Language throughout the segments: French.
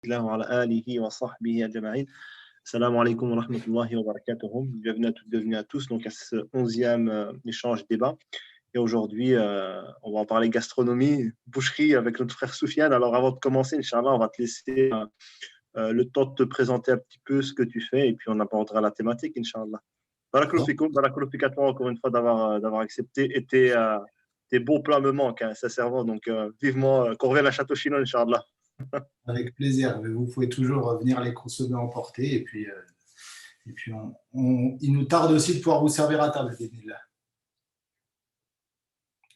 الله وعلى آله وصحبه أجمعين. Salam alaikum wa rahmatullahi wa barakatuh. Bienvenue à toutes, bienvenue à tous donc à ce 11e échange débat. Et aujourd'hui, on va en parler gastronomie, boucherie avec notre frère Soufiane. Alors avant de commencer, Inch'Allah, on va te laisser le temps de te présenter un petit peu ce que tu fais et puis on abordera la thématique, Inch'Allah. Barakallahu fikoum, barakallahu fik à toi encore une fois d'avoir accepté et tes beaux plats me manquent, hein, sincèrement. Donc vivement qu'on revienne à Château-Chinon, Inch'Allah. Avec plaisir. Vous pouvez toujours venir les consommer emporter. Et puis il nous tarde aussi de pouvoir vous servir à table.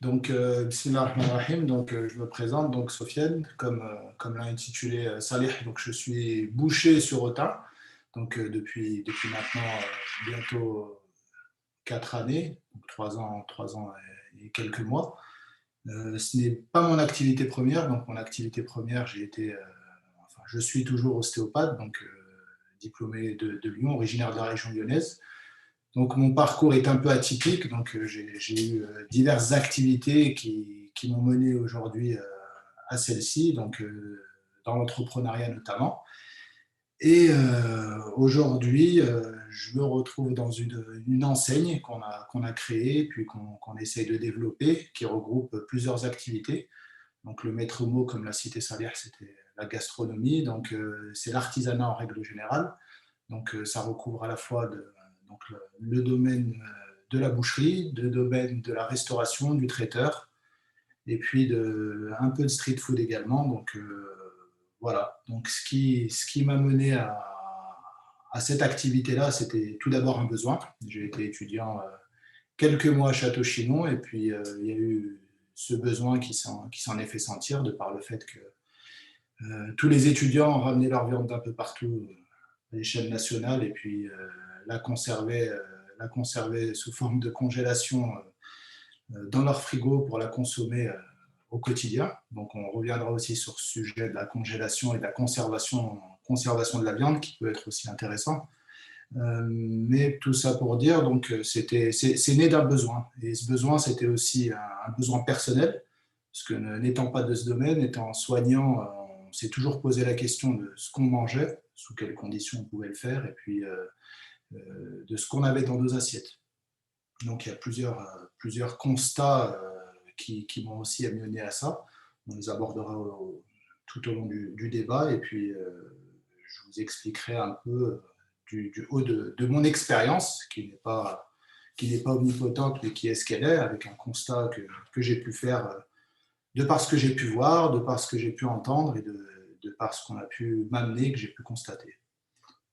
Donc, Bismillah ar-Rahman ar-Rahim. Donc, je me présente, donc Sofiane, comme l'a intitulé Salih. Donc, je suis boucher sur Autun. Donc, depuis maintenant bientôt 4 années, donc 3 ans et quelques mois. Ce n'est pas mon activité première. Donc, mon activité première, je suis toujours ostéopathe, donc diplômé de Lyon, originaire de la région lyonnaise. Donc mon parcours est un peu atypique, donc j'ai eu diverses activités qui m'ont mené aujourd'hui à celle-ci, donc dans l'entrepreneuriat notamment. Et aujourd'hui, je me retrouve dans une enseigne qu'on a créée, puis qu'on essaye de développer, qui regroupe plusieurs activités. Donc le maître mot, comme l'a cité Salih, c'était la gastronomie, donc c'est l'artisanat en règle générale. Donc ça recouvre à la fois le domaine de la boucherie, le domaine de la restauration, du traiteur, et puis un peu de street food également. Donc voilà. Donc ce qui m'a mené à cette activité-là, c'était tout d'abord un besoin. J'ai été étudiant quelques mois à Château-Chinon, et puis il y a eu ce besoin qui s'en est fait sentir de par le fait que tous les étudiants ramenaient leur viande d'un peu partout à l'échelle nationale et puis la conservaient sous forme de congélation dans leur frigo pour la consommer au quotidien. Donc on reviendra aussi sur ce sujet de la congélation et de la conservation de la viande qui peut être aussi intéressant. Mais tout ça pour dire, donc c'est né d'un besoin. Et ce besoin, c'était aussi un besoin personnel, parce que n'étant pas de ce domaine, étant soignant, on s'est toujours posé la question de ce qu'on mangeait, sous quelles conditions on pouvait le faire, et puis de ce qu'on avait dans nos assiettes. Donc il y a plusieurs constats qui m'ont aussi amené à ça. On les abordera tout au long du débat, et puis je vous expliquerai un peu du haut de mon expérience, qui n'est pas omnipotente, mais qui est ce qu'elle est, avec un constat que j'ai pu faire de par ce que j'ai pu voir, de par ce que j'ai pu entendre, et de par ce qu'on a pu m'amener, que j'ai pu constater.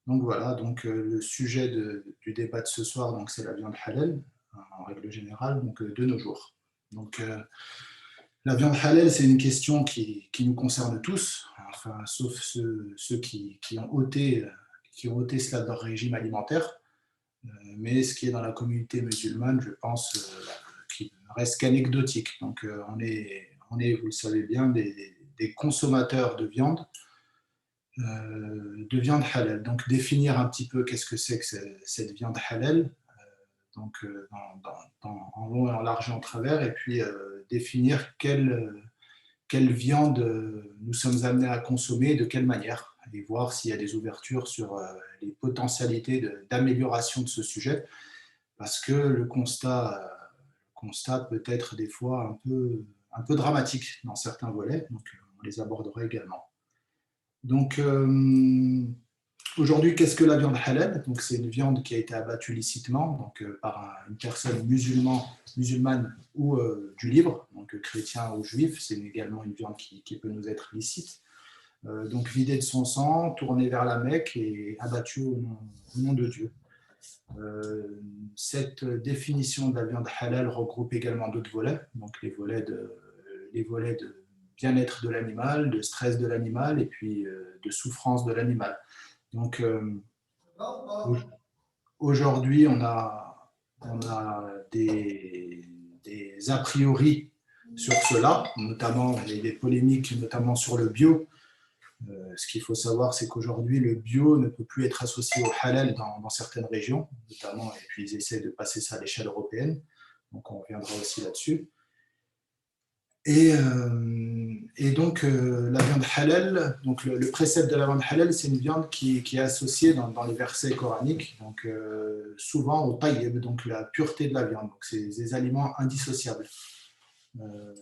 Donc voilà, donc le sujet du débat de ce soir, donc c'est la viande halal, en règle générale, donc de nos jours. Donc la viande halal, c'est une question qui nous concerne tous, enfin, sauf ceux qui ont ôté cela de leur régime alimentaire. Mais ce qui est dans la communauté musulmane, je pense, qui ne reste qu'anecdotique. Donc on est, vous le savez bien, des consommateurs de viande halal. Donc définir un petit peu qu'est-ce que c'est que cette viande halal, donc en long et en large et en travers, et puis définir quelle viande nous sommes amenés à consommer, de quelle manière, et voir s'il y a des ouvertures sur les potentialités d'amélioration de ce sujet, parce que le constat peut être des fois un peu dramatique dans certains volets, donc on les abordera également. Donc aujourd'hui, qu'est-ce que la viande halal? Donc c'est une viande qui a été abattue licitement, donc par une personne musulmane ou du libre, donc chrétien ou juif. C'est également une viande qui peut nous être licite. Donc vidée de son sang, tournée vers la Mecque et abattue au nom de Dieu. Cette définition de la viande halal regroupe également d'autres volets, donc les volets de bien-être de l'animal, de stress de l'animal et puis de souffrance de l'animal. Donc aujourd'hui, on a des a priori sur cela, notamment des polémiques, notamment sur le bio. Ce qu'il faut savoir, c'est qu'aujourd'hui, le bio ne peut plus être associé au halal dans certaines régions, notamment, et puis ils essaient de passer ça à l'échelle européenne. Donc on reviendra aussi là-dessus. Et Et donc, la viande halal, donc le précepte de la viande halal, c'est une viande qui est associée dans les versets coraniques, donc souvent au tayyib, donc la pureté de la viande. Donc, c'est des aliments indissociables. Euh,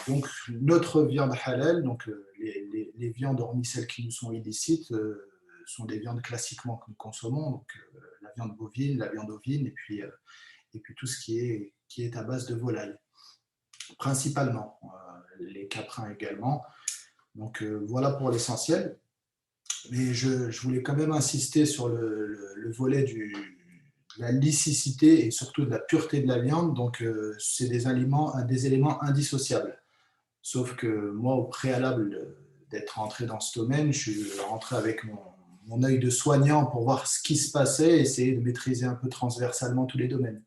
donc, notre viande halal, donc les viandes, hormis celles qui nous sont illicites, sont des viandes classiquement que nous consommons, donc la viande bovine, la viande ovine, et puis tout ce qui est à base de volaille, principalement. Les caprins également. Donc voilà pour l'essentiel. Mais je voulais quand même insister sur le volet de la licicité et surtout de la pureté de la viande. Donc c'est des éléments indissociables. Sauf que moi, au préalable d'être rentré dans ce domaine, je suis rentré avec mon œil de soignant pour voir ce qui se passait, essayer de maîtriser un peu transversalement tous les domaines.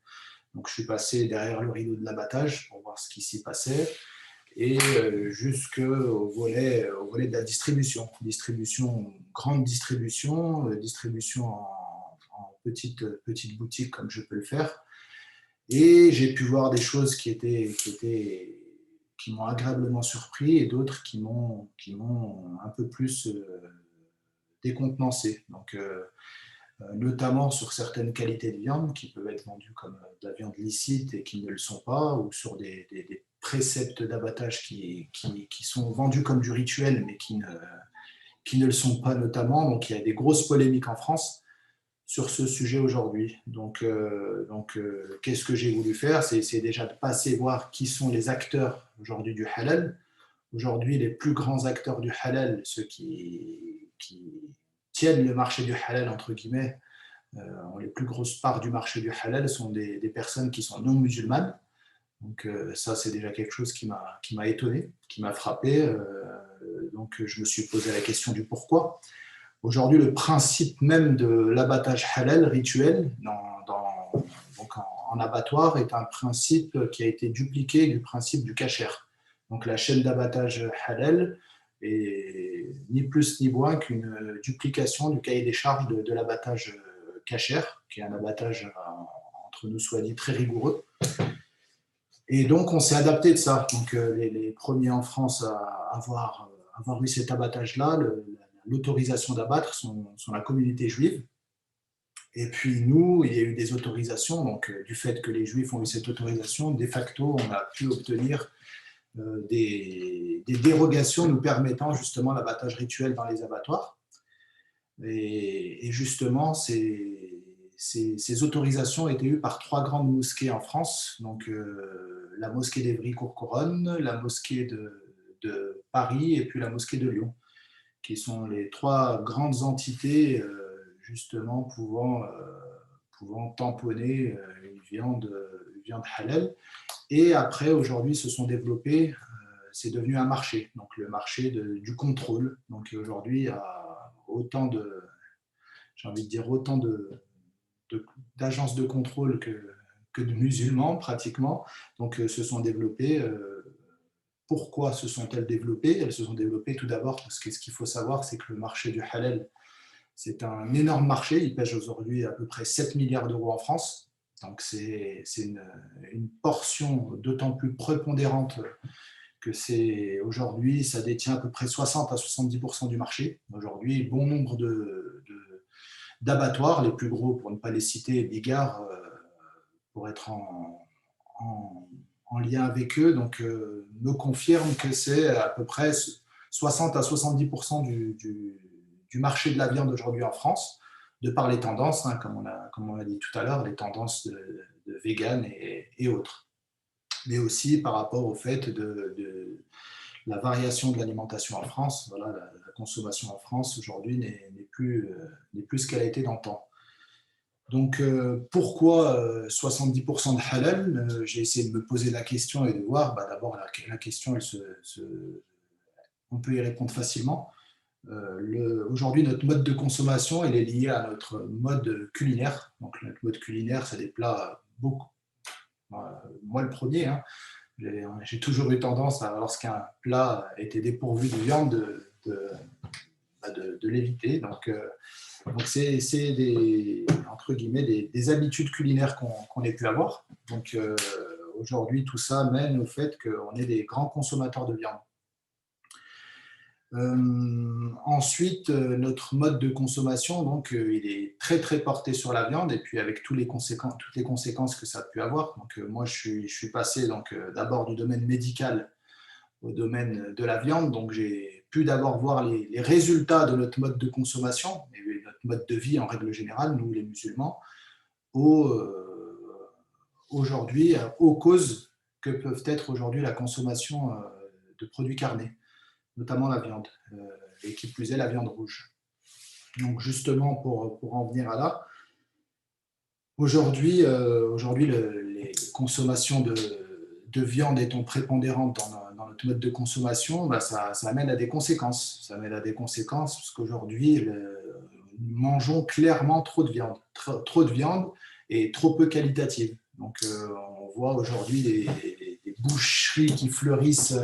Donc je suis passé derrière le rideau de l'abattage pour voir ce qui s'y passait et jusqu'au volet de la distribution. Grande distribution, distribution en petite boutique comme je peux le faire. Et j'ai pu voir des choses qui m'ont agréablement surpris et d'autres qui m'ont un peu plus décontenancé. Donc, notamment sur certaines qualités de viande qui peuvent être vendues comme de la viande licite et qui ne le sont pas, ou sur des préceptes d'abattage qui sont vendus comme du rituel mais qui ne le sont pas notamment. Donc il y a des grosses polémiques en France sur ce sujet aujourd'hui. Donc qu'est-ce que j'ai voulu faire? C'est déjà de passer voir qui sont les acteurs aujourd'hui du halal. Aujourd'hui, les plus grands acteurs du halal, ceux qui tiennent le marché du halal, entre guillemets, ont les plus grosses parts du marché du halal, sont des personnes qui sont non musulmanes. Donc ça, c'est déjà quelque chose qui m'a étonné, qui m'a frappé. Donc je me suis posé la question du pourquoi. Aujourd'hui, le principe même de l'abattage halal rituel donc en abattoir est un principe qui a été dupliqué du principe du kasher. Donc la chaîne d'abattage halal est ni plus ni moins qu'une duplication du cahier des charges de l'abattage kasher, qui est un abattage, entre nous soit dit, très rigoureux. Et donc, on s'est adapté de ça. Donc, les premiers en France à avoir eu cet abattage-là, l'autorisation d'abattre, sont la communauté juive. Et puis, nous, il y a eu des autorisations. Donc, du fait que les Juifs ont eu cette autorisation, de facto, on a pu obtenir des dérogations nous permettant justement l'abattage rituel dans les abattoirs. Et justement, ces autorisations étaient eues par 3 grandes mosquées en France, donc la mosquée d'Évry-Courcouronnes, la mosquée de Paris et puis la mosquée de Lyon, qui sont les 3 grandes entités justement pouvant tamponner une viande halal. Et après, aujourd'hui, se sont développés, c'est devenu un marché, donc le marché du contrôle. Donc aujourd'hui, il y a autant d'agences de contrôle que de musulmans pratiquement. Donc se sont développées. Pourquoi se sont-elles développées? Elles se sont développées tout d'abord parce que ce qu'il faut savoir, c'est que le marché du halal, c'est un énorme marché. Il pèse aujourd'hui à peu près 7 milliards d'euros en France. Donc c'est une portion d'autant plus prépondérante que aujourd'hui, ça détient à peu près 60 à 70% du marché. Aujourd'hui, bon nombre d'abattoirs, les plus gros pour ne pas les citer, Bigard, pour être en lien avec eux, donc me confirme que c'est à peu près 60 à 70% du marché de la viande aujourd'hui en France, de par les tendances, hein, comme on a dit tout à l'heure, les tendances de vegan et autres. Mais aussi par rapport au fait de la variation de l'alimentation en France. Voilà, la consommation en France aujourd'hui n'est plus ce qu'elle a été dans le temps. Donc pourquoi 70% de halal? J'ai essayé de me poser la question et de voir, d'abord la question, on peut y répondre facilement. Aujourd'hui, notre mode de consommation, elle est liée à notre mode culinaire. Donc notre mode culinaire, c'est des plats beaucoup. Moi, le premier, hein, j'ai toujours eu tendance à, lorsqu'un plat était dépourvu de viande, de l'éviter. Donc c'est entre guillemets des habitudes culinaires qu'on ait pu avoir. Donc aujourd'hui, tout ça mène au fait qu'on est des grands consommateurs de viande. Ensuite, notre mode de consommation, donc, il est très, très porté sur la viande et puis avec toutes les conséquences que ça a pu avoir. Donc, moi, je suis passé d'abord du domaine médical au domaine de la viande. Donc, j'ai pu d'abord voir les résultats de notre mode de consommation et notre mode de vie en règle générale, nous les musulmans, aujourd'hui, aux causes que peuvent être aujourd'hui la consommation de produits carnés, notamment la viande, et qui plus est la viande rouge. Donc justement, pour en venir à là, aujourd'hui, les consommations de viande étant prépondérantes dans notre mode de consommation, bah ça amène à des conséquences. Ça amène à des conséquences parce qu'aujourd'hui, nous mangeons clairement trop de viande. Trop de viande et trop peu qualitative. Donc on voit aujourd'hui des boucheries qui fleurissent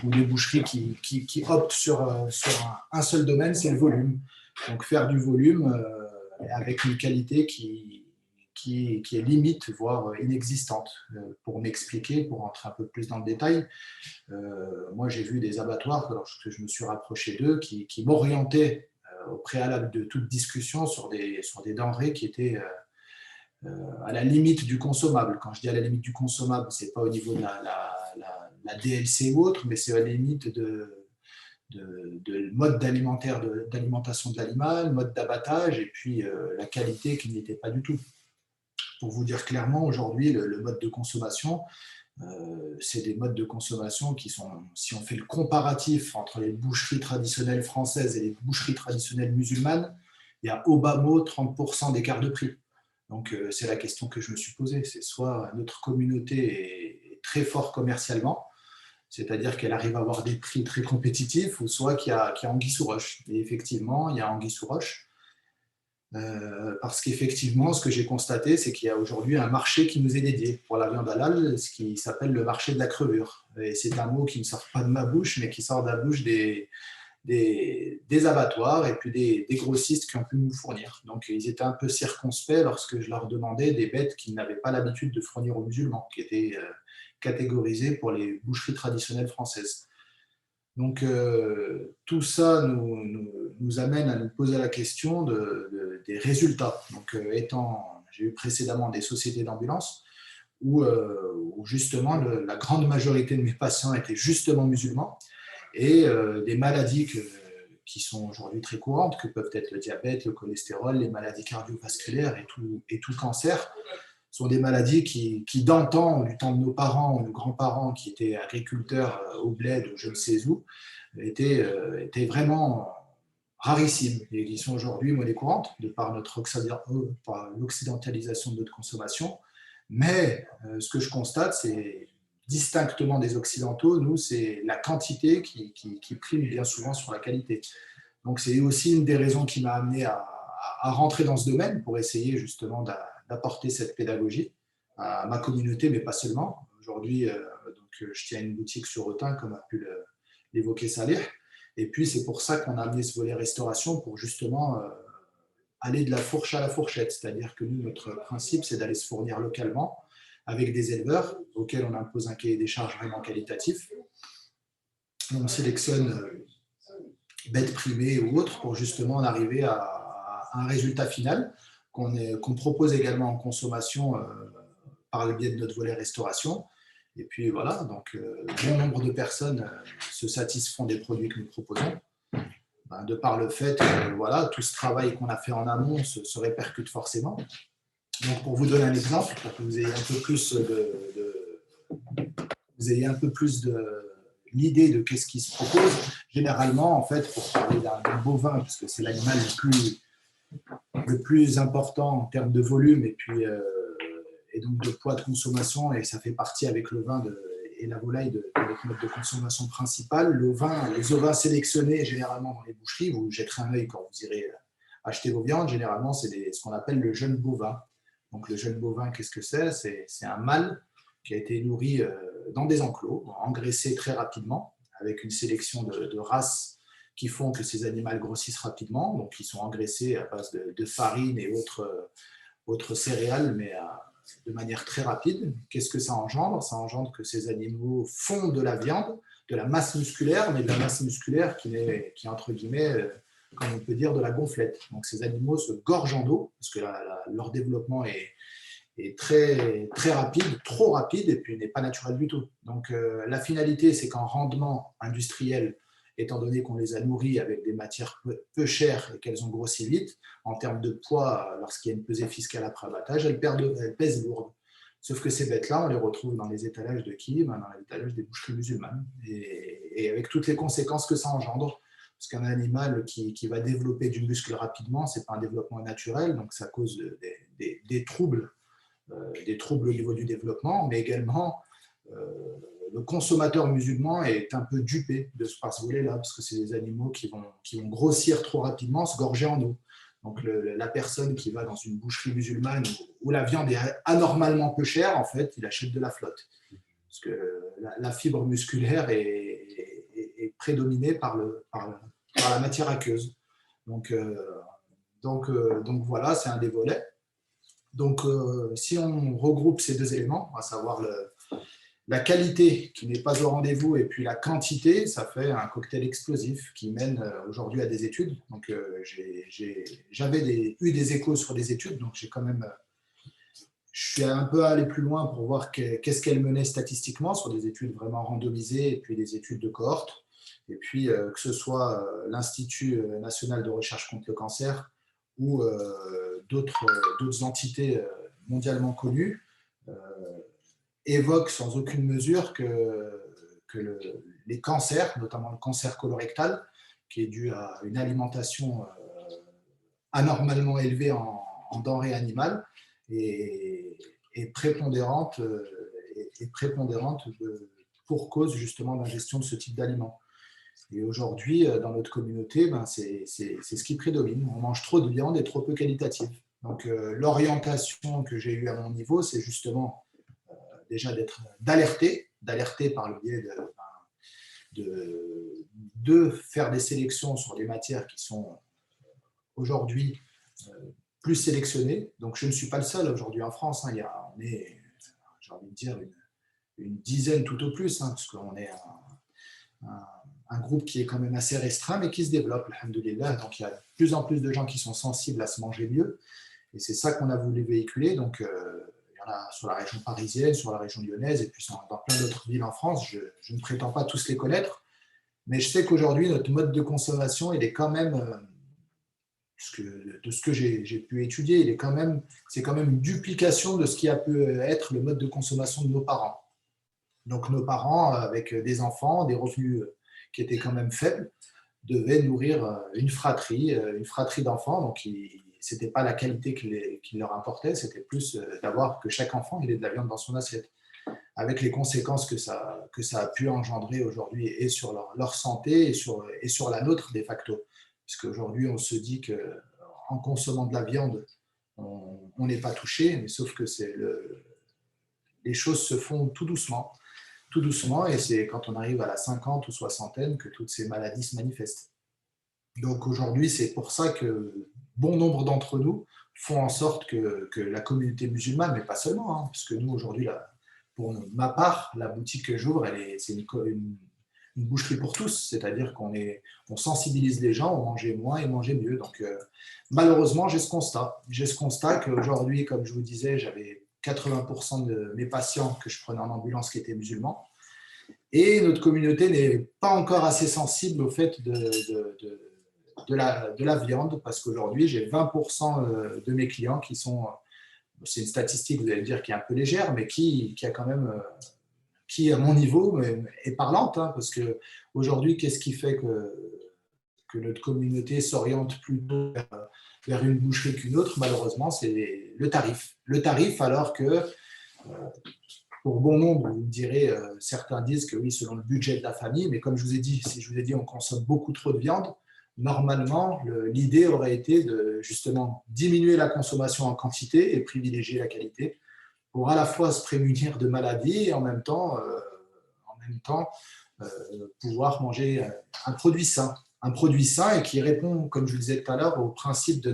ou des boucheries qui optent sur un seul domaine, c'est le volume. Donc faire du volume avec une qualité qui est limite, voire inexistante. Pour m'expliquer, pour rentrer un peu plus dans le détail, moi j'ai vu des abattoirs, lorsque je me suis rapproché d'eux, qui m'orientaient au préalable de toute discussion sur des denrées qui étaient à la limite du consommable. Quand je dis à la limite du consommable, ce n'est pas au niveau de la DLC ou autre, mais c'est à la limite de mode d'alimentation de l'animal, mode d'abattage, et puis la qualité qui n'était pas du tout. Pour vous dire clairement, aujourd'hui, le mode de consommation, c'est des modes de consommation qui sont, si on fait le comparatif entre les boucheries traditionnelles françaises et les boucheries traditionnelles musulmanes, il y a au bas mot 30% d'écart de prix. Donc c'est la question que je me suis posée, c'est soit notre communauté est très forte commercialement, c'est-à-dire qu'elle arrive à avoir des prix très compétitifs, ou soit qu'il y a anguille sous roche. Et effectivement, il y a anguille sous roche, parce qu'effectivement, ce que j'ai constaté, c'est qu'il y a aujourd'hui un marché qui nous est dédié pour la viande halal, ce qui s'appelle le marché de la crevure. Et c'est un mot qui ne sort pas de ma bouche, mais qui sort de la bouche des abattoirs et puis des grossistes qui ont pu nous fournir. Donc, ils étaient un peu circonspects lorsque je leur demandais des bêtes qu'ils n'avaient pas l'habitude de fournir aux musulmans, qui étaient catégorisées pour les boucheries traditionnelles françaises. Donc, tout ça nous amène à nous poser la question des résultats. Donc, j'ai eu précédemment des sociétés d'ambulance où justement la grande majorité de mes patients étaient justement musulmans, et des maladies qui sont aujourd'hui très courantes, que peuvent être le diabète, le cholestérol, les maladies cardiovasculaires et tout cancer, sont des maladies qui d'antan, du temps de nos parents ou nos grands-parents qui étaient agriculteurs au bled ou je ne sais où, étaient vraiment rarissimes et qui sont aujourd'hui monnaie courante de par par l'occidentalisation de notre consommation. Mais ce que je constate, c'est distinctement des Occidentaux, nous, c'est la quantité qui prime bien souvent sur la qualité. Donc, c'est aussi une des raisons qui m'a amené à rentrer dans ce domaine pour essayer justement d'apporter cette pédagogie à ma communauté, mais pas seulement. Aujourd'hui, je tiens une boutique sur Autun, comme a pu l'évoquer Salih. Et puis, c'est pour ça qu'on a amené ce volet restauration pour justement aller de la fourche à la fourchette. C'est-à-dire que nous, notre principe, c'est d'aller se fournir localement avec des éleveurs auxquels on impose un cahier des charges vraiment qualitatif. On sélectionne bêtes primées ou autres pour justement en arriver à un résultat final qu'on propose également en consommation par le biais de notre volet restauration. Et puis voilà, donc bon nombre de personnes se satisfont des produits que nous proposons. De par le fait que voilà, tout ce travail qu'on a fait en amont se répercute forcément. Donc, pour vous donner un exemple, pour que vous ayez un peu plus l'idée de qu'est-ce qui se propose, généralement, en fait, pour parler d'un bovin, parce que c'est l'animal le plus important en termes de volume et donc de poids de consommation, et ça fait partie avec le vin et la volaille de notre mode de consommation principale. Les ovins sélectionnés généralement dans les boucheries, vous jetterez un œil quand vous irez acheter vos viandes, généralement, c'est ce qu'on appelle le jeune bovin. Donc, le jeune bovin, qu'est-ce que c'est? C'est un mâle qui a été nourri dans des enclos, engraissé très rapidement, avec une sélection de races qui font que ces animaux grossissent rapidement. Donc, ils sont engraissés à base de farine et autres céréales, mais de manière très rapide. Qu'est-ce que ça engendre? Ça engendre que ces animaux font de la viande de la masse musculaire, mais de la masse musculaire qui est entre guillemets, comme on peut dire, de la gonflette. Donc ces animaux se gorgent en eau, parce que leur développement est très, très rapide, trop rapide, et puis n'est pas naturel du tout. Donc la finalité, c'est qu'en rendement industriel, étant donné qu'on les a nourris avec des matières peu chères et qu'elles ont grossi vite, en termes de poids, lorsqu'il y a une pesée fiscale après abattage, elles pèsent lourdes. Sauf que ces bêtes-là, on les retrouve dans les étalages de qui? Dans les étalages des boucheries musulmanes, et avec toutes les conséquences que ça engendre. Parce qu'un animal qui va développer du muscle rapidement, ce n'est pas un développement naturel, donc ça cause des troubles au niveau du développement, mais également le consommateur musulman est un peu dupé par ce volet-là, parce que c'est des animaux qui vont grossir trop rapidement, se gorger en eau. Donc la personne qui va dans une boucherie musulmane où la viande est anormalement peu chère, en fait, il achète de la flotte. Parce que la fibre musculaire est prédominée par la matière aqueuse. Donc voilà, c'est un des volets. Donc, si on regroupe ces deux éléments, à savoir la qualité qui n'est pas au rendez-vous et puis la quantité, ça fait un cocktail explosif qui mène aujourd'hui à des études. Donc, j'avais eu des échos sur des études, donc je suis un peu allé plus loin pour voir qu'est-ce qu'elles menaient statistiquement sur des études vraiment randomisées et puis des études de cohorte. Et puis, que ce soit l'Institut national de recherche contre le cancer ou d'autres entités mondialement connues, évoquent sans aucune mesure que les cancers, notamment le cancer colorectal, qui est dû à une alimentation anormalement élevée en denrées animales, est prépondérante pour cause justement d'ingestion de ce type d'aliments. Et aujourd'hui, dans notre communauté, c'est ce qui prédomine. On mange trop de viande et trop peu qualitative. Donc, l'orientation que j'ai eue à mon niveau, c'est justement déjà d'alerter par le biais de faire des sélections sur des matières qui sont aujourd'hui plus sélectionnées. Donc, je ne suis pas le seul aujourd'hui en France. On est, j'ai envie de dire, une dizaine tout au plus, parce qu'on est un groupe qui est quand même assez restreint, mais qui se développe, alhamdoulilah. Donc, il y a de plus en plus de gens qui sont sensibles à se manger mieux. Et c'est ça qu'on a voulu véhiculer. Donc, il y en a sur la région parisienne, sur la région lyonnaise, et puis dans plein d'autres villes en France. Je ne prétends pas tous les connaître, mais je sais qu'aujourd'hui, notre mode de consommation, il est quand même, de ce que j'ai pu étudier, c'est quand même une duplication de ce qui a pu être le mode de consommation de nos parents. Donc, nos parents, avec des enfants, des revenus qui étaient quand même faibles, devaient nourrir une fratrie d'enfants. Donc, ce n'était pas la qualité qui leur importait, c'était plus d'avoir que chaque enfant ait de la viande dans son assiette. Avec les conséquences que ça a pu engendrer aujourd'hui et sur leur santé et sur la nôtre de facto. Parce qu'aujourd'hui, on se dit qu'en consommant de la viande, on n'est pas touché, mais sauf que les choses se font tout doucement, et c'est quand on arrive à la 50 ou soixantaine que toutes ces maladies se manifestent. Donc aujourd'hui, c'est pour ça que bon nombre d'entre nous font en sorte que la communauté musulmane, mais pas seulement, parce que nous aujourd'hui, pour ma part, la boutique que j'ouvre, c'est une boucherie pour tous, c'est-à-dire qu'on sensibilise les gens, on mangeait moins et manger mieux. Donc malheureusement, j'ai ce constat qu'aujourd'hui, comme je vous disais, j'avais 80% de mes patients que je prenais en ambulance qui étaient musulmans. Et notre communauté n'est pas encore assez sensible au fait de la viande, parce qu'aujourd'hui, j'ai 20% de mes clients qui sont, c'est une statistique, vous allez me dire, qui est un peu légère, mais qui a quand même, qui à mon niveau est parlante, parce qu'aujourd'hui, qu'est-ce qui fait que notre communauté s'oriente plutôt vers une boucherie qu'une autre? Malheureusement, c'est le tarif. Le tarif, alors que pour bon nombre, vous me direz, certains disent que oui, selon le budget de la famille, mais comme je vous ai dit, si je vous ai dit on consomme beaucoup trop de viande, normalement, l'idée aurait été de justement diminuer la consommation en quantité et privilégier la qualité pour à la fois se prémunir de maladies et en même temps pouvoir manger un produit sain. Un produit sain et qui répond, comme je vous le disais tout à l'heure, au principe de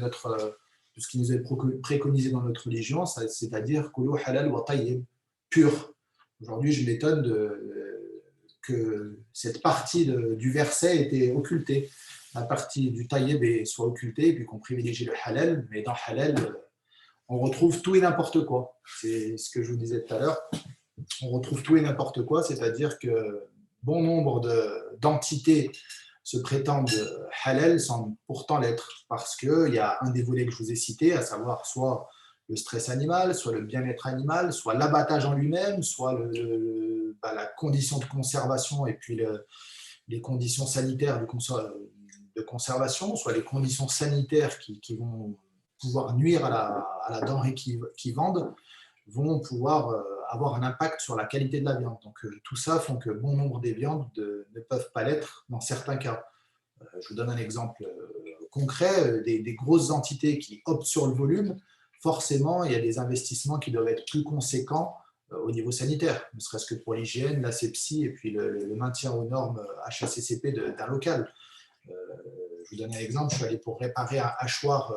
ce qui nous est préconisé dans notre religion, c'est-à-dire kulu halal wa tayyib, pur. Aujourd'hui, je m'étonne que cette partie du verset était occultée. La partie du taïeb soit occultée, et puis qu'on privilégie le halal, mais dans halal, on retrouve tout et n'importe quoi. C'est ce que je vous disais tout à l'heure. On retrouve tout et n'importe quoi, c'est-à-dire que bon nombre d'entités se prétendent halal sans pourtant l'être, parce qu'il y a un des volets que je vous ai cité, à savoir soit le stress animal, soit le bien-être animal, soit l'abattage en lui-même, soit la condition de conservation et puis les conditions sanitaires de conservation, soit les conditions sanitaires qui vont pouvoir nuire à la denrée qu'ils vendent, vont pouvoir avoir un impact sur la qualité de la viande. Donc tout ça font que bon nombre des viandes ne peuvent pas l'être dans certains cas. Je vous donne un exemple concret, des grosses entités qui optent sur le volume, forcément il y a des investissements qui doivent être plus conséquents au niveau sanitaire, ne serait-ce que pour l'hygiène, l'asepsie et puis le maintien aux normes HACCP d'un local. Je vous donne un exemple, je suis allé pour réparer un hachoir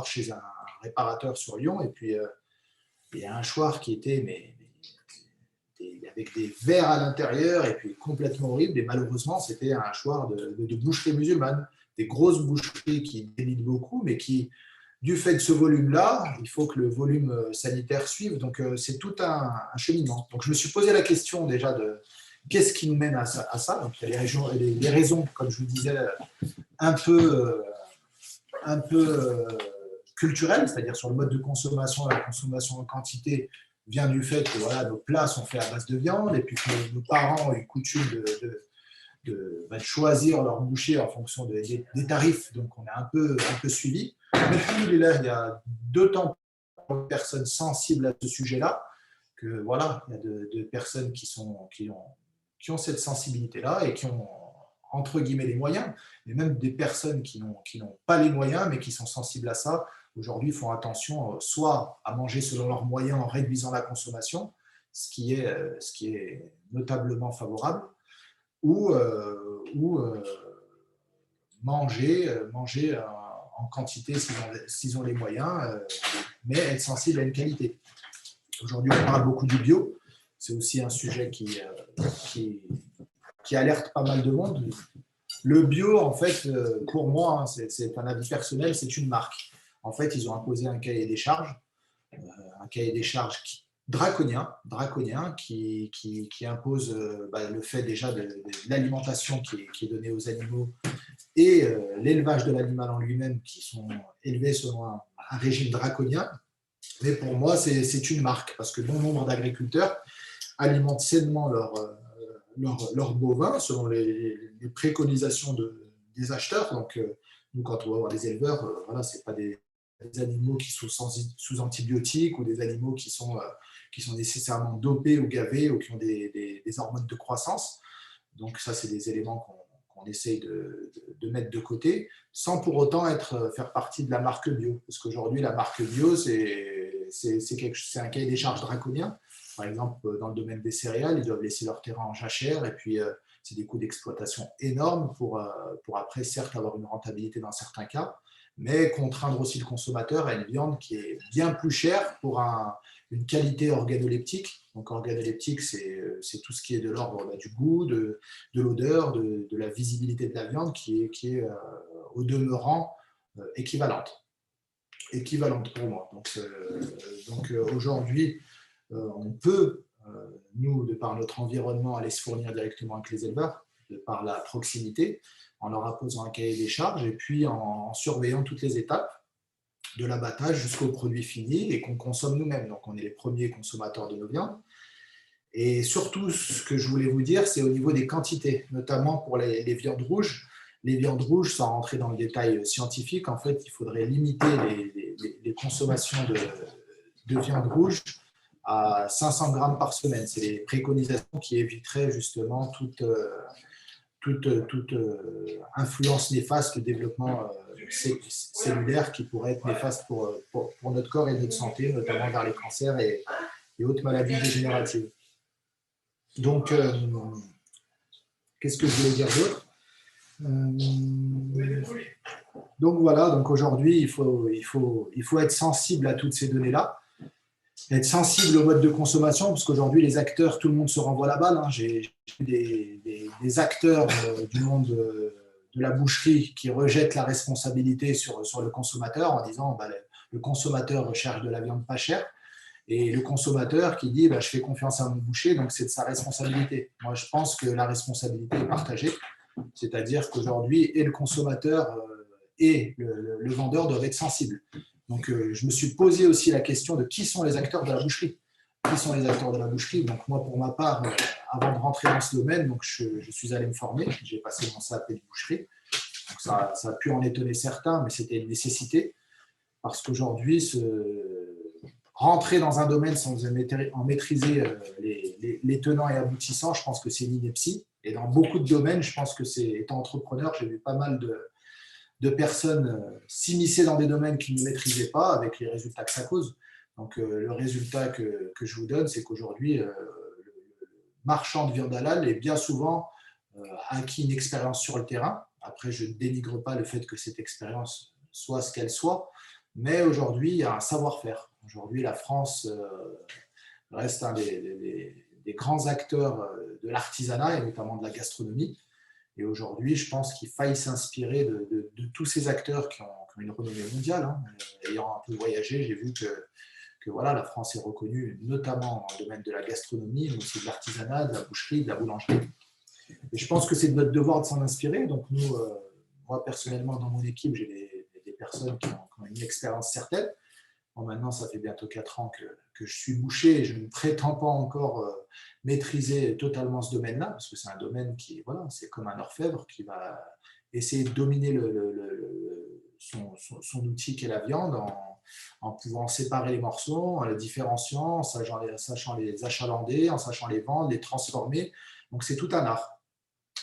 chez un réparateur sur Lyon, et puis il y a un hachoir qui était avec des verres à l'intérieur et puis complètement horrible. Et malheureusement, c'était un hachoir de boucherie musulmane, des grosses boucheries qui délitent beaucoup, mais qui, du fait de ce volume-là, il faut que le volume sanitaire suive. Donc, c'est tout un cheminement. Donc, je me suis posé la question déjà de qu'est-ce qui nous mène à ça. Donc, il y a les raisons, comme je vous disais, un peu culturelles, c'est-à-dire sur le mode de consommation, la consommation en quantité vient du fait que voilà, nos plats sont faits à base de viande et puis que nos parents ont eu coutume de choisir leur boucher en fonction des tarifs, donc on a un peu suivi. Mais alhamdoulilah, il y a d'autant de personnes sensibles à ce sujet-là que voilà, il y a de personnes qui ont cette sensibilité-là et qui ont entre guillemets les moyens, mais même des personnes qui n'ont pas les moyens mais qui sont sensibles à ça, aujourd'hui font attention soit à manger selon leurs moyens en réduisant la consommation, ce qui est notablement favorable, ou manger en quantité s'ils ont les moyens, mais être sensible à une qualité. Aujourd'hui, on parle beaucoup du bio. C'est aussi un sujet qui alerte pas mal de monde. Le bio, en fait, pour moi, c'est un avis personnel, c'est une marque. En fait, ils ont imposé un cahier des charges draconien qui impose le fait déjà de l'alimentation qui est donnée aux animaux et l'élevage de l'animal en lui-même qui sont élevés selon un régime draconien. Mais pour moi, c'est une marque parce que bon nombre d'agriculteurs alimentent sainement leurs bovins selon les préconisations des acheteurs. Donc, nous, quand on va voir des éleveurs, voilà, ce n'est pas des animaux qui sont sous antibiotiques ou des animaux qui sont nécessairement dopés ou gavés ou qui ont des hormones de croissance. Donc ça, c'est des éléments qu'on essaye de mettre de côté sans pour autant faire partie de la marque bio. Parce qu'aujourd'hui, la marque bio, c'est un cahier des charges draconien. Par exemple, dans le domaine des céréales, ils doivent laisser leur terrain en jachère et puis c'est des coûts d'exploitation énormes pour après, certes, avoir une rentabilité dans certains cas, mais contraindre aussi le consommateur à une viande qui est bien plus chère pour une qualité organoleptique. Donc organoleptique, c'est tout ce qui est de l'ordre du goût, de l'odeur, de la visibilité de la viande qui est au demeurant équivalente pour moi. Donc aujourd'hui, on peut, nous, de par notre environnement, aller se fournir directement avec les éleveurs, de par la proximité, en leur imposant un cahier des charges et puis en surveillant toutes les étapes de l'abattage jusqu'au produit fini et qu'on consomme nous-mêmes. Donc, on est les premiers consommateurs de nos viandes. Et surtout, ce que je voulais vous dire, c'est au niveau des quantités, notamment pour les viandes rouges. Les viandes rouges, sans rentrer dans le détail scientifique, en fait, il faudrait limiter les consommations de viande rouge à 500 grammes par semaine. C'est les préconisations qui éviteraient justement toute influence néfaste au développement cellulaire qui pourrait être néfaste pour notre corps et notre santé, notamment vers les cancers et autres maladies dégénératives. Donc, qu'est-ce que je voulais dire d'autre ? Donc voilà, donc aujourd'hui, il faut être sensible à toutes ces données-là. être sensible au mode de consommation, parce qu'aujourd'hui, les acteurs, tout le monde se renvoie la balle. Hein. J'ai des acteurs du monde de la boucherie qui rejettent la responsabilité sur le consommateur en disant bah, le consommateur recherche de la viande pas chère, et le consommateur qui dit bah, je fais confiance à mon boucher, donc c'est de sa responsabilité. Moi, je pense que la responsabilité est partagée, c'est-à-dire qu'aujourd'hui, et le consommateur et le vendeur doivent être sensibles. Donc, je me suis posé aussi la question de qui sont les acteurs de la boucherie. Qui sont les acteurs de la boucherie? Donc, moi, pour ma part, avant de rentrer dans ce domaine, donc je suis allé me former. J'ai passé mon CAP de boucherie. Donc, ça a pu en étonner certains, mais c'était une nécessité. Parce qu'aujourd'hui, rentrer dans un domaine sans en maîtriser les tenants et aboutissants, je pense que c'est une ineptie. Et dans beaucoup de domaines, je pense que étant entrepreneur, j'ai vu pas mal de personnes s'immiscer dans des domaines qu'ils ne maîtrisaient pas, avec les résultats que ça cause. Donc, le résultat que je vous donne, c'est qu'aujourd'hui, le marchand de viande halal est bien souvent acquis une expérience sur le terrain. Après, je ne dénigre pas le fait que cette expérience soit ce qu'elle soit, mais aujourd'hui, il y a un savoir-faire. Aujourd'hui, la France reste un des grands acteurs de l'artisanat et notamment de la gastronomie. Et aujourd'hui, je pense qu'il faille s'inspirer de tous ces acteurs qui ont une renommée mondiale. Hein. Ayant un peu voyagé, j'ai vu que voilà, la France est reconnue notamment dans le domaine de la gastronomie, mais aussi de l'artisanat, de la boucherie, de la boulangerie. Et je pense que c'est de notre devoir de s'en inspirer. Donc nous, moi personnellement, dans mon équipe, j'ai des personnes qui ont une expérience certaine. Bon, maintenant, ça fait bientôt 4 ans que je suis boucher et je ne prétends pas encore maîtriser totalement ce domaine-là, parce que c'est un domaine qui, voilà, c'est comme un orfèvre qui va essayer de dominer son outil qui est la viande en pouvant séparer les morceaux, en les différenciant, en sachant les achalander, en sachant les vendre, les transformer. Donc, c'est tout un art.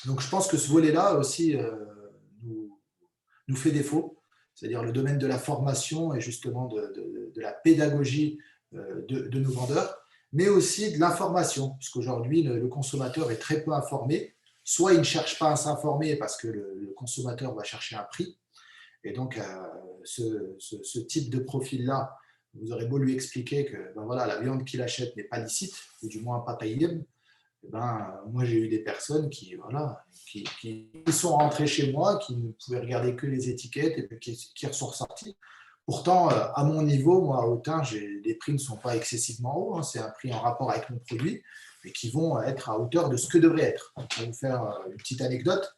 Donc, je pense que ce volet-là aussi nous fait défaut. C'est-à-dire le domaine de la formation et justement de la pédagogie de nos vendeurs, mais aussi de l'information, puisqu'aujourd'hui, le consommateur est très peu informé. Soit il ne cherche pas à s'informer parce que le consommateur va chercher un prix. Et donc, ce type de profil-là, vous aurez beau lui expliquer que ben voilà, la viande qu'il achète n'est pas licite, ou du moins pas taillée. Moi, j'ai eu des personnes qui sont rentrées chez moi, qui ne pouvaient regarder que les étiquettes et qui sont ressorties. Pourtant, à mon niveau, moi, à Autun, les prix ne sont pas excessivement hauts. Hein, c'est un prix en rapport avec mon produit, mais qui vont être à hauteur de ce que devrait être. Je vais vous faire une petite anecdote.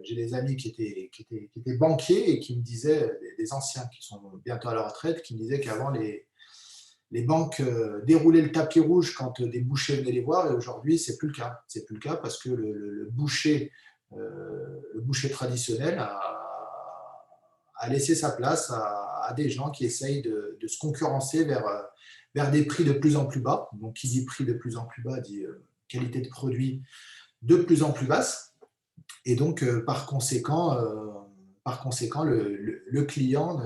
J'ai des amis qui étaient banquiers et qui me disaient, des anciens qui sont bientôt à la retraite, qui me disaient qu'avant, les banques déroulaient le tapis rouge quand des bouchers venaient les voir, et aujourd'hui, ce n'est plus le cas. C'est plus le cas parce que le boucher traditionnel a laissé sa place à des gens qui essayent de se concurrencer vers des prix de plus en plus bas. Donc, qui dit prix de plus en plus bas dit qualité de produit de plus en plus basse. Et donc, par conséquent, le client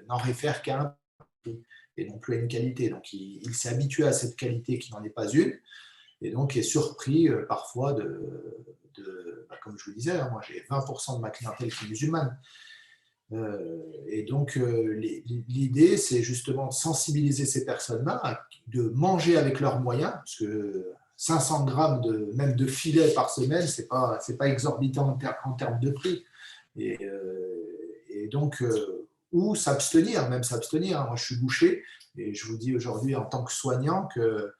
n'en réfère qu'à un prix et non plus à une qualité. Donc, il s'est habitué à cette qualité qui n'en est pas une, et donc est surpris parfois comme je vous disais, hein, moi j'ai 20% de ma clientèle qui est musulmane. Et donc, l'idée, c'est justement de sensibiliser ces personnes-là, de manger avec leurs moyens, parce que 500 grammes même de filet par semaine, ce n'est pas exorbitant en termes de prix. Et donc, ou s'abstenir, même s'abstenir. Moi, je suis boucher et je vous dis aujourd'hui en tant que soignant que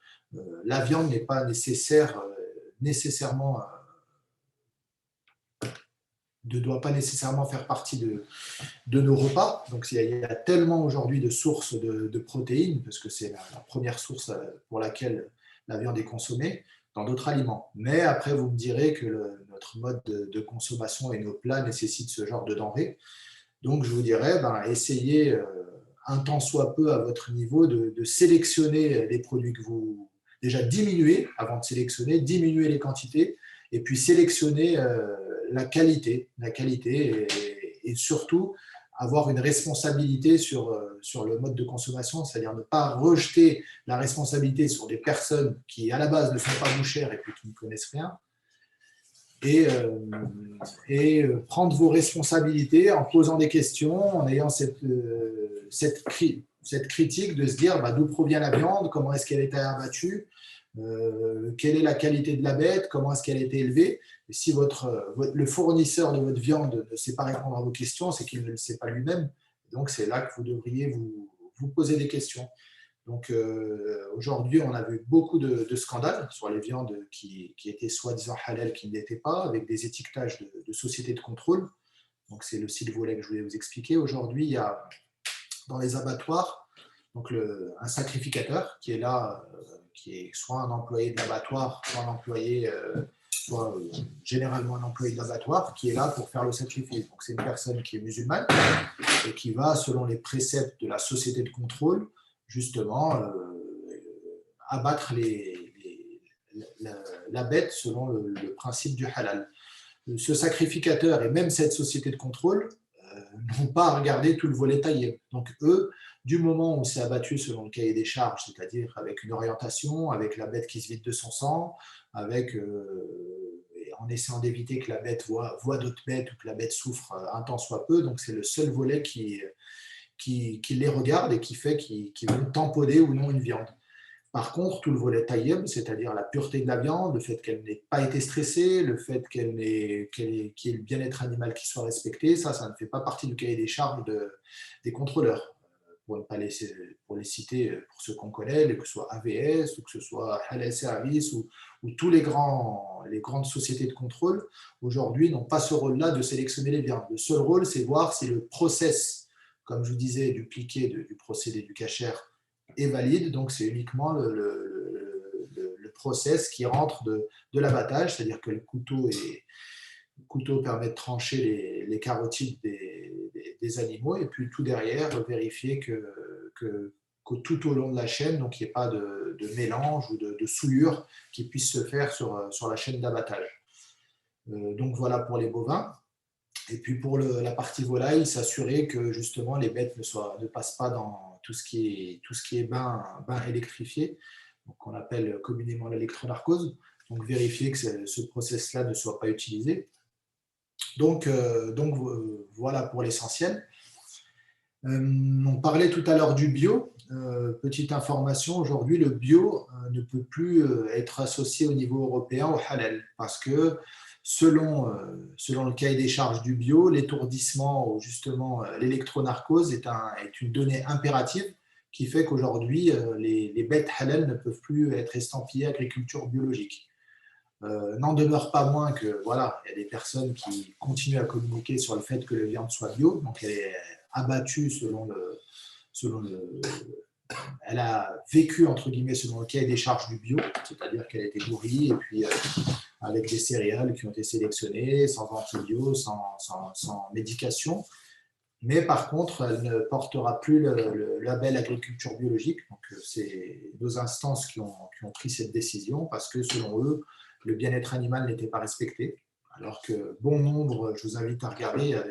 la viande n'est pas nécessairement ne doit pas nécessairement faire partie de nos repas. Donc, il y a tellement aujourd'hui de sources de protéines, parce que c'est la première source pour laquelle la viande est consommée, dans d'autres aliments. Mais après, vous me direz que notre mode de consommation et nos plats nécessitent ce genre de denrées. Donc, je vous dirais, essayez un tant soit peu à votre niveau de sélectionner les produits que vous... Déjà, diminuer, avant de sélectionner, diminuer les quantités, et puis sélectionner la qualité et surtout avoir une responsabilité sur le mode de consommation, c'est-à-dire ne pas rejeter la responsabilité sur des personnes qui, à la base, ne sont pas bouchères et puis qui ne connaissent rien, et prendre vos responsabilités en posant des questions, en ayant cette critique de se dire d'où provient la viande, comment est-ce qu'elle est abattue, quelle est la qualité de la bête, comment est-ce qu'elle a été élevée. Et si le fournisseur de votre viande ne sait pas répondre à vos questions, c'est qu'il ne le sait pas lui-même. Donc, c'est là que vous devriez vous poser des questions. Donc, aujourd'hui, on a vu beaucoup de scandales sur les viandes qui étaient soi-disant halal, qui ne l'étaient pas, avec des étiquetages de sociétés de contrôle. Donc, c'est aussi le volet que je voulais vous expliquer. Aujourd'hui, il y a dans les abattoirs donc un sacrificateur qui est là, qui est soit un employé de l'abattoir, soit un employé, généralement un employé de l'abattoir, qui est là pour faire le sacrifice. Donc, c'est une personne qui est musulmane et qui va, selon les préceptes de la société de contrôle, justement abattre la bête selon le principe du halal. Ce sacrificateur et même cette société de contrôle n'ont pas à regarder tout le volet taillé. Donc eux, du moment où c'est abattu selon le cahier des charges, c'est-à-dire avec une orientation, avec la bête qui se vide de son sang, en essayant d'éviter que la bête voit d'autres bêtes ou que la bête souffre un temps soit peu, donc c'est le seul volet qui les regarde et qui fait qu'ils vont tamponner ou non une viande. Par contre, tout le volet taïeb, c'est-à-dire la pureté de la viande, le fait qu'elle n'ait pas été stressée, le fait qu'il y ait le bien-être animal qui soit respecté, ça ne fait pas partie du cahier des charges des contrôleurs. Pour les citer, pour ceux qu'on connaît, que ce soit AVS, ou que ce soit Halal Service, ou tous les grandes sociétés de contrôle, aujourd'hui, n'ont pas ce rôle-là de sélectionner les viandes. Le seul rôle, c'est voir si le process, comme je vous disais, du cliquet, du procédé du kasher, est valide, donc c'est uniquement le process qui rentre de l'abattage, c'est-à-dire que le couteau permet de trancher les carotides des animaux, et puis tout derrière, vérifier que tout au long de la chaîne, donc il n'y ait pas de mélange ou de souillure qui puisse se faire sur la chaîne d'abattage. Donc voilà pour les bovins. Et puis pour la partie volaille, s'assurer que justement les bêtes ne passent pas dans tout ce qui est bain électrifié, donc qu'on appelle communément l'électronarcose. Donc vérifier que ce process-là ne soit pas utilisé. Donc voilà pour l'essentiel. On parlait tout à l'heure du bio. Petite information, aujourd'hui le bio ne peut plus être associé au niveau européen au halal parce que selon le cahier des charges du bio, l'étourdissement ou justement l'électronarcose est une donnée impérative qui fait qu'aujourd'hui les bêtes halal ne peuvent plus être estampillées agriculture biologique. N'en demeure pas moins que voilà, il y a des personnes qui continuent à communiquer sur le fait que la viande soit bio, donc elle est abattue elle a vécu entre guillemets selon le cahier des charges du bio, c'est-à-dire qu'elle a été nourrie et puis avec des céréales qui ont été sélectionnées, sans antibiotiques, sans médication. Mais par contre, elle ne portera plus le label agriculture biologique. Donc, c'est nos instances qui ont pris cette décision parce que, selon eux, le bien-être animal n'était pas respecté. Alors que bon nombre, je vous invite à regarder, il y a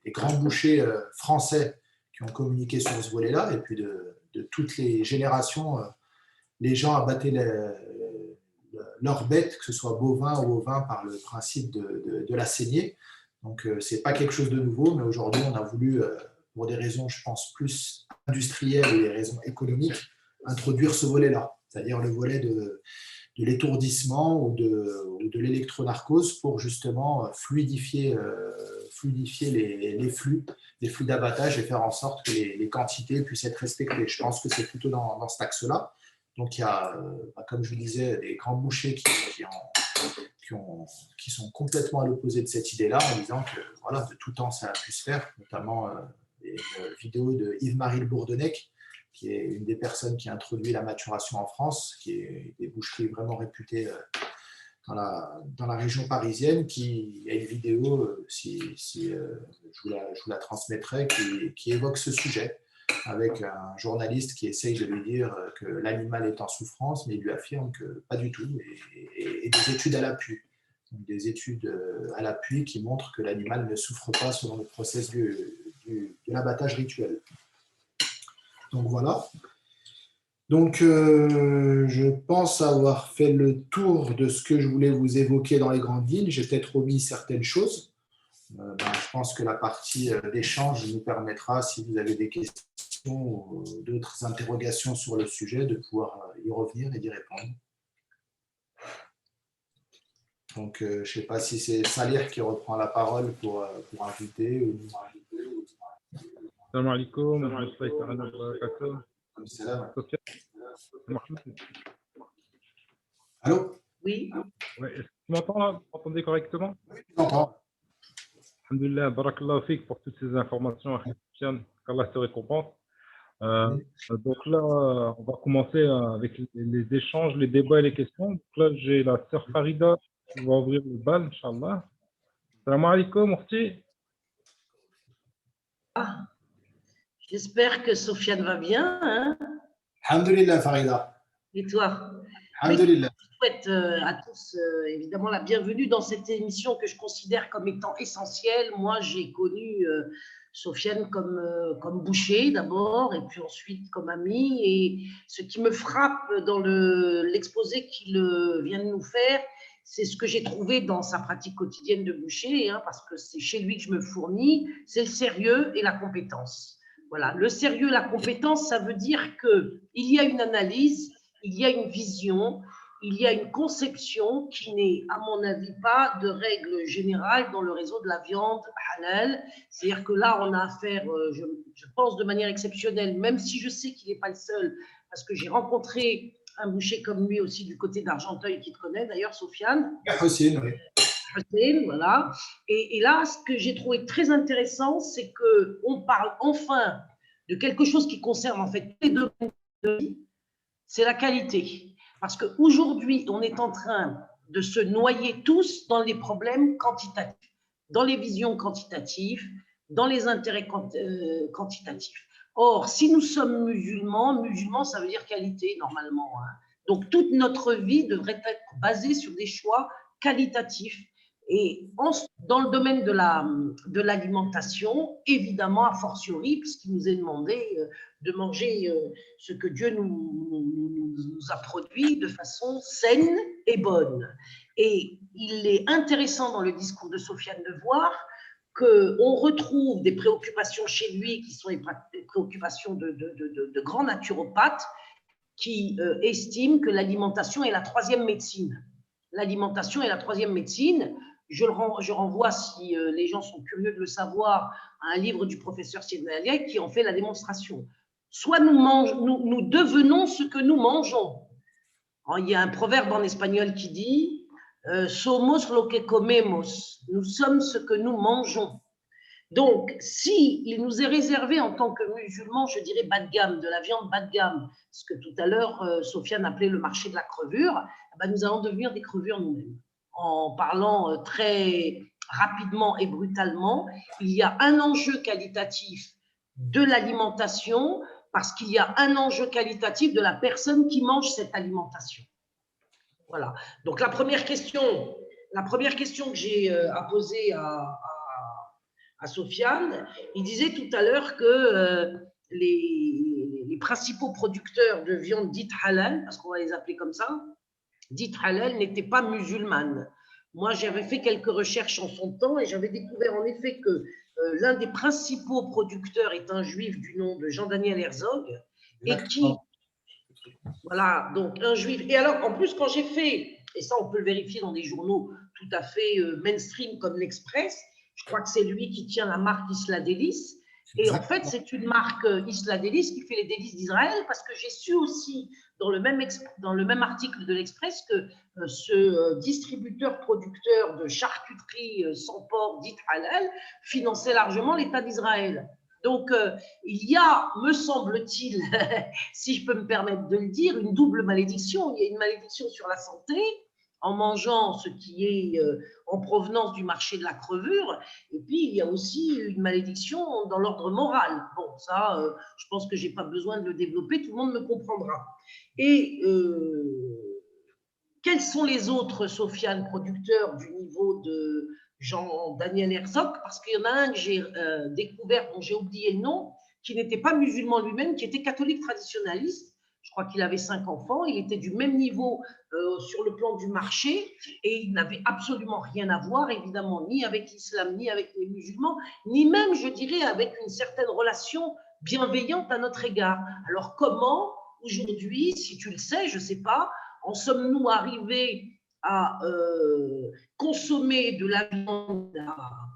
des grands bouchers français qui ont communiqué sur ce volet-là. Et puis, de toutes les générations, les gens abattaient leurs bêtes, que ce soit bovin ou ovin, par le principe de la saignée. Donc, ce n'est pas quelque chose de nouveau, mais aujourd'hui, on a voulu, pour des raisons, je pense, plus industrielles et des raisons économiques, introduire ce volet-là, c'est-à-dire le volet de l'étourdissement ou de l'électronarcose pour justement fluidifier les flux d'abattage et faire en sorte que les quantités puissent être respectées. Je pense que c'est plutôt dans cet axe-là. Donc, il y a, comme je vous disais, des grands bouchers qui sont complètement à l'opposé de cette idée-là, en disant que voilà, de tout temps, ça a pu se faire, notamment une vidéo de Yves-Marie Le Bourdonnec, qui est une des personnes qui a introduit la maturation en France, qui est des boucheries vraiment réputées dans la région parisienne, qui a une vidéo, je vous la transmettrai, qui évoque ce sujet, avec un journaliste qui essaye de lui dire que l'animal est en souffrance, mais il lui affirme que pas du tout, et des études à l'appui. Donc des études à l'appui qui montrent que l'animal ne souffre pas selon le process de l'abattage rituel. Donc voilà. Donc je pense avoir fait le tour de ce que je voulais vous évoquer dans les grandes lignes. J'ai peut-être omis certaines choses. je pense que la partie d'échange nous permettra, si vous avez des questions ou d'autres interrogations sur le sujet, de pouvoir y revenir et d'y répondre. Donc, je ne sais pas si c'est Salih qui reprend la parole pour inviter ou nous inviter. Salam alaikum, wa rahmatullahi ta'ala wa barakatuh. Sofiane, Mahmoud. Allô? Oui. Ouais, est-ce que tu m'entends là? Vous m'entendez correctement? Oui, je t'entends. Alhamdulillah, barakallahu fik pour toutes ces informations, Sofiane, qu'Allah te récompense. Donc là, on va commencer avec les échanges, les débats et les questions. Donc là, j'ai la sœur Farida qui va ouvrir le bal, Inch'Allah. Salam alaikum, Orti. Ah, j'espère que Sofiane va bien. Hein? Alhamdulillah, Farida. Et toi? Alhamdulillah. Je souhaite à tous évidemment la bienvenue dans cette émission que je considère comme étant essentielle. Moi, j'ai connu Sofiane comme boucher d'abord, et puis ensuite comme ami. Et ce qui me frappe dans l'exposé qu'il vient de nous faire, c'est ce que j'ai trouvé dans sa pratique quotidienne de boucher, hein, parce que c'est chez lui que je me fournis, c'est le sérieux et la compétence. Voilà, le sérieux et la compétence, ça veut dire qu'il y a une analyse, il y a une vision, il y a une conception qui n'est, à mon avis, pas de règle générale dans le réseau de la viande halal. C'est-à-dire que là, on a affaire, je pense, de manière exceptionnelle, même si je sais qu'il n'est pas le seul, parce que j'ai rencontré un boucher comme lui aussi du côté d'Argenteuil qui te connaît d'ailleurs, Sofiane. Hossein, oui. Hossein, voilà. Et là, ce que j'ai trouvé très intéressant, c'est qu'on parle enfin de quelque chose qui concerne en fait les domaines de vie, c'est la qualité. Parce qu'aujourd'hui, on est en train de se noyer tous dans les problèmes quantitatifs, dans les visions quantitatives, dans les intérêts quantitatifs. Or, si nous sommes musulmans, ça veut dire qualité, normalement. Hein. Donc, toute notre vie devrait être basée sur des choix qualitatifs. Et dans le domaine de l'alimentation, évidemment, a fortiori, puisqu'il nous est demandé de manger ce que Dieu nous a produit de façon saine et bonne. Et il est intéressant dans le discours de Sofiane de voir qu'on retrouve des préoccupations chez lui qui sont des préoccupations de grands naturopathes qui estiment que l'alimentation est la troisième médecine. L'alimentation est la troisième médecine. Je renvoie, si les gens sont curieux de le savoir, à un livre du professeur Sidney Aliek qui en fait la démonstration. Soit nous devenons ce que nous mangeons. Alors, il y a un proverbe en espagnol qui dit somos lo que comemos. Nous sommes ce que nous mangeons. Donc, si il nous est réservé en tant que musulmans, je dirais bas de gamme, de la viande bas de gamme, ce que tout à l'heure Sofiane appelait le marché de la crevure, ben, nous allons devenir des crevures nous-mêmes. En parlant très rapidement et brutalement, il y a un enjeu qualitatif de l'alimentation parce qu'il y a un enjeu qualitatif de la personne qui mange cette alimentation. Voilà. Donc, la première question que j'ai à poser à Sofiane, il disait tout à l'heure que les principaux producteurs de viande dite halal, parce qu'on va les appeler comme ça, dite halal, n'étaient pas musulmanes. Moi, j'avais fait quelques recherches en son temps et j'avais découvert en effet que l'un des principaux producteurs est un juif du nom de Jean-Daniel Herzog et qui, voilà, donc un juif. Et alors, en plus, quand j'ai fait, et ça on peut le vérifier dans des journaux tout à fait mainstream comme l'Express, je crois que c'est lui qui tient la marque Isla Délice. Et en fait, c'est une marque Isla Délice qui fait les délices d'Israël parce que j'ai su aussi dans le même article de l'Express que ce distributeur-producteur de charcuterie sans porc dite halal finançait largement l'État d'Israël. Donc, il y a, me semble-t-il, si je peux me permettre de le dire, une double malédiction. Il y a une malédiction sur la santé en mangeant ce qui est en provenance du marché de la crevure. Et puis, il y a aussi une malédiction dans l'ordre moral. Bon, ça, je pense que je n'ai pas besoin de le développer, tout le monde me comprendra. Et quels sont les autres, Sofiane, producteurs du niveau de Jean-Daniel Herzog? Parce qu'il y en a un que j'ai découvert, dont j'ai oublié le nom, qui n'était pas musulman lui-même, qui était catholique traditionnaliste, je crois qu'il avait 5 enfants, il était du même niveau sur le plan du marché et il n'avait absolument rien à voir, évidemment, ni avec l'islam, ni avec les musulmans, ni même, je dirais, avec une certaine relation bienveillante à notre égard. Alors comment, aujourd'hui, si tu le sais, je ne sais pas, en sommes-nous arrivés à consommer de la viande,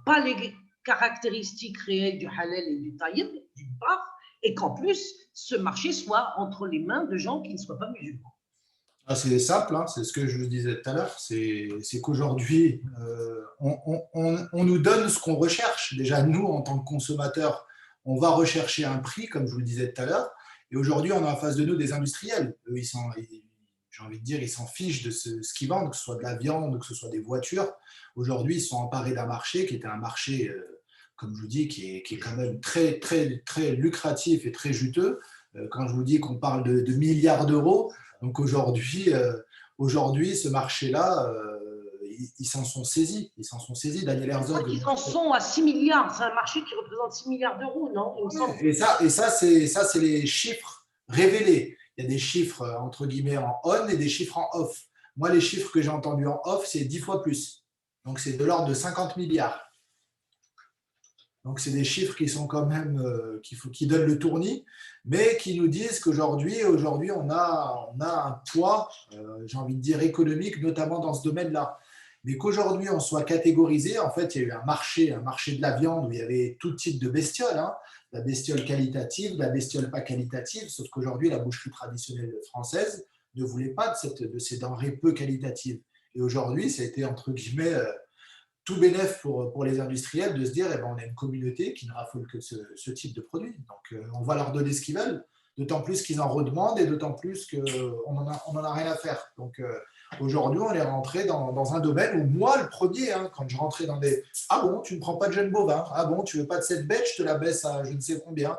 pas les caractéristiques réelles du halal et du tayyib, d'une part, et qu'en plus, ce marché soit entre les mains de gens qui ne soient pas musulmans. Ah, c'est simple, hein, c'est ce que je vous disais tout à l'heure, c'est qu'aujourd'hui, on nous donne ce qu'on recherche. Déjà, nous, en tant que consommateurs, on va rechercher un prix, comme je vous le disais tout à l'heure, et aujourd'hui, on a en face de nous des industriels. Eux, j'ai envie de dire, ils s'en fichent de ce qu'ils vendent, que ce soit de la viande, que ce soit des voitures. Aujourd'hui, ils sont emparés d'un marché qui était un marché, comme je vous dis, qui est quand même très, très, très lucratif et très juteux. Quand je vous dis qu'on parle de milliards d'euros, donc aujourd'hui, ce marché-là, ils s'en sont saisis. Ils s'en sont saisis. Daniel Herzog. Ils en sont à 6 milliards. C'est un marché qui représente 6 milliards d'euros, non? Et ça c'est les chiffres révélés. Il y a des chiffres entre guillemets en on et des chiffres en off. Moi, les chiffres que j'ai entendus en off, c'est 10 fois plus. Donc, c'est de l'ordre de 50 milliards. Donc, c'est des chiffres qui sont quand même, qui donnent le tournis, mais qui nous disent qu'aujourd'hui, on a un poids, j'ai envie de dire, économique, notamment dans ce domaine-là. Mais qu'aujourd'hui, on soit catégorisé, en fait, il y a eu un marché de la viande où il y avait tout type de bestioles, hein, la bestiole qualitative, la bestiole pas qualitative, sauf qu'aujourd'hui, la boucherie traditionnelle française ne voulait pas de ces denrées peu qualitatives. Et aujourd'hui, ça a été, entre guillemets, tout bénef pour les industriels de se dire eh ben, on a une communauté qui ne raffole que ce type de produit. Donc, on va leur donner ce qu'ils veulent, d'autant plus qu'ils en redemandent et d'autant plus qu'on n'en a rien à faire. Donc, aujourd'hui, on est rentré dans un domaine où moi, le premier, hein, quand je rentrais dans des « Ah bon, tu ne prends pas de jeune bovin? Ah bon, tu ne veux pas de cette bête? Je te la baisse à je ne sais combien. »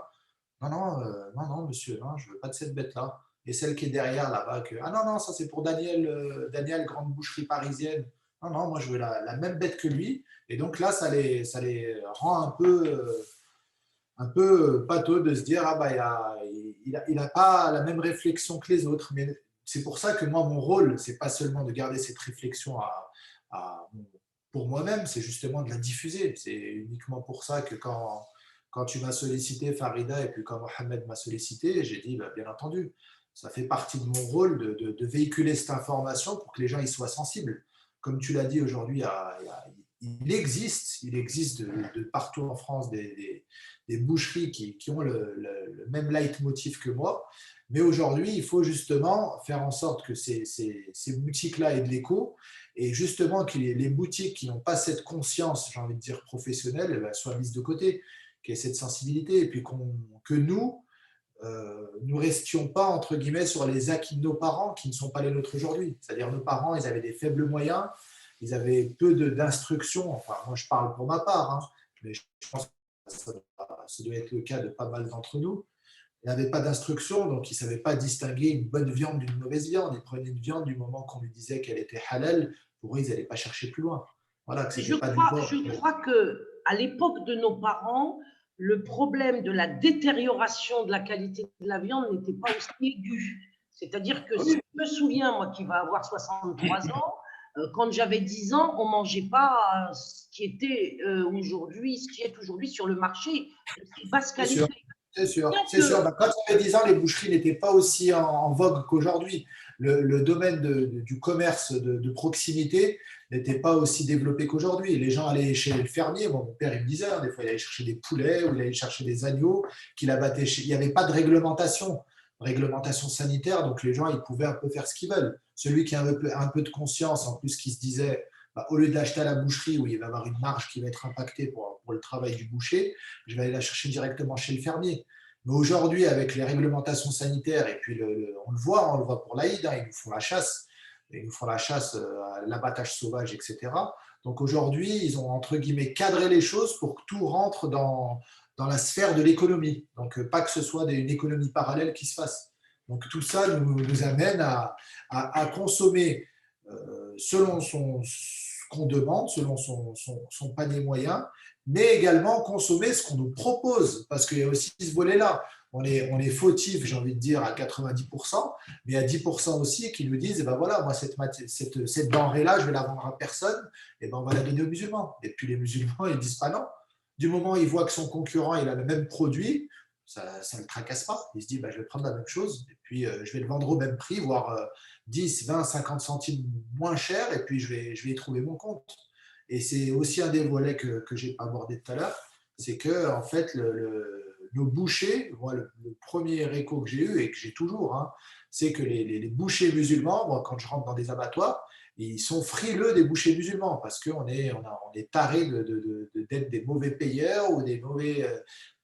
Non, monsieur, hein, je ne veux pas de cette bête-là. Et celle qui est derrière là-bas, ah non, ça c'est pour Daniel, grande boucherie parisienne. Non, moi je veux la même bête que lui. Et donc là, ça les rend un peu pâteux de se dire ah bah il n'a pas la même réflexion que les autres. Mais c'est pour ça que moi, mon rôle, c'est pas seulement de garder cette réflexion pour moi-même, c'est justement de la diffuser. C'est uniquement pour ça que quand tu m'as sollicité, Farida, et puis quand Mohamed m'a sollicité, j'ai dit bah, bien entendu, ça fait partie de mon rôle de véhiculer cette information pour que les gens y soient sensibles. Comme tu l'as dit aujourd'hui, il existe de partout en France des boucheries qui ont le même leitmotiv que moi. Mais aujourd'hui, il faut justement faire en sorte que ces boutiques-là aient de l'écho et justement que les boutiques qui n'ont pas cette conscience, j'ai envie de dire professionnelle, soient mises de côté, qu'il y ait cette sensibilité et puis que nous ne restions pas, entre guillemets, sur les acquis de nos parents qui ne sont pas les nôtres aujourd'hui. C'est-à-dire nos parents, ils avaient des faibles moyens, ils avaient peu d'instructions. Enfin, moi, je parle pour ma part, hein, mais je pense que ça doit être le cas de pas mal d'entre nous. Ils n'avaient pas d'instruction, donc ils ne savaient pas distinguer une bonne viande d'une mauvaise viande. Ils prenaient une viande du moment qu'on lui disait qu'elle était halal. Pour eux, ils n'allaient pas chercher plus loin. Voilà, que je crois qu'à l'époque de nos parents, le problème de la détérioration de la qualité de la viande n'était pas aussi aigu. C'est-à-dire que si je me souviens, moi qui va avoir 63 ans, quand j'avais 10 ans, on ne mangeait pas ce qui est aujourd'hui sur le marché, de basse qualité. C'est sûr. Bah, quand j'avais 10 ans, les boucheries n'étaient pas aussi en vogue qu'aujourd'hui. Le domaine du commerce de proximité n'était pas aussi développé qu'aujourd'hui. Les gens allaient chez le fermier. Bon, mon père, il me disait, hein, des fois, il allait chercher des poulets ou il allait chercher des agneaux qu'il abattait. Il n'y avait pas de réglementation sanitaire, donc les gens, ils pouvaient un peu faire ce qu'ils veulent. Celui qui a un peu de conscience, en plus, qui se disait, bah, au lieu d'acheter à la boucherie où il va y avoir une marge qui va être impactée pour le travail du boucher, je vais aller la chercher directement chez le fermier. Mais aujourd'hui, avec les réglementations sanitaires, et puis on le voit pour l'Aïd, hein, ils nous font la chasse, à l'abattage sauvage, etc. Donc aujourd'hui, ils ont entre guillemets cadré les choses pour que tout rentre dans la sphère de l'économie. Donc pas que ce soit une économie parallèle qui se fasse. Donc tout ça nous amène à consommer selon qu'on demande selon son panier moyen, mais également consommer ce qu'on nous propose, parce qu'il y a aussi ce volet-là. On est fautif, j'ai envie de dire, à 90%, mais à 10% aussi qui nous disent, eh ben voilà, moi, cette denrée-là, je vais la vendre à personne, et ben on va la donner aux musulmans. Et puis les musulmans, ils disent pas non. Du moment où ils voient que son concurrent, il a le même produit, ça ne le tracasse pas. Il se dit, bah, je vais prendre la même chose, et puis je vais le vendre au même prix, voire 10, 20, 50 centimes moins cher, et puis je vais y trouver mon compte. Et c'est aussi un des volets que je n'ai pas abordé tout à l'heure, c'est que en fait, nos bouchers, moi, le premier écho que j'ai eu et que j'ai toujours, hein, c'est que les bouchers musulmans, moi, quand je rentre dans des abattoirs, ils sont frileux des bouchers musulmans parce qu'on est tarés d'être des mauvais payeurs ou des mauvais.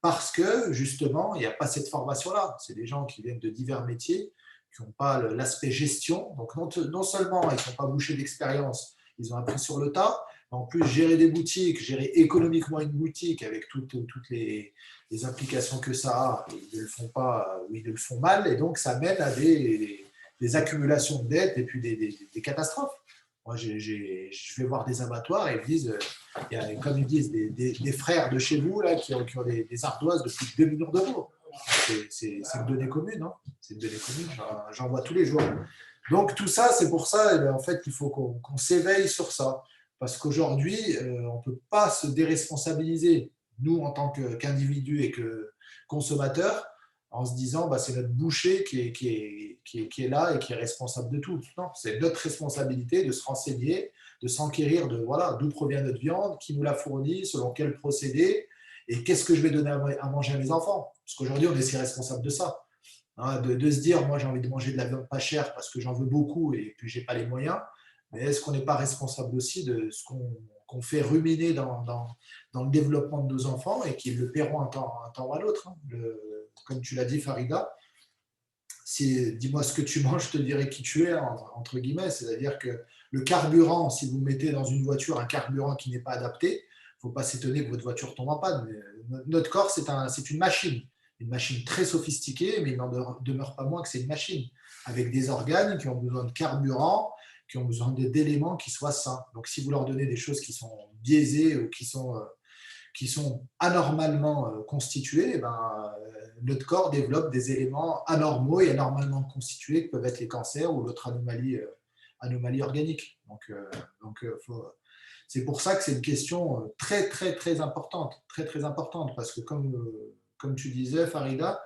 Parce que justement, il n'y a pas cette formation-là. C'est des gens qui viennent de divers métiers, qui n'ont pas l'aspect gestion. Donc, non seulement ils ne sont pas bouchés d'expérience, ils ont appris sur le tas, mais en plus, gérer des boutiques, gérer économiquement une boutique avec toutes les implications que ça a, ils ne le font pas ou ils le font mal. Et donc, ça mène à des accumulations de dettes et puis des catastrophes. Moi, je vais voir des abattoirs et ils me disent, il y a, comme ils disent, des frères de chez vous là, qui ont des ardoises de plus de 2 millions d'euros. C'est une donnée commune. Hein. C'est une donnée commune, j'en vois tous les jours. Donc, tout ça, c'est pour ça en fait, qu'il faut qu'on s'éveille sur ça. Parce qu'aujourd'hui, on ne peut pas se déresponsabiliser, nous, en tant qu'individus et que consommateurs, en se disant bah, c'est notre boucher qui est là et qui est responsable de tout. Non, c'est notre responsabilité de se renseigner, de s'enquérir de voilà, d'où provient notre viande, qui nous la fournit, selon quel procédé, et qu'est-ce que je vais donner à manger à mes enfants. Parce qu'aujourd'hui, on est si responsable de ça. Hein, de se dire, moi j'ai envie de manger de la viande pas chère parce que j'en veux beaucoup et puis je n'ai pas les moyens. Mais est-ce qu'on n'est pas responsable aussi de ce qu'on fait ruminer dans le développement de nos enfants et qu'ils le paieront un temps ou à l'autre, hein. Comme tu l'as dit, Farida, dis-moi ce que tu manges, je te dirai qui tu es, entre guillemets. C'est-à-dire que le carburant, si vous mettez dans une voiture un carburant qui n'est pas adapté, il ne faut pas s'étonner que votre voiture tombe en panne. Mais notre corps, c'est une machine très sophistiquée, mais il n'en demeure pas moins que c'est une machine, avec des organes qui ont besoin de carburant, qui ont besoin d'éléments qui soient sains. Donc, si vous leur donnez des choses qui sont biaisées ou qui sont anormalement constituées, notre corps développe des éléments anormaux et anormalement constitués, qui peuvent être les cancers ou l'autre anomalie organique. Donc c'est pour ça que c'est une question très, très, très importante, parce que comme tu disais, Farida,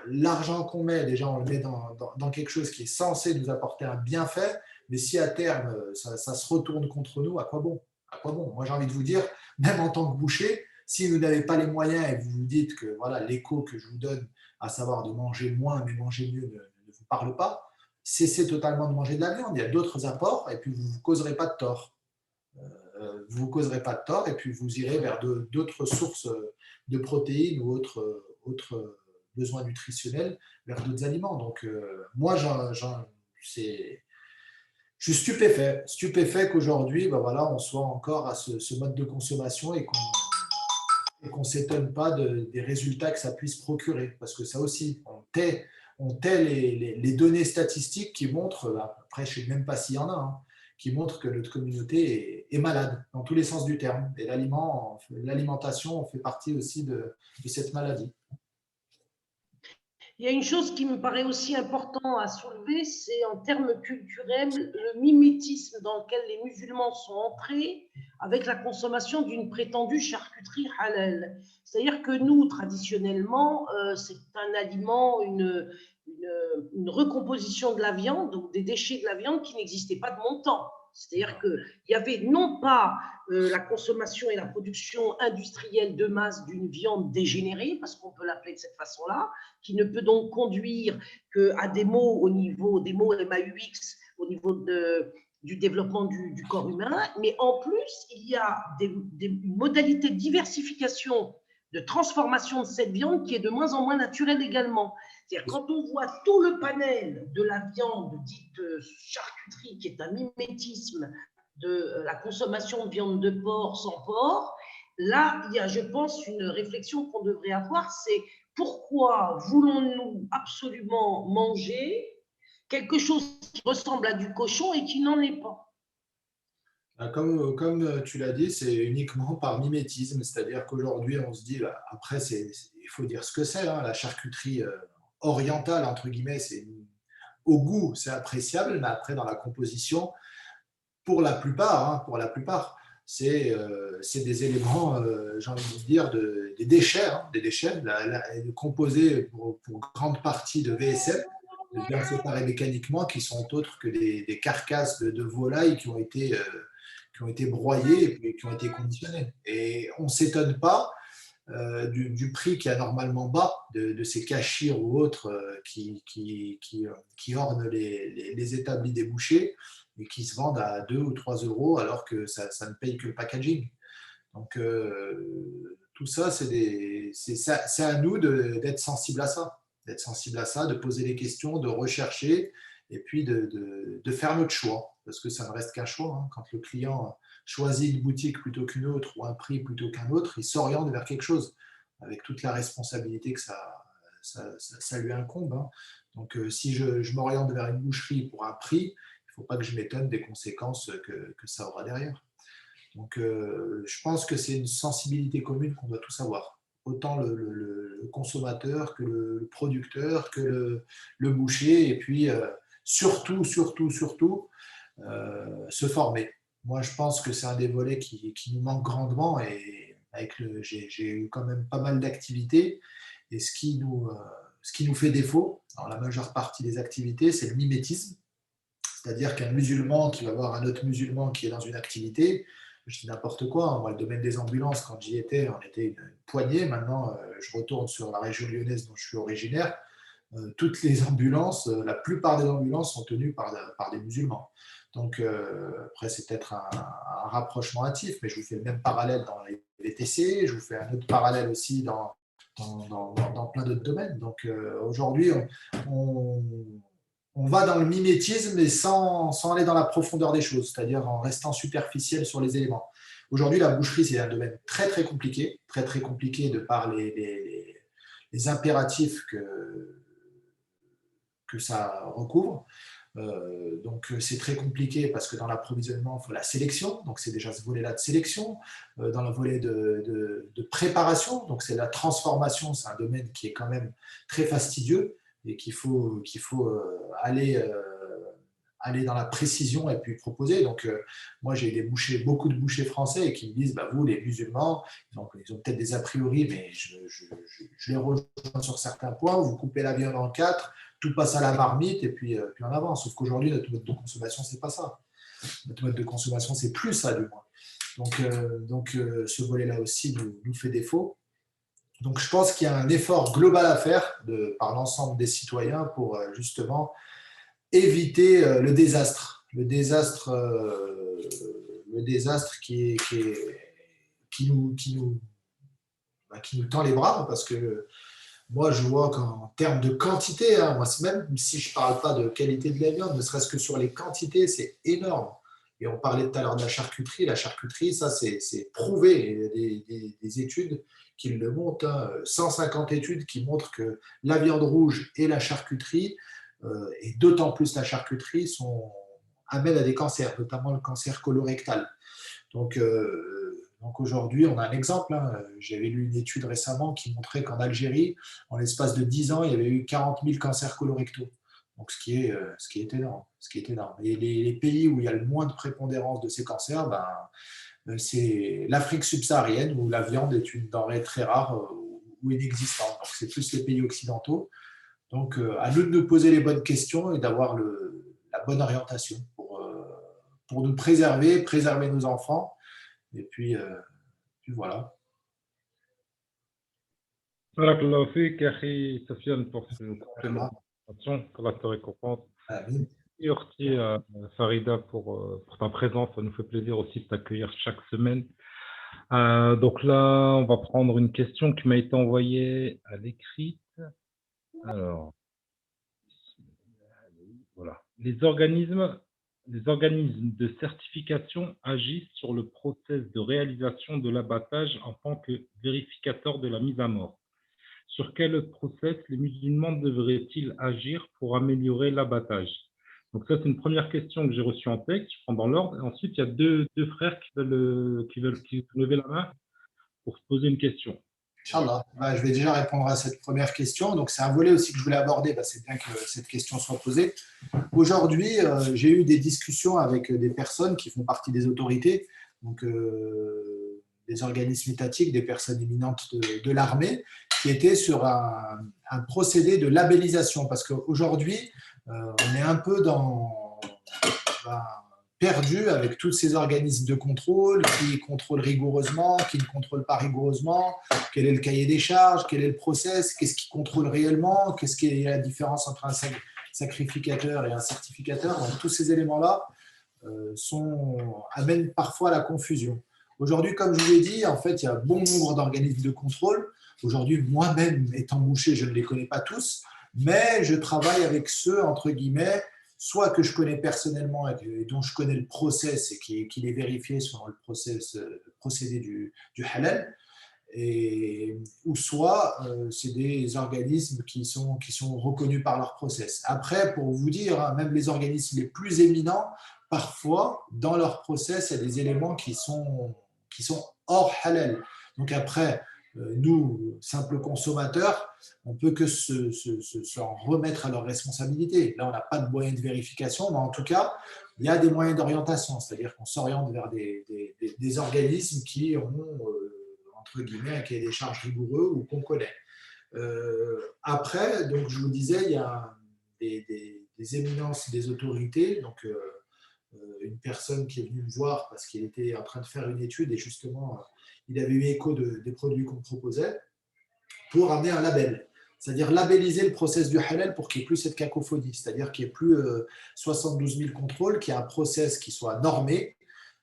l'argent qu'on met, déjà, on le met dans quelque chose qui est censé nous apporter un bienfait, mais si à terme, ça se retourne contre nous, à quoi bon? À quoi bon? Moi, j'ai envie de vous dire, même en tant que boucher, si vous n'avez pas les moyens et vous vous dites que voilà, l'écho que je vous donne, à savoir de manger moins mais manger mieux, ne vous parle pas, cessez totalement de manger de la viande. Il y a d'autres apports et puis vous ne vous causerez pas de tort. Vous ne causerez pas de tort et puis vous irez vers d'autres sources de protéines ou autres besoins nutritionnels, vers d'autres aliments. Donc, moi, je suis stupéfait qu'aujourd'hui, voilà, on soit encore à ce mode de consommation et qu'on ne s'étonne pas des résultats que ça puisse procurer. Parce que ça aussi, on tait les données statistiques qui montrent, après je ne sais même pas s'il y en a, hein, qui montrent que notre communauté est malade, dans tous les sens du terme. Et l'alimentation fait partie aussi de cette maladie. Il y a une chose qui me paraît aussi important à soulever, c'est en termes culturels, le mimétisme dans lequel les musulmans sont entrés avec la consommation d'une prétendue charcuterie halal. C'est-à-dire que nous, traditionnellement, c'est un aliment, une recomposition de la viande, ou des déchets de la viande qui n'existaient pas de mon temps. C'est-à-dire qu'il y avait non pas la consommation et la production industrielle de masse d'une viande dégénérée, parce qu'on peut l'appeler de cette façon-là, qui ne peut donc conduire qu'à des maux au niveau des maux MAUX, au niveau du développement du corps humain, mais en plus, il y a une modalité de diversification, de transformation de cette viande qui est de moins en moins naturelle également. C'est-à-dire quand on voit tout le panel de la viande dite charcuterie, qui est un mimétisme de la consommation de viande de porc sans porc, là, il y a, je pense, une réflexion qu'on devrait avoir, c'est pourquoi voulons-nous absolument manger quelque chose qui ressemble à du cochon et qui n'en est pas? Comme tu l'as dit, c'est uniquement par mimétisme, c'est-à-dire qu'aujourd'hui, on se dit, bah, après, il faut dire ce que c'est, hein, la charcuterie orientale, entre guillemets, au goût, c'est appréciable, mais après, dans la composition, pour la plupart, c'est des éléments, j'ai envie de dire, des déchets, hein, composés pour grande partie de VSM, de viande séparée mécaniquement, qui sont autres que des carcasses de volailles qui ont été broyées et puis qui ont été conditionnées. Et on ne s'étonne pas du prix qui est anormalement bas de ces cachirs ou autres qui ornent les établis des bouchers et qui se vendent à 2 ou 3 euros alors que ça ne paye que le packaging. Donc, tout ça, c'est à nous d'être sensibles à ça, de poser des questions, de rechercher et puis de faire notre choix, parce que ça ne reste qu'un choix. Hein. Quand le client choisit une boutique plutôt qu'une autre ou un prix plutôt qu'un autre, il s'oriente vers quelque chose, avec toute la responsabilité que ça lui incombe. Hein. Donc, si je m'oriente vers une boucherie pour un prix, il ne faut pas que je m'étonne des conséquences que ça aura derrière. Donc, je pense que c'est une sensibilité commune qu'on doit tous avoir. Autant le consommateur que le producteur, que le boucher, et puis surtout, se former. Moi, je pense que c'est un des volets qui nous manque grandement et j'ai eu quand même pas mal d'activités. Et ce qui nous fait défaut dans la majeure partie des activités, c'est le mimétisme. C'est-à-dire qu'un musulman qui va voir un autre musulman qui est dans une activité, je dis n'importe quoi, hein. Moi, le domaine des ambulances, quand j'y étais, on était une poignée. Maintenant, je retourne sur la région lyonnaise dont je suis originaire. Toutes les ambulances, la plupart des ambulances sont tenues par des musulmans. Donc, après, c'est peut-être un rapprochement hâtif, mais je vous fais le même parallèle dans les VTC, je vous fais un autre parallèle aussi dans plein d'autres domaines. Donc, aujourd'hui, on va dans le mimétisme mais sans aller dans la profondeur des choses, c'est-à-dire en restant superficiel sur les éléments. Aujourd'hui, la boucherie, c'est un domaine très compliqué de par les impératifs que ça recouvre. Donc c'est très compliqué parce que dans l'approvisionnement, il faut la sélection, donc c'est déjà ce volet-là de sélection. Dans le volet de préparation, donc c'est la transformation, c'est un domaine qui est quand même très fastidieux et qu'il faut aller dans la précision et puis proposer. Donc moi j'ai beaucoup de bouchers français qui me disent, bah, vous les musulmans, ils ont peut-être des a priori, mais je les rejoins sur certains points, vous coupez la viande en quatre, tout passe à la marmite et puis en avant. Sauf qu'aujourd'hui, notre mode de consommation, c'est pas ça. Notre mode de consommation, c'est plus ça, du moins. Donc ce volet-là aussi nous fait défaut. Donc, je pense qu'il y a un effort global à faire par l'ensemble des citoyens pour justement éviter le désastre. Le désastre qui nous tend les bras parce que moi, je vois qu'en termes de quantité, hein, moi, même si je ne parle pas de qualité de la viande, ne serait-ce que sur les quantités, c'est énorme. Et on parlait tout à l'heure de la charcuterie. La charcuterie, ça, c'est prouvé. Il y a des études qui le montrent. Hein, 150 études qui montrent que la viande rouge et la charcuterie, et d'autant plus la charcuterie, amènent à des cancers, notamment le cancer colorectal. Donc aujourd'hui, on a un exemple. Hein. J'avais lu une étude récemment qui montrait qu'en Algérie, en l'espace de 10 ans, il y avait eu 40 000 cancers colorectaux. Donc, ce qui est énorme. Et les pays où il y a le moins de prépondérance de ces cancers, c'est l'Afrique subsaharienne où la viande est une denrée très rare ou inexistante. Donc, c'est plus les pays occidentaux. Donc, à nous de nous poser les bonnes questions et d'avoir la bonne orientation pour nous préserver nos enfants. Et puis voilà. Barakallahu fik, Akhi Sofiane, pour ce complément d'information. qu'Allah te récompense. Amin. Et Orti, Farida, pour ta présence. Ça nous fait plaisir aussi de t'accueillir chaque semaine. Donc là, on va prendre une question qui m'a été envoyée à l'écrit. Alors, voilà. Les organismes de certification agissent sur le process de réalisation de l'abattage en tant que vérificateur de la mise à mort. Sur quel process les musulmans devraient-ils agir pour améliorer l'abattage? Donc ça, c'est une première question que j'ai reçue en texte. Je prends dans l'ordre. Ensuite, il y a deux frères qui veulent lever la main pour se poser une question. Inch'Allah. Je vais déjà répondre à cette première question. Donc, c'est un volet aussi que je voulais aborder. C'est bien que cette question soit posée. Aujourd'hui, j'ai eu des discussions avec des personnes qui font partie des autorités, donc des organismes étatiques, des personnes éminentes de l'armée, qui étaient sur un procédé de labellisation. Parce qu'aujourd'hui, on est un peu perdu avec tous ces organismes de contrôle qui contrôlent rigoureusement, qui ne contrôlent pas rigoureusement, quel est le cahier des charges, quel est le process, qu'est-ce qui contrôle réellement, qu'est-ce qui est la différence entre un sacrificateur et un certificateur. Donc, tous ces éléments-là amènent parfois à la confusion. Aujourd'hui, comme je vous l'ai dit, en fait, il y a bon nombre d'organismes de contrôle. Aujourd'hui, moi-même, étant boucher, je ne les connais pas tous, mais je travaille avec ceux, entre guillemets, soit que je connais personnellement et dont je connais le process et qui est vérifié sur le procédé du halal, ou soit c'est des organismes qui sont reconnus par leur process. Après, pour vous dire, hein, même les organismes les plus éminents, parfois, dans leur process, il y a des éléments qui sont hors halal. Donc après, nous, simples consommateurs, on ne peut que s'en remettre à leur responsabilité. Là, on n'a pas de moyens de vérification, mais en tout cas, il y a des moyens d'orientation, c'est-à-dire qu'on s'oriente vers des organismes qui ont, entre guillemets, un cahier des charges rigoureux ou qu'on connaît. Après, donc, je vous disais, il y a des éminences, des autorités, donc une personne qui est venue me voir parce qu'il était en train de faire une étude et justement, il avait eu écho des produits qu'on proposait pour amener un label. C'est-à-dire labelliser le process du halal pour qu'il n'y ait plus cette cacophonie. C'est-à-dire qu'il n'y ait plus 72 000 contrôles, qu'il y ait un process qui soit normé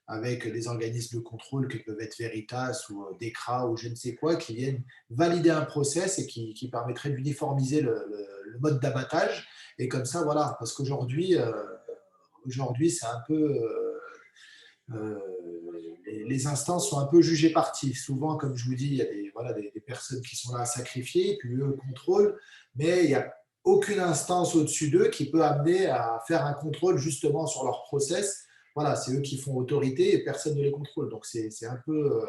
avec des organismes de contrôle qui peuvent être Veritas ou DECRA ou je ne sais quoi, qui viennent valider un process et qui permettrait d'uniformiser le mode d'abattage. Et comme ça, voilà, parce qu'aujourd'hui, c'est un peu… les instances sont un peu jugées parties. Souvent, comme je vous dis, il y a des personnes qui sont là à sacrifier, puis eux contrôlent, mais il n'y a aucune instance au-dessus d'eux qui peut amener à faire un contrôle justement sur leur process. Voilà, c'est eux qui font autorité et personne ne les contrôle. Donc, c'est un peu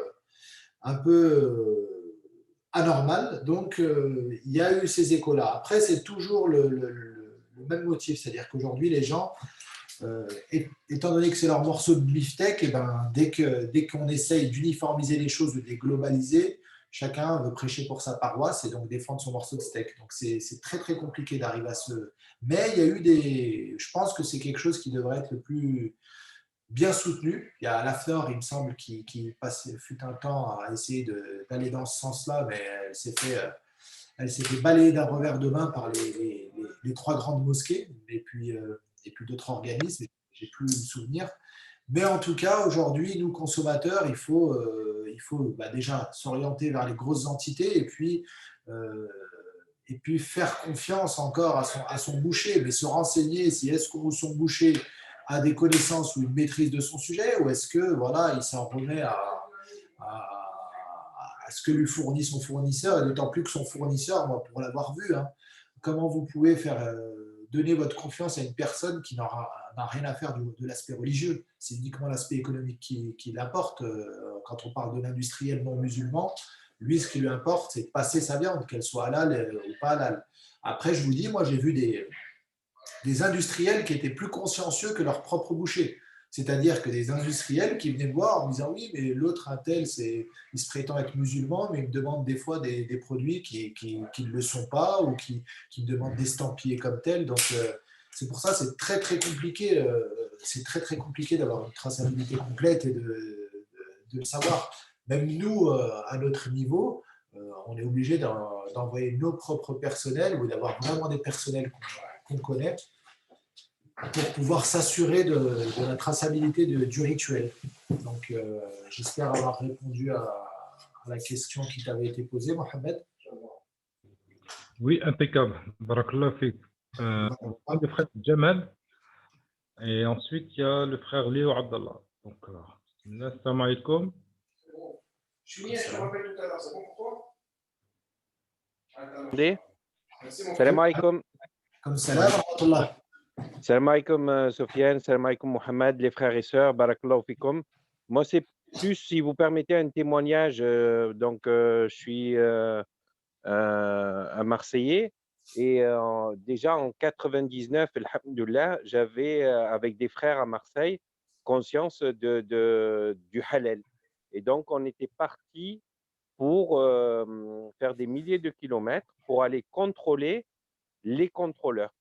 anormal. Donc, il y a eu ces échos-là. Après, c'est toujours le même motif, c'est-à-dire qu'aujourd'hui, les gens… étant donné que c'est leur morceau de beefsteak, et ben, dès qu'on essaye d'uniformiser les choses, de les globaliser, chacun veut prêcher pour sa paroisse et donc défendre son morceau de steak. Donc c'est très très compliqué d'arriver à ce… Mais il y a eu je pense que c'est quelque chose qui devrait être le plus bien soutenu. Il y a l'AFNOR, il me semble, qui fut un temps à essayer d'aller dans ce sens-là, mais elle s'est fait balayer d'un revers de main par les trois grandes mosquées et puis d'autres organismes, j'ai plus le souvenir. Mais en tout cas, aujourd'hui, nous, consommateurs, il faut déjà s'orienter vers les grosses entités et puis faire confiance encore à son boucher, mais se renseigner si est-ce que son boucher a des connaissances ou une maîtrise de son sujet, ou est-ce que voilà, il s'en remet à ce que lui fournit son fournisseur, et d'autant plus que son fournisseur, moi, pour l'avoir vu, hein, comment vous pouvez donner votre confiance à une personne qui n'a rien à faire de l'aspect religieux. C'est uniquement l'aspect économique qui l'importe. Quand on parle de l'industriel non musulman, lui, ce qui lui importe, c'est de passer sa viande, qu'elle soit halal ou pas halal. Après, je vous dis, moi, j'ai vu des industriels qui étaient plus consciencieux que leur propre boucher. C'est-à-dire que des industriels qui venaient me voir en me disant oui, mais l'autre, un tel, il se prétend être musulman, mais il me demande des fois des produits qui ne le sont pas ou qui me demandent d'estampiller comme tel. Donc, c'est pour ça que c'est très, très compliqué. C'est très, très compliqué d'avoir une traçabilité complète et de le savoir. Même nous, à notre niveau, on est obligé d'envoyer nos propres personnels ou d'avoir vraiment des personnels qu'on connaît pour pouvoir s'assurer de la traçabilité du rituel. Donc, j'espère avoir répondu à la question qui t'avait été posée, Mohamed. Oui, impeccable. Barakallah fik. On prend le frère Jamal et ensuite il y a le frère Léo Abdallah. Donc, assalamu alaikum. Je te rappelle tout à l'heure, c'est bon pour toi? Salam alaikum. Comme salam, wa rahmatullah. Salam alaikum Sofiane, salam alaikum Mohamed, les frères et sœurs, barakallahu fikum. Moi, c'est plus, si vous permettez, un témoignage. Je suis un Marseillais et déjà en 99, alhamdoulilah, j'avais, avec des frères à Marseille, conscience du halal. Et donc, on était partis pour faire des milliers de kilomètres pour aller contrôler les contrôleurs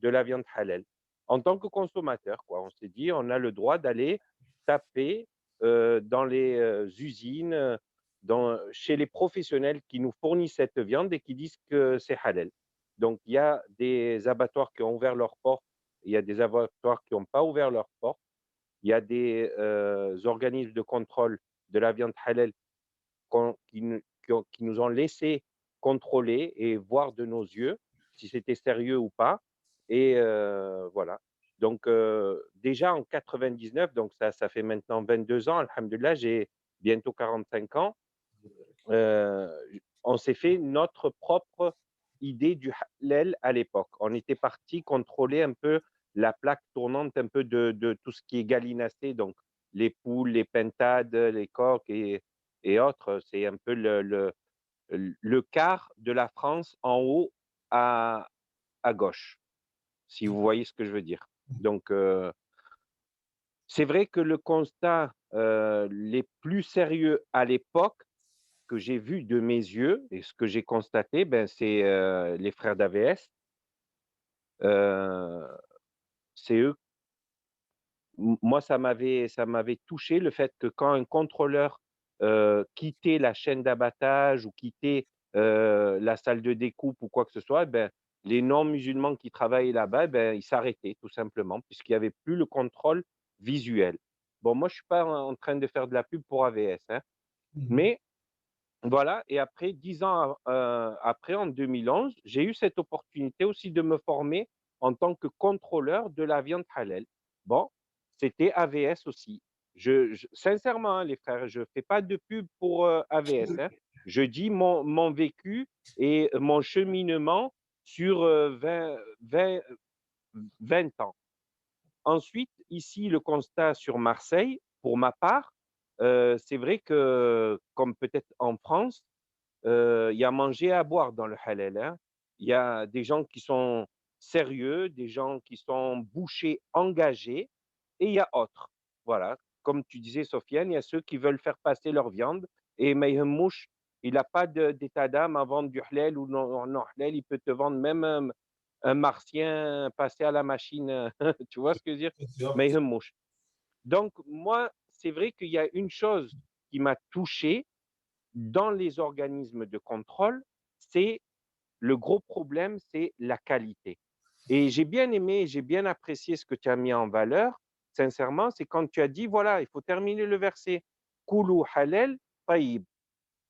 de la viande halal. En tant que consommateur, quoi. On s'est dit, on a le droit d'aller taper dans les usines, chez les professionnels qui nous fournissent cette viande et qui disent que c'est halal. Donc, il y a des abattoirs qui ont ouvert leurs portes, il y a des abattoirs qui n'ont pas ouvert leurs portes, il y a des organismes de contrôle de la viande halal qui nous ont laissé contrôler et voir de nos yeux si c'était sérieux ou pas. Et voilà. Donc, déjà en 99, donc ça fait maintenant 22 ans, alhamdoulilah, j'ai bientôt 45 ans, on s'est fait notre propre idée du halal à l'époque. On était parti contrôler un peu la plaque tournante, un peu de tout ce qui est gallinacé, donc les poules, les pintades, les coqs et autres. C'est un peu le quart de la France en haut à gauche, si vous voyez ce que je veux dire. Donc, c'est vrai que le constat les plus sérieux à l'époque que j'ai vu de mes yeux et ce que j'ai constaté, ben, c'est les frères d'AVS. C'est eux. Moi, ça m'avait touché le fait que quand un contrôleur quittait la chaîne d'abattage ou quittait la salle de découpe ou quoi que ce soit, ben, les non-musulmans qui travaillaient là-bas, ben, ils s'arrêtaient tout simplement puisqu'il n'y avait plus le contrôle visuel. Bon, moi, je ne suis pas en train de faire de la pub pour AVS, hein, mais voilà. Et après, 10 ans après, en 2011, j'ai eu cette opportunité aussi de me former en tant que contrôleur de la viande halal. Bon, c'était AVS aussi. Sincèrement, hein, les frères, je ne fais pas de pub pour AVS, hein. Je dis mon vécu et mon cheminement sur 20 ans. Ensuite, ici, le constat sur Marseille, pour ma part, c'est vrai que, comme peut-être en France, il y a à manger et à boire dans le halal, hein. Il y a des gens qui sont sérieux, des gens qui sont bouchers engagés et il y a autres. Voilà, comme tu disais, Sofiane, il y a ceux qui veulent faire passer leur viande et ma yهموش, il n'a pas d'état d'âme à vendre du halal ou non halal, il peut te vendre même un martien passé à la machine, tu vois ce que je veux dire? ما يهموش. Donc moi, c'est vrai qu'il y a une chose qui m'a touché dans les organismes de contrôle, c'est le gros problème, c'est la qualité. Et j'ai bien aimé, j'ai bien apprécié ce que tu as mis en valeur, sincèrement, c'est quand tu as dit, voilà, il faut terminer le verset, Koulou halal taïb.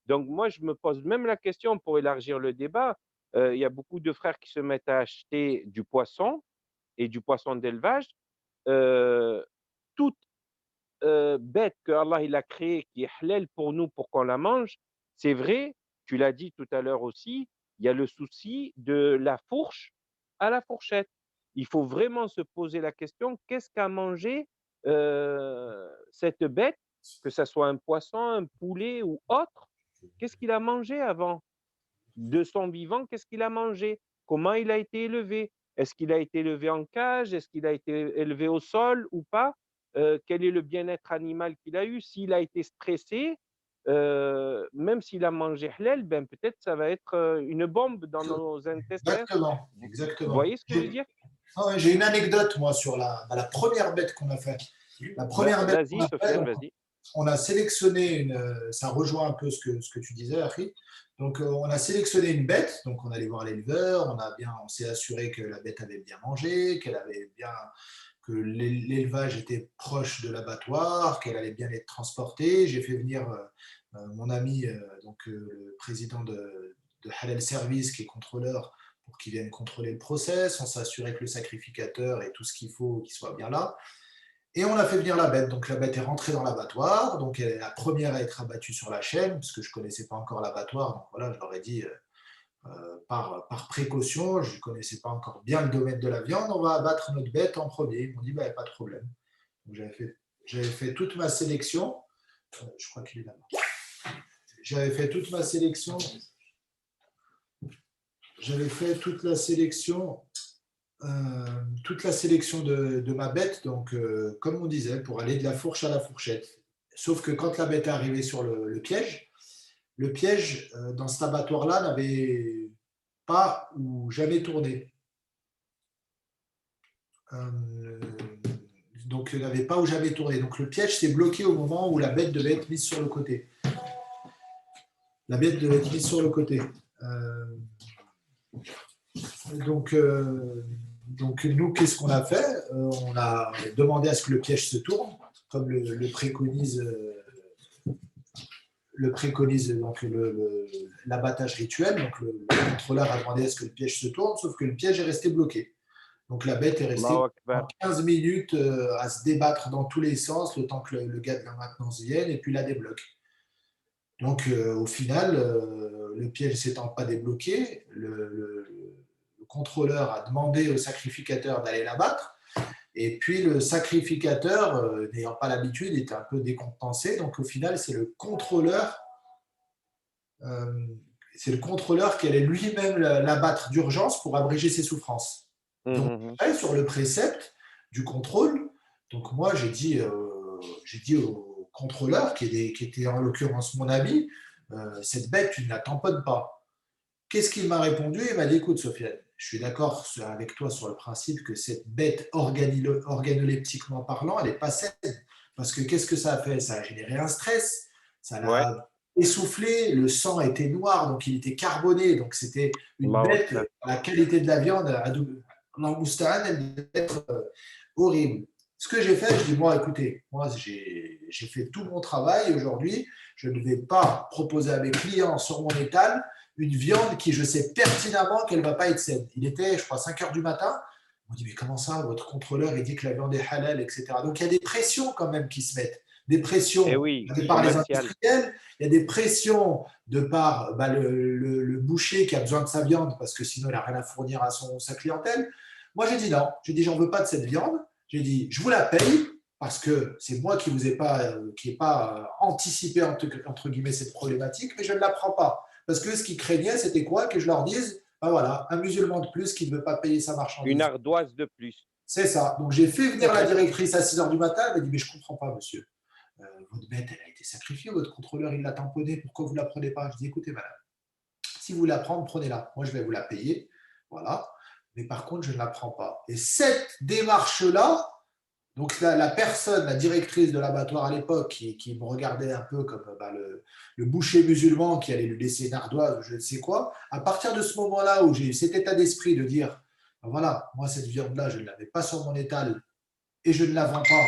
Donc moi, je me pose même la question pour élargir le débat. Il y a beaucoup de frères qui se mettent à acheter du poisson et du poisson d'élevage. Euh, toute bête que Allah il a créée, qui est halal pour nous, pour qu'on la mange, c'est vrai, tu l'as dit tout à l'heure aussi, il y a le souci de la fourche à la fourchette. Il faut vraiment se poser la question, qu'est-ce qu'a mangé cette bête, que ce soit un poisson, un poulet ou autre, qu'est-ce qu'il a mangé avant? De son vivant, qu'est-ce qu'il a mangé? Comment il a été élevé? Est-ce qu'il a été élevé en cage? Est-ce qu'il a été élevé au sol ou pas? Quel est le bien-être animal qu'il a eu? S'il a été stressé, même s'il a mangé halal, ben peut-être ça va être une bombe dans nos intestins. Exactement, Vous exactement. voyez ce que je veux dire? J'ai une anecdote, moi, sur la première bête qu'on a faite. La première bête qu'on Vas-y, a Sofiane, faite, vas-y. on a sélectionné ça rejoint un peu ce que tu disais, Afri. Donc, on a sélectionné une bête, donc on allait voir l'éleveur, on s'est assuré que la bête avait bien mangé, que l'élevage était proche de l'abattoir, qu'elle allait bien être transportée. J'ai fait venir mon ami, le président de Halal Service, qui est contrôleur, pour qu'il vienne contrôler le process. On s'est assuré que le sacrificateur et tout ce qu'il faut, qu'il soit bien là. Et on a fait venir la bête. Donc la bête est rentrée dans l'abattoir. Donc elle est la première à être abattue sur la chaîne, parce que je ne connaissais pas encore l'abattoir. Donc voilà, je leur ai dit, par précaution, je ne connaissais pas encore bien le domaine de la viande, on va abattre notre bête en premier. Ils m'ont dit, bah, pas de problème. Donc, j'avais fait toute ma sélection. Je crois qu'il est là-bas. J'avais fait toute ma sélection. J'avais fait toute la sélection de ma bête, donc comme on disait, pour aller de la fourche à la fourchette. Sauf que quand la bête est arrivée sur le piège dans cet abattoir-là n'avait pas ou jamais tourné. Donc n'avait pas ou jamais tourné. Donc le piège s'est bloqué au moment où la bête devait être mise sur le côté. La bête devait être mise sur le côté. Donc nous, qu'est-ce qu'on a fait? On a demandé à ce que le piège se tourne, comme le préconise donc l'abattage rituel. Donc le contrôleur a demandé à ce que le piège se tourne, sauf que le piège est resté bloqué. Donc la bête est restée 15 minutes à se débattre dans tous les sens, le temps que le gars de la maintenance vienne et puis la débloque. Donc au final, le piège ne s'étant pas débloqué, le contrôleur a demandé au sacrificateur d'aller l'abattre. Et puis le sacrificateur, n'ayant pas l'habitude, était un peu décompensé. Donc au final, c'est le contrôleur qui allait lui-même l'abattre d'urgence pour abréger ses souffrances. Donc sur le précepte du contrôle, donc moi j'ai dit au contrôleur, qui était en l'occurrence mon ami, cette bête, tu ne la tamponnes pas. Qu'est-ce qu'il m'a répondu? Il m'a dit, écoute Sofiane, je suis d'accord avec toi sur le principe que cette bête, organoleptiquement parlant, elle n'est pas saine. Parce que qu'est-ce que ça a fait? Ça a généré un stress, ça l'a essoufflé, le sang était noir, donc il était carboné, donc c'était une bête, la qualité de la viande, l'angoustane, elle devait être horrible. Ce que j'ai fait, je dis, moi, écoutez, moi, j'ai fait tout mon travail aujourd'hui, je ne vais pas proposer à mes clients sur mon étal une viande qui, je sais pertinemment qu'elle ne va pas être saine. Il était, je crois, 5 heures du matin. On dit, mais comment ça, votre contrôleur, il dit que la viande est halal, etc. Donc, il y a des pressions quand même qui se mettent. Des pressions de par les industriels, il y a des pressions de par le boucher qui a besoin de sa viande parce que sinon, il n'a rien à fournir à sa clientèle. Moi, j'ai dit non. J'ai dit, j'en veux pas de cette viande. J'ai dit, je vous la paye parce que c'est moi qui n'ai pas anticipé, entre guillemets, cette problématique, mais je ne la prends pas. Parce que ce qu'ils craignaient, c'était quoi? Que je leur dise, ben voilà, un musulman de plus qui ne veut pas payer sa marchandise. Une ardoise de plus. C'est ça. Donc, j'ai fait venir la directrice à 6 heures du matin. Elle m'a dit, mais je ne comprends pas, monsieur. Votre bête, elle a été sacrifiée. Votre contrôleur, il l'a tamponnée. Pourquoi vous ne la prenez pas? Je dis, écoutez, madame, si vous la prenez, prenez-la. Moi, je vais vous la payer. Voilà. Mais par contre, je ne la prends pas. Et cette démarche-là, donc la personne, la directrice de l'abattoir à l'époque, qui me regardait un peu comme le boucher musulman qui allait lui laisser une ardoise ou je ne sais quoi, à partir de ce moment-là où j'ai eu cet état d'esprit de dire, ben voilà, moi cette viande-là, je ne l'avais pas sur mon étal et je ne la vends pas,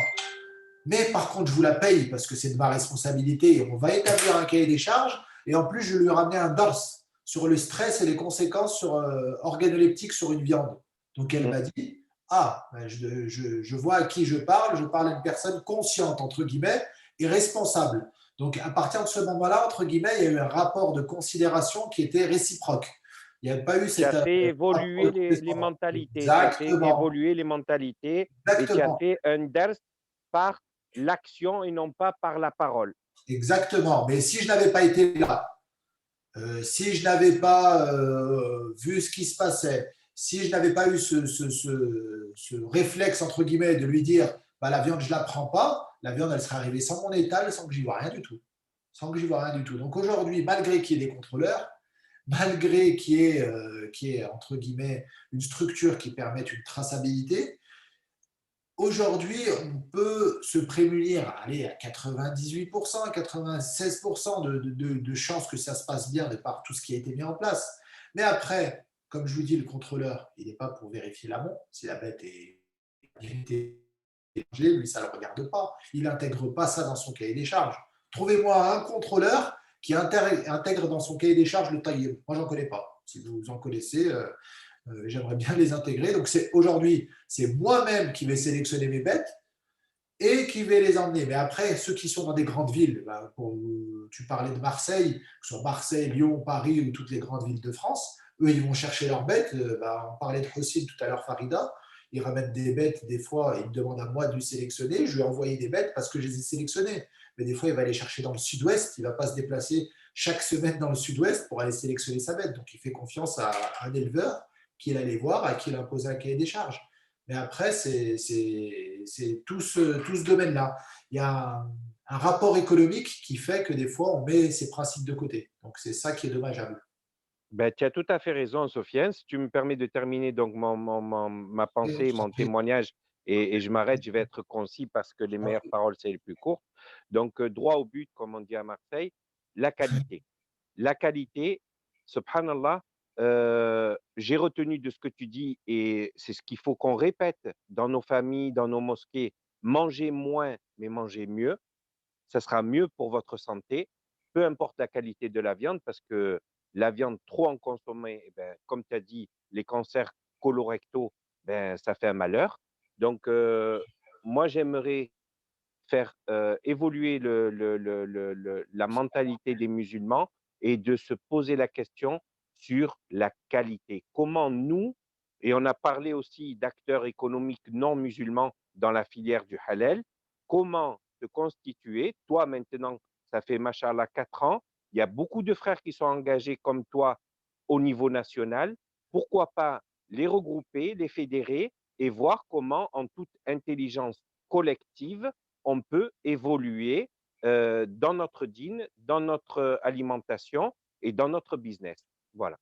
mais par contre je vous la paye parce que c'est de ma responsabilité et on va établir un cahier des charges et en plus je lui ai ramené un dars sur le stress et les conséquences organoleptiques sur une viande. Donc elle m'a dit, je vois à qui je parle à une personne consciente, entre guillemets, et responsable. Donc, à partir de ce moment-là, entre guillemets, il y a eu un rapport de considération qui était réciproque. Il n'y a pas eu cette… Qui a fait évoluer les mentalités. Exactement. Qui a fait évoluer les mentalités. Exactement. Et qui a fait un ders par l'action et non pas par la parole. Exactement. Mais si je n'avais pas été là, si je n'avais pas vu ce qui se passait, si je n'avais pas eu ce réflexe, entre guillemets, de lui dire la viande, je ne la prends pas, la viande, elle serait arrivée sans mon étal, sans que j'y vois rien du tout. Donc aujourd'hui, malgré qu'il y ait des contrôleurs, malgré qu'il y ait, entre guillemets, une structure qui permette une traçabilité, aujourd'hui, on peut se prémunir à 98%, 96% de chances que ça se passe bien de par tout ce qui a été mis en place. Mais après, comme je vous dis, le contrôleur, il n'est pas pour vérifier l'amont. Si la bête est lui, ça ne le regarde pas. Il n'intègre pas ça dans son cahier des charges. Trouvez-moi un contrôleur qui intègre dans son cahier des charges le tailleur. Moi, je n'en connais pas. Si vous en connaissez, j'aimerais bien les intégrer. Donc, aujourd'hui, c'est moi-même qui vais sélectionner mes bêtes et qui vais les emmener. Mais après, ceux qui sont dans des grandes villes, tu parlais de Marseille, que ce soit Marseille, Lyon, Paris ou toutes les grandes villes de France, eux, ils vont chercher leurs bêtes. On parlait de Hossein tout à l'heure, Farida. Ils ramènent des bêtes, des fois, ils me demandent à moi de lui sélectionner. Je lui ai envoyé des bêtes parce que je les ai sélectionnées. Mais des fois, il va aller chercher dans le sud-ouest. Il ne va pas se déplacer chaque semaine dans le sud-ouest pour aller sélectionner sa bête. Donc, il fait confiance à un éleveur qu'il allait voir, à qui il imposait un cahier des charges. Mais après, c'est tout ce domaine-là. Il y a un rapport économique qui fait que des fois, on met ces principes de côté. Donc, c'est ça qui est dommageable. Ben, tu as tout à fait raison, Sofiane. Si tu me permets de terminer donc ma Et pensée, je t'en mon prie. témoignage, et je m'arrête, je vais être concis parce que les meilleures paroles, c'est les plus courtes. Donc, droit au but, comme on dit à Marseille, la qualité. La qualité, subhanallah, j'ai retenu de ce que tu dis, et c'est ce qu'il faut qu'on répète dans nos familles, dans nos mosquées, mangez moins, mais mangez mieux. Ça sera mieux pour votre santé, peu importe la qualité de la viande, parce que la viande trop en consommée, eh ben, comme tu as dit, les cancers colorectaux, ben, ça fait un malheur. Donc, moi, j'aimerais faire évoluer la mentalité des musulmans et de se poser la question sur la qualité. Comment nous, et on a parlé aussi d'acteurs économiques non musulmans dans la filière du halal, comment te constituer, toi maintenant, ça fait machallah 4 ans, il y a beaucoup de frères qui sont engagés comme toi au niveau national, pourquoi pas les regrouper, les fédérer et voir comment, en toute intelligence collective, on peut évoluer dans notre dîne, dans notre alimentation et dans notre business. Voilà.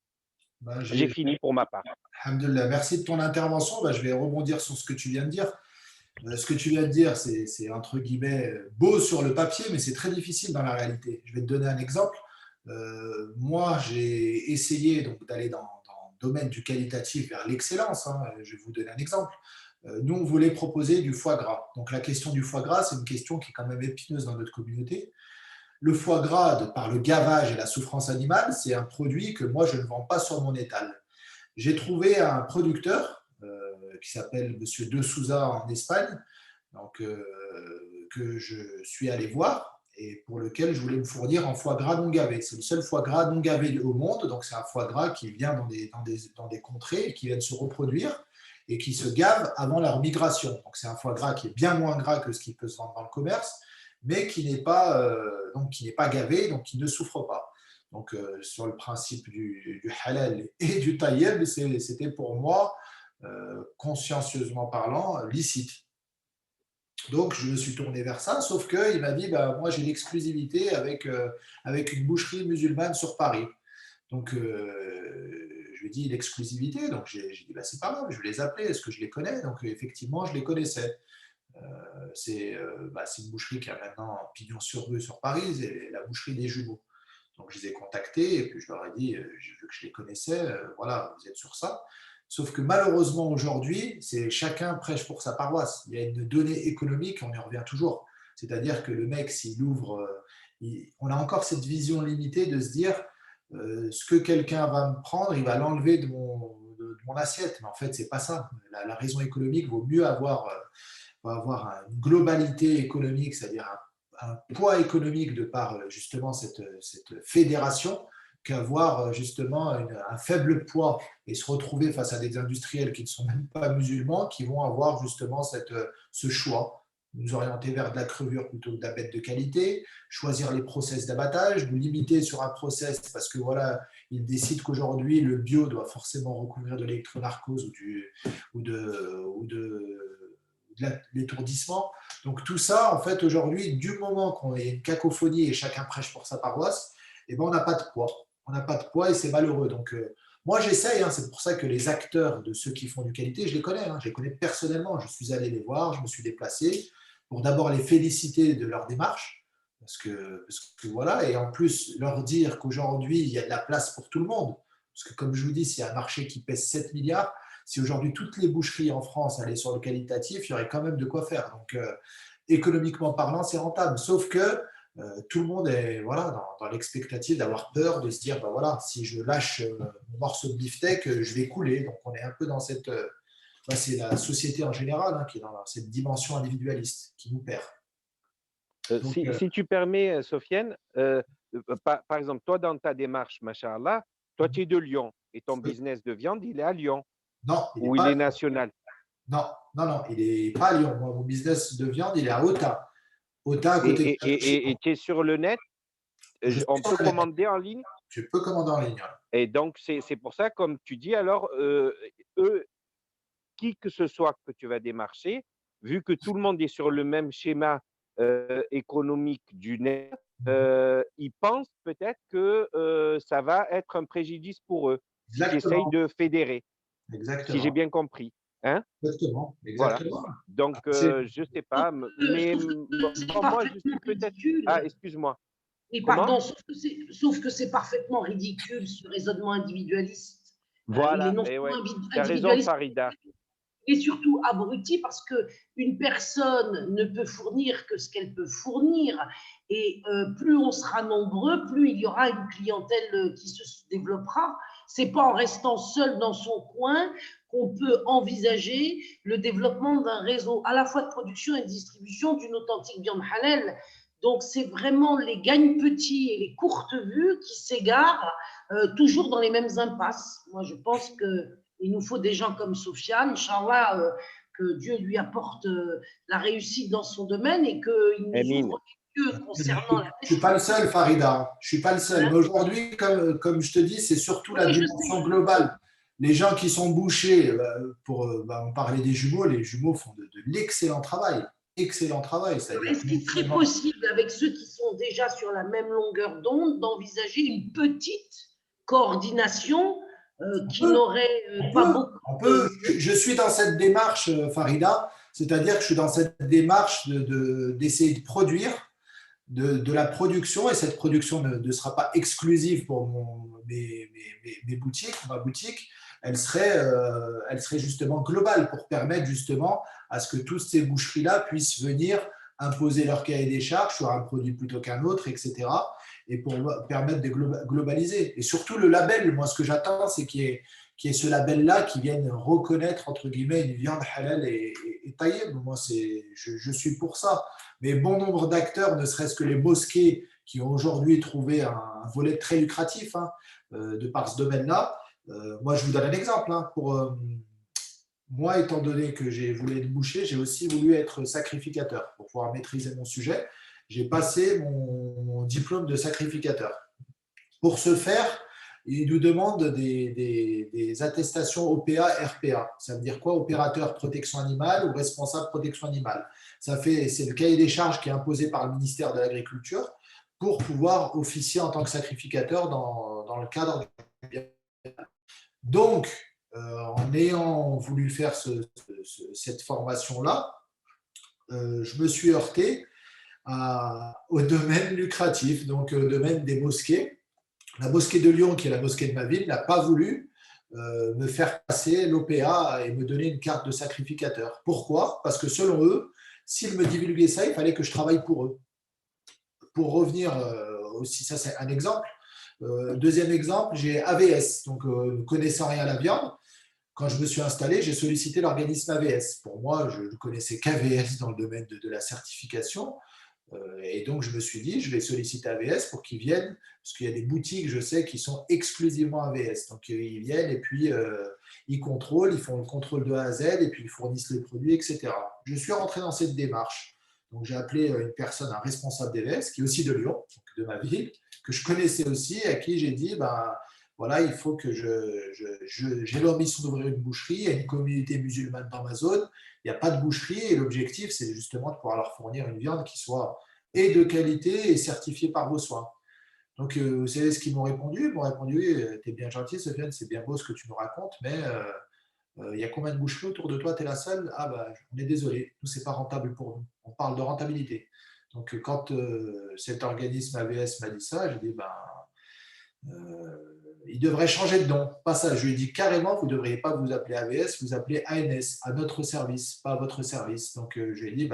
J'ai fini pour ma part. Alhamdulillah, merci de ton intervention. Je vais rebondir sur ce que tu viens de dire. Ce que tu viens de dire, c'est entre guillemets beau sur le papier, mais c'est très difficile dans la réalité. Je vais te donner un exemple. Moi, j'ai essayé donc d'aller dans le domaine du qualitatif vers l'excellence, hein. Je vais vous donner un exemple. Nous, on voulait proposer du foie gras. Donc, la question du foie gras, c'est une question qui est quand même épineuse dans notre communauté. Le foie gras, par le gavage et la souffrance animale, c'est un produit que moi, je ne vends pas sur mon étal. J'ai trouvé un producteur qui s'appelle Monsieur De Souza en Espagne, donc, que je suis allé voir et pour lequel je voulais me fournir en foie gras non gavé. C'est le seul foie gras non gavé au monde, donc c'est un foie gras qui vient dans des contrées et qui vient de se reproduire et qui se gave avant leur migration. Donc c'est un foie gras qui est bien moins gras que ce qui peut se vendre dans le commerce, mais qui n'est pas, gavé, donc qui ne souffre pas. Donc, sur le principe du halal et du tayyib, c'était pour moi, consciencieusement parlant, licite. Donc, je me suis tourné vers ça, sauf qu'il m'a dit, moi, j'ai l'exclusivité avec une boucherie musulmane sur Paris. Donc, je lui ai dit l'exclusivité, donc j'ai dit, c'est pas grave, je vais les appeler, est-ce que je les connais? Donc, effectivement, je les connaissais. C'est une boucherie qui a maintenant pignon sur rue sur Paris, c'est la boucherie des jumeaux. Donc, je les ai contactés et puis je leur ai dit, vu que je les connaissais, voilà, vous êtes sur ça. Sauf que malheureusement, aujourd'hui, c'est chacun prêche pour sa paroisse. Il y a une donnée économique, on y revient toujours. C'est-à-dire que le mec, s'il ouvre, on a encore cette vision limitée de se dire, ce que quelqu'un va me prendre, il va l'enlever de mon assiette. Mais en fait, c'est pas ça. La raison économique vaut mieux avoir une globalité économique, c'est-à-dire un poids économique de par justement cette fédération, qu'avoir justement un faible poids et se retrouver face à des industriels qui ne sont même pas musulmans, qui vont avoir justement ce choix, nous orienter vers de la crevure plutôt que de la bête de qualité, choisir les process d'abattage, nous limiter sur un process parce que voilà, ils décident qu'aujourd'hui le bio doit forcément recouvrir de l'électronarcose ou de l'étourdissement. Donc tout ça, en fait, aujourd'hui, du moment qu'on a une cacophonie et chacun prêche pour sa paroisse, on n'a pas de poids. On n'a pas de poids et c'est malheureux. Donc moi, j'essaye. C'est pour ça que les acteurs de ceux qui font du qualité, je les connais. Je les connais personnellement. Je suis allé les voir, je me suis déplacé pour d'abord les féliciter de leur démarche. Parce que voilà, et en plus leur dire qu'aujourd'hui, il y a de la place pour tout le monde. Parce que comme je vous dis, s'il y a un marché qui pèse 7 milliards, si aujourd'hui toutes les boucheries en France allaient sur le qualitatif, il y aurait quand même de quoi faire. Donc, économiquement parlant, c'est rentable. Sauf que tout le monde est dans l'expectative d'avoir peur, de se dire, voilà, si je lâche mon morceau de beefsteak, je vais couler. Donc, on est un peu dans cette... c'est la société en général qui est dans cette dimension individualiste qui nous perd. Donc, si tu permets, Sofiane, par exemple, toi, dans ta démarche, machallah, toi, tu es de Lyon. Et ton business de viande, il est à Lyon, Non, ou il est national. Non, non, non, il n'est pas à Lyon. Moi, mon business de viande, il est à Autun. Autun, à côté de Et tu es sur le net, on peut commander en ligne. Tu peux commander en ligne. Et donc, c'est pour ça, comme tu dis, alors, eux, qui que ce soit que tu vas démarcher, vu que tout le monde est sur le même schéma économique du net, ils pensent peut-être que ça va être un préjudice pour eux, si tu essayes Exactement. de fédérer, si j'ai Exactement. bien compris. Hein? Exactement. Voilà. Exactement. Donc, je ne sais pas, mais moi, je suis peut-être… Ah, excuse-moi. Oui, Comment? pardon, sauf que c'est parfaitement ridicule ce raisonnement individualiste. Il est Voilà, non et ouais, seulement tu as raison, individualiste, Farida. et surtout abruti parce qu'une personne ne peut fournir que ce qu'elle peut fournir. Et plus on sera nombreux, plus il y aura une clientèle qui se développera. Ce n'est pas en restant seul dans son coin qu'on peut envisager le développement d'un réseau à la fois de production et de distribution d'une authentique viande halal. Donc, c'est vraiment les gagnes petits et les courtes vues qui s'égarent toujours dans les mêmes impasses. Moi, je pense qu'il nous faut des gens comme Sofiane, Inch'Allah, que Dieu lui apporte la réussite dans son domaine et qu'il nous ouvre les yeux concernant la… Je ne suis pas le seul, Farida. Je ne suis pas le seul. Mais aujourd'hui, comme je te dis, c'est surtout la dimension globale. Les gens qui sont bouchés, on parlait des jumeaux, les jumeaux font de l'excellent travail. Excellent travail. Est-ce qu'il serait possible, avec ceux qui sont déjà sur la même longueur d'onde, d'envisager une petite coordination qui n'aurait pas beaucoup… Je suis dans cette démarche, Farida, c'est-à-dire que je suis dans cette démarche d'essayer de produire de la production, et cette production ne sera pas exclusive pour mes boutiques, ma boutique, elle serait justement globale pour permettre justement à ce que toutes ces boucheries-là puissent venir imposer leur cahier des charges sur un produit plutôt qu'un autre, etc. Et pour permettre de globaliser. Et surtout le label, moi ce que j'attends, c'est qu'il y ait ce label-là qui vienne reconnaître, entre guillemets, une viande halal et taillée. Moi, je suis pour ça. Mais bon nombre d'acteurs, ne serait-ce que les mosquées, qui ont aujourd'hui trouvé un volet très lucratif de par ce domaine-là. Moi, je vous donne un exemple. Moi, étant donné que j'ai voulu être boucher, j'ai aussi voulu être sacrificateur pour pouvoir maîtriser mon sujet. J'ai passé mon diplôme de sacrificateur. Pour ce faire, ils nous demandent des attestations OPA, RPA. Ça veut dire quoi? Opérateur protection animale ou responsable protection animale. C'est le cahier des charges qui est imposé par le ministère de l'Agriculture pour pouvoir officier en tant que sacrificateur dans le cadre du… Donc, en ayant voulu faire cette formation-là, je me suis heurté au domaine lucratif, donc au domaine des mosquées. La mosquée de Lyon, qui est la mosquée de ma ville, n'a pas voulu me faire passer l'OPA et me donner une carte de sacrificateur. Pourquoi? Parce que selon eux, s'ils me divulguaient ça, il fallait que je travaille pour eux. Pour revenir aussi, ça c'est un exemple. Deuxième exemple, j'ai AVS, donc ne connaissant rien à la viande. Quand je me suis installé, j'ai sollicité l'organisme AVS. Pour moi, je ne connaissais qu'AVS dans le domaine de la certification. Et donc, je me suis dit, je vais solliciter AVS pour qu'ils viennent, parce qu'il y a des boutiques, je sais, qui sont exclusivement AVS. Donc, ils viennent et puis ils contrôlent, ils font le contrôle de A à Z et puis ils fournissent les produits, etc. Je suis rentré dans cette démarche. Donc, j'ai appelé une personne, un responsable d'AVS, qui est aussi de Lyon, donc de ma ville, que je connaissais aussi, à qui j'ai dit, voilà, il faut que j'ai l'ambition d'ouvrir une boucherie, il y a une communauté musulmane dans ma zone, il n'y a pas de boucherie et l'objectif, c'est justement de pouvoir leur fournir une viande qui soit et de qualité et certifiée par vos soins. Donc, vous savez ce qu'ils m'ont répondu? Ils m'ont répondu, t'es bien gentil, Sofiane, c'est bien beau ce que tu nous racontes, mais il y a combien de boucheries autour de toi? T'es la seule? Ah on est désolé, nous, c'est pas rentable pour nous. On parle de rentabilité. Donc, quand cet organisme AVS m'a dit ça, j'ai dit, il devrait changer de nom. Pas ça. Je lui ai dit carrément, vous ne devriez pas vous appeler AVS, vous appelez ANS, à notre service, pas à votre service. Donc, je lui ai dit,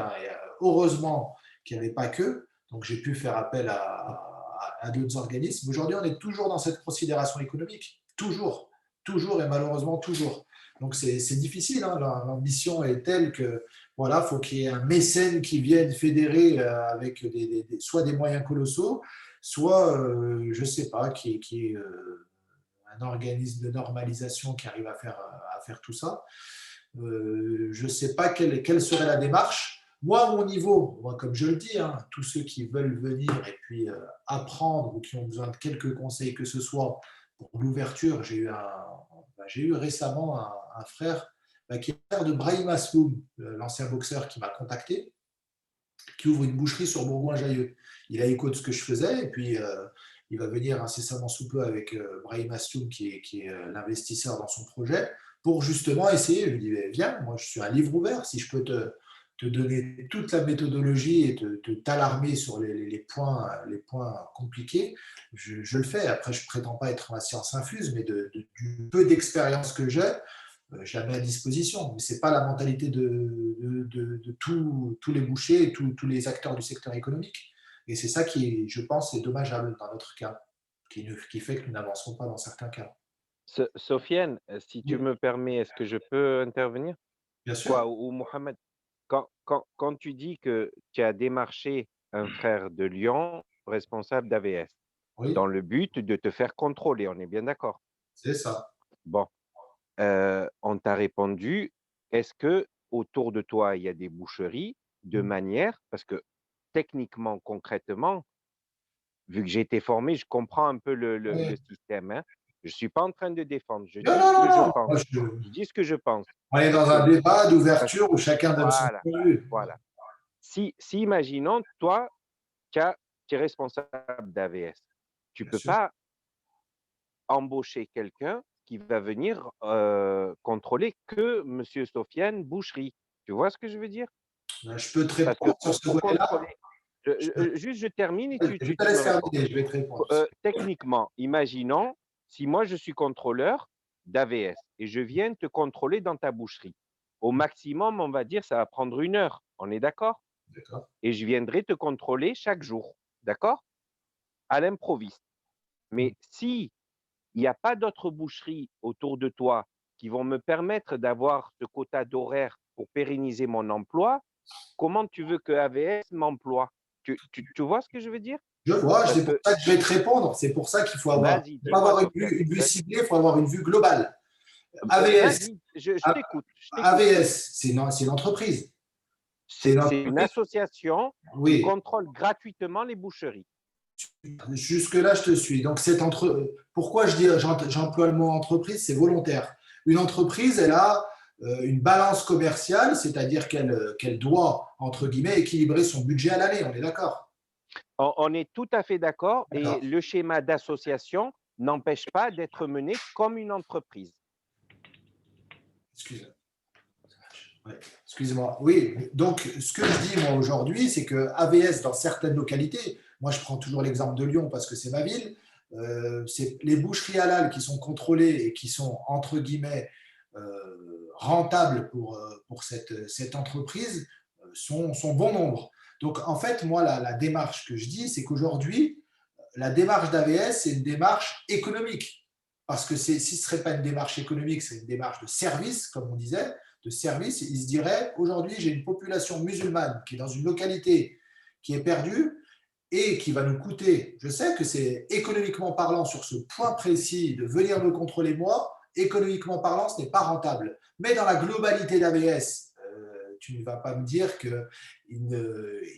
heureusement qu'il n'y avait pas que. Donc, j'ai pu faire appel à d'autres organismes. Aujourd'hui, on est toujours dans cette considération économique. Toujours et malheureusement toujours. Donc, c'est difficile. L'ambition est telle que, voilà, faut qu'il y ait un mécène qui vienne fédérer avec soit des moyens colossaux, soit, je ne sais pas, qui est organisme de normalisation qui arrive à faire tout ça. Je ne sais pas quelle serait la démarche. Moi, à mon niveau, moi, comme je le dis, hein, tous ceux qui veulent venir et puis apprendre ou qui ont besoin de quelques conseils que ce soit pour l'ouverture, j'ai eu récemment un frère qui est frère de Brahim Asloum, l'ancien boxeur qui m'a contacté, qui ouvre une boucherie sur Bourgoin-Jallieu. Il a écho de ce que je faisais et puis il va venir incessamment sous peu avec Brahim Asloum qui est l'investisseur dans son projet pour justement essayer. Je lui dis, viens, moi je suis un livre ouvert, si je peux te donner toute la méthodologie et t'alarmer sur les points compliqués, je le fais. Après, je ne prétends pas être ma science infuse, mais du peu d'expérience que j'ai, je la mets à disposition. Mais ce n'est pas la mentalité de tous les bouchers et tous les acteurs du secteur économique. Et c'est ça qui, je pense, est dommageable dans notre cas, qui fait que nous n'avancerons pas dans certains cas. Sofiane, si tu Oui, me permets, est-ce que je peux intervenir? bien sûr. Quoi, ou Mohamed, quand tu dis que tu as démarché un frère de Lyon, responsable d'AVS, Oui, dans le but de te faire contrôler, on est bien d'accord? c'est ça. Bon, on t'a répondu, est-ce que autour de toi, il y a des boucheries de manière, parce que techniquement, concrètement, vu que j'ai été formé, je comprends un peu Oui. le système, hein. Je suis pas en train de défendre, je Non, dis non, ce que je non, non. pense. Moi, Je dis ce que je pense. on est dans Parce un que, débat parce d'ouverture où chacun donne son voilà, point de vue. voilà. Si imaginons, toi, tu es responsable d'AVS, tu Bien peux sûr. pas embaucher quelqu'un qui va venir contrôler que Monsieur Sofiane Boucherie. Tu vois ce que je veux dire? Je peux te Parce que répondre sur ce pour volet-là. contrôler, Je, peux- juste je termine et je te tu me laisse réponds. terminer, je vais te répondre. Techniquement, imaginons si moi je suis contrôleur d'AVS et je viens te contrôler dans ta boucherie. Au maximum, on va dire, ça va prendre 1 heure. On est d'accord? D'accord. Et je viendrai te contrôler chaque jour. D'accord? À l'improviste. Mais si il n'y a pas d'autres boucheries autour de toi qui vont me permettre d'avoir ce quota d'horaire pour pérenniser mon emploi, comment tu veux que AVS m'emploie? Tu vois ce que je veux dire? Je vois, Parce c'est pour que, ça que je vais te répondre. C'est pour ça qu'il faut vas-y, pas dis-moi, avoir Sofiane. une vue ciblée, il faut avoir une vue globale. AVS, Vas-y, je A- t'écoute, je t'écoute. AVS, c'est une entreprise. C'est une C'est une entreprise. association qui Oui, contrôle gratuitement les boucheries. jusque-là, je te suis. Donc, pourquoi j'emploie le mot entreprise, c'est volontaire. Une entreprise, elle a une balance commerciale, c'est-à-dire qu'elle doit, entre guillemets, équilibrer son budget à l'année. On est d'accord? On est tout à fait d'accord et D'accord. le schéma d'association n'empêche pas d'être mené comme une entreprise. Excusez-moi. Ouais, excusez-moi. Oui, donc ce que je dis moi aujourd'hui, c'est que AVS dans certaines localités, moi je prends toujours l'exemple de Lyon parce que c'est ma ville, c'est les boucheries halal qui sont contrôlées et qui sont entre guillemets rentables pour cette entreprise sont bon nombre. Donc en fait, moi la démarche que je dis, c'est qu'aujourd'hui, la démarche d'AVS, c'est une démarche économique. Parce que si ce ne serait pas une démarche économique, c'est une démarche de service, comme on disait, de service. Il se dirait, aujourd'hui, j'ai une population musulmane qui est dans une localité qui est perdue et qui va nous coûter, je sais que c'est économiquement parlant sur ce point précis de venir me contrôler moi, économiquement parlant, ce n'est pas rentable. Mais dans la globalité d'AVS, tu ne vas pas me dire que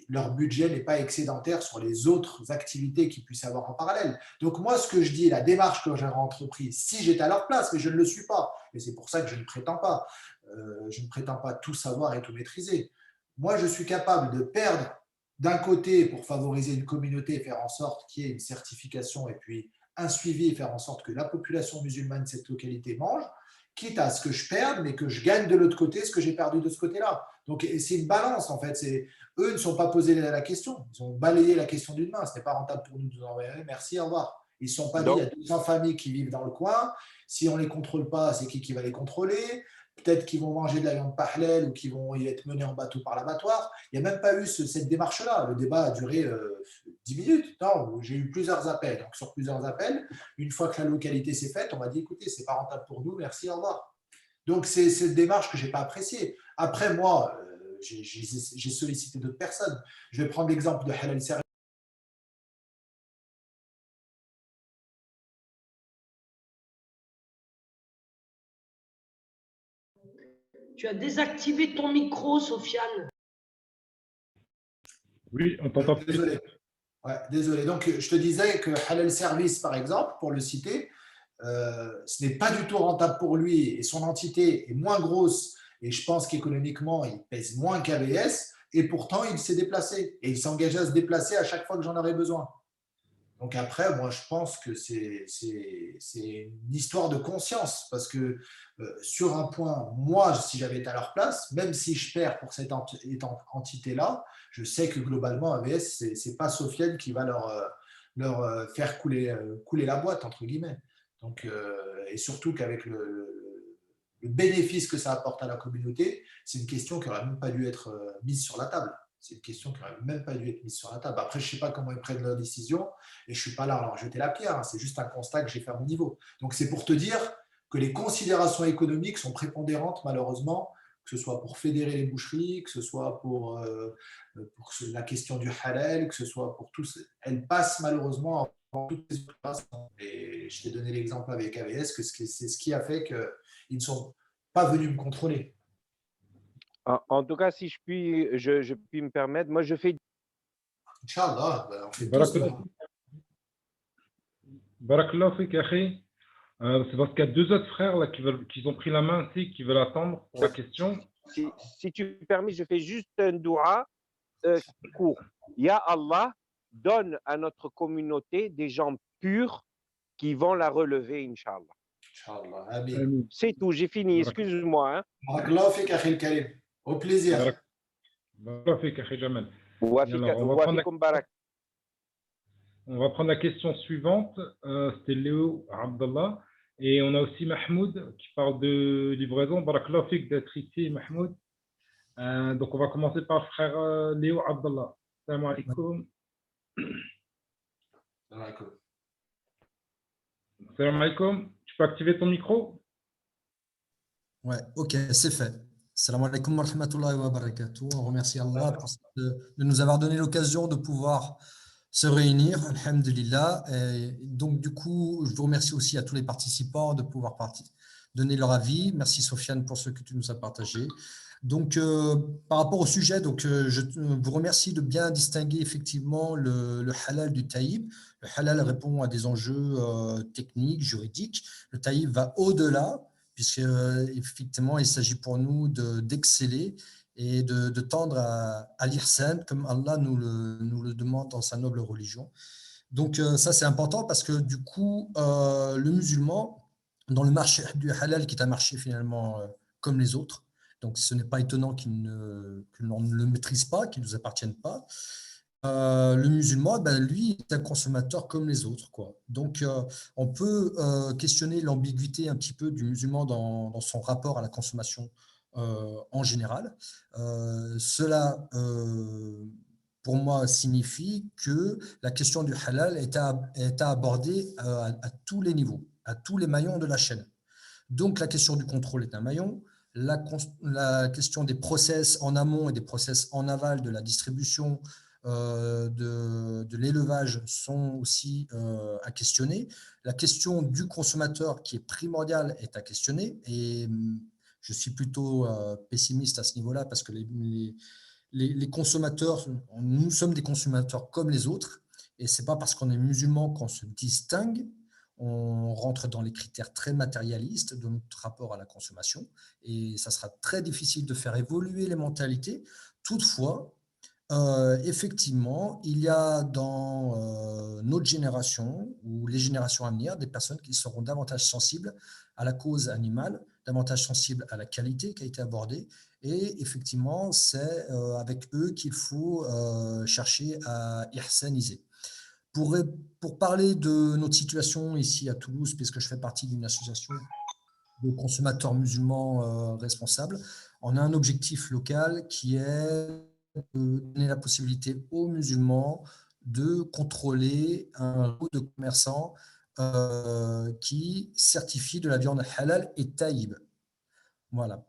leur budget n'est pas excédentaire sur les autres activités qu'ils puissent avoir en parallèle. Donc moi, ce que je dis, la démarche que j'aurais entreprise, si j'étais à leur place, mais je ne le suis pas, et c'est pour ça que je ne prétends pas tout savoir et tout maîtriser. Moi, je suis capable de perdre d'un côté pour favoriser une communauté et faire en sorte qu'il y ait une certification et puis un suivi et faire en sorte que la population musulmane de cette localité mange, quitte à ce que je perde, mais que je gagne de l'autre côté ce que j'ai perdu de ce côté-là. Donc, c'est une balance, en fait. Eux ne sont pas posés la question. Ils ont balayé la question d'une main. Ce n'est pas rentable pour nous de nous envoyer. Merci, au revoir. Ils ne se sont pas dit, il y a 200 familles qui vivent dans le coin. Si on ne les contrôle pas, c'est qui va les contrôler? Peut-être qu'ils vont manger de la viande pas halal ou qu'ils vont y être menés en bateau par l'abattoir. Il n'y a même pas eu cette démarche-là. Le débat a duré 10 minutes. Non, j'ai eu plusieurs appels. Donc, sur plusieurs appels, une fois que la localité s'est faite, on m'a dit, écoutez, ce n'est pas rentable pour nous, merci, au revoir. Donc, c'est cette démarche que je n'ai pas appréciée. Après, moi, j'ai sollicité d'autres personnes. Je vais prendre l'exemple de Halal Service. Tu as désactivé ton micro, Sofiane. Oui, on t'entend plus. Désolé. Ouais, désolé. Donc, je te disais que Halal Service, par exemple, pour le citer, ce n'est pas du tout rentable pour lui et son entité est moins grosse et je pense qu'économiquement, il pèse moins qu'AVS et pourtant, il s'est déplacé et il s'engageait à se déplacer à chaque fois que j'en aurais besoin. Donc après, moi, je pense que c'est une histoire de conscience parce que sur un point, moi, si j'avais été à leur place, même si je perds pour cette entité-là, je sais que globalement, AVS, c'est pas Sofiane qui va leur faire couler la boîte, entre guillemets. Donc, et surtout qu'avec le bénéfice que ça apporte à la communauté, c'est une question qui n'aurait même pas dû être mise sur la table. C'est une question qui n'aurait même pas dû être mise sur la table. Après, je ne sais pas comment ils prennent leur décision et je ne suis pas là à leur jeter la pierre. Hein. C'est juste un constat que j'ai fait à mon niveau. Donc, c'est pour te dire que les considérations économiques sont prépondérantes, malheureusement, que ce soit pour fédérer les boucheries, que ce soit pour la question du halal, que ce soit pour tout. Elles passent malheureusement avant toutes les autres places. Et je t'ai donné l'exemple avec AVS, que c'est ce qui a fait qu'ils ne sont pas venus me contrôler. En tout cas, si je puis me permettre, moi je fais. Inch'Allah, on fait tous. Barakallahu fik, akhi. C'est parce qu'il y a deux autres frères là, qui ont pris la main aussi, qui veulent attendre pour la question. Si tu me permets, je fais juste un doua court. Ya Allah, donne à notre communauté des gens purs qui vont la relever, Inch'Allah. Inch'Allah, amin. C'est tout, j'ai fini, excuse-moi. Barakallahu fik, akhi al-karim. Au plaisir. Barakallahu fik, akhi Jamal. On va prendre la question suivante. C'était Léo Abdallah. Et on a aussi Mahmoud qui parle de livraison. Barakallahu fik d'être ici, Mahmoud. Donc, on va commencer par le frère Léo Abdallah. Salam alaikum. Salam alaikum. Salam alaikum. Tu peux activer ton micro? Ouais, ok, c'est fait. Salam alaikum wa rahmatullahi wa barakatuh. On remercie Allah de nous avoir donné l'occasion de pouvoir se réunir, alhamdulillah. Et donc, du coup, je vous remercie aussi à tous les participants de pouvoir donner leur avis. Merci Sofiane pour ce que tu nous as partagé. Donc, par rapport au sujet, donc, je vous remercie de bien distinguer effectivement le halal du taïb. Le halal répond à des enjeux techniques, juridiques. Le taïb va au-delà, puisque effectivement, il s'agit pour nous d'exceller et de tendre à l'ihsan, comme Allah nous le demande dans sa noble religion. Donc, ça, c'est important parce que du coup, le musulman, dans le marché du halal, qui est un marché finalement comme les autres, donc ce n'est pas étonnant que l'on ne le maîtrise pas, qu'il ne nous appartienne pas. Le musulman, ben, lui, est un consommateur comme les autres, quoi. Donc, on peut questionner l'ambiguïté un petit peu du musulman dans son rapport à la consommation en général. Cela, pour moi, signifie que la question du halal est à aborder à tous les niveaux, à tous les maillons de la chaîne. Donc, la question du contrôle est un maillon. La question des process en amont et des process en aval de la distribution de l'élevage sont aussi à questionner. La question du consommateur qui est primordiale est à questionner et je suis plutôt pessimiste à ce niveau-là parce que les consommateurs, nous sommes des consommateurs comme les autres et ce n'est pas parce qu'on est musulman qu'on se distingue. On rentre dans les critères très matérialistes de notre rapport à la consommation et ça sera très difficile de faire évoluer les mentalités. Toutefois, effectivement, il y a dans notre génération ou les générations à venir des personnes qui seront davantage sensibles à la cause animale, davantage sensibles à la qualité qui a été abordée et effectivement, c'est avec eux qu'il faut chercher à ihsaniser. Pour parler de notre situation ici à Toulouse, puisque je fais partie d'une association de consommateurs musulmans responsables, on a un objectif local qui est de donner la possibilité aux musulmans de contrôler un groupe de commerçants qui certifie de la viande halal et taïb. Voilà.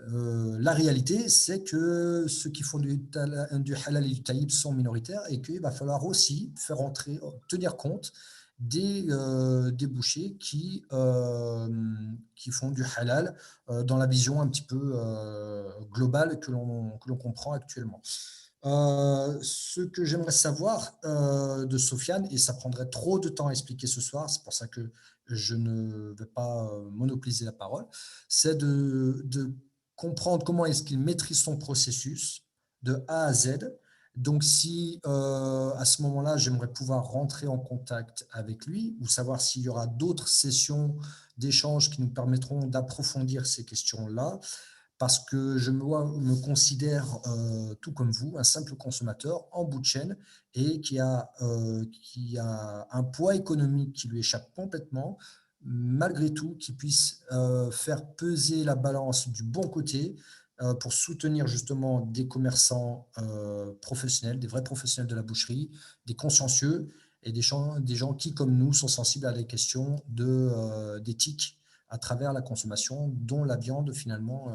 La réalité, c'est que ceux qui font du halal et du taïb sont minoritaires et qu'il va falloir aussi faire entrer, tenir compte des bouchers qui font du halal dans la vision un petit peu globale que l'on comprend actuellement. Ce que j'aimerais savoir de Sofiane, et ça prendrait trop de temps à expliquer ce soir, c'est pour ça que je ne vais pas monopoliser la parole, c'est de comprendre comment est-ce qu'il maîtrise son processus de A à Z. Donc, si à ce moment-là, j'aimerais pouvoir rentrer en contact avec lui ou savoir s'il y aura d'autres sessions d'échange qui nous permettront d'approfondir ces questions-là, parce que je me considère, tout comme vous, un simple consommateur en bout de chaîne et qui a un poids économique qui lui échappe complètement, malgré tout, qui puisse faire peser la balance du bon côté pour soutenir justement des commerçants professionnels, des vrais professionnels de la boucherie, des consciencieux et des gens qui, comme nous, sont sensibles à des questions d'éthique à travers la consommation, dont la viande finalement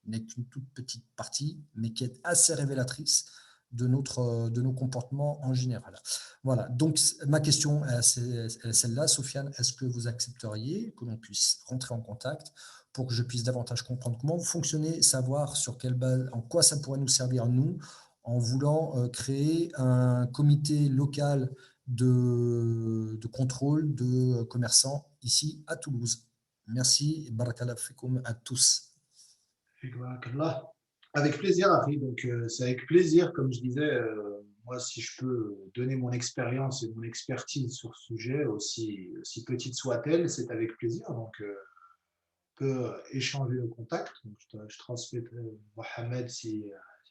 n'est qu'une toute petite partie, mais qui est assez révélatrice de nos comportements en général. Voilà, donc ma question c'est celle-là, Sofiane, est-ce que vous accepteriez que l'on puisse rentrer en contact pour que je puisse davantage comprendre comment vous fonctionnez, savoir sur quelle base, en quoi ça pourrait nous servir, nous, en voulant créer un comité local de contrôle de commerçants ici à Toulouse. Merci et barakallah fikoum à tous. Avec plaisir, Harry. Donc, c'est avec plaisir, comme je disais, moi, si je peux donner mon expérience et mon expertise sur ce sujet, aussi petite soit-elle, c'est avec plaisir. Donc, on peut échanger le contact. Donc, je transmettrai Mohamed si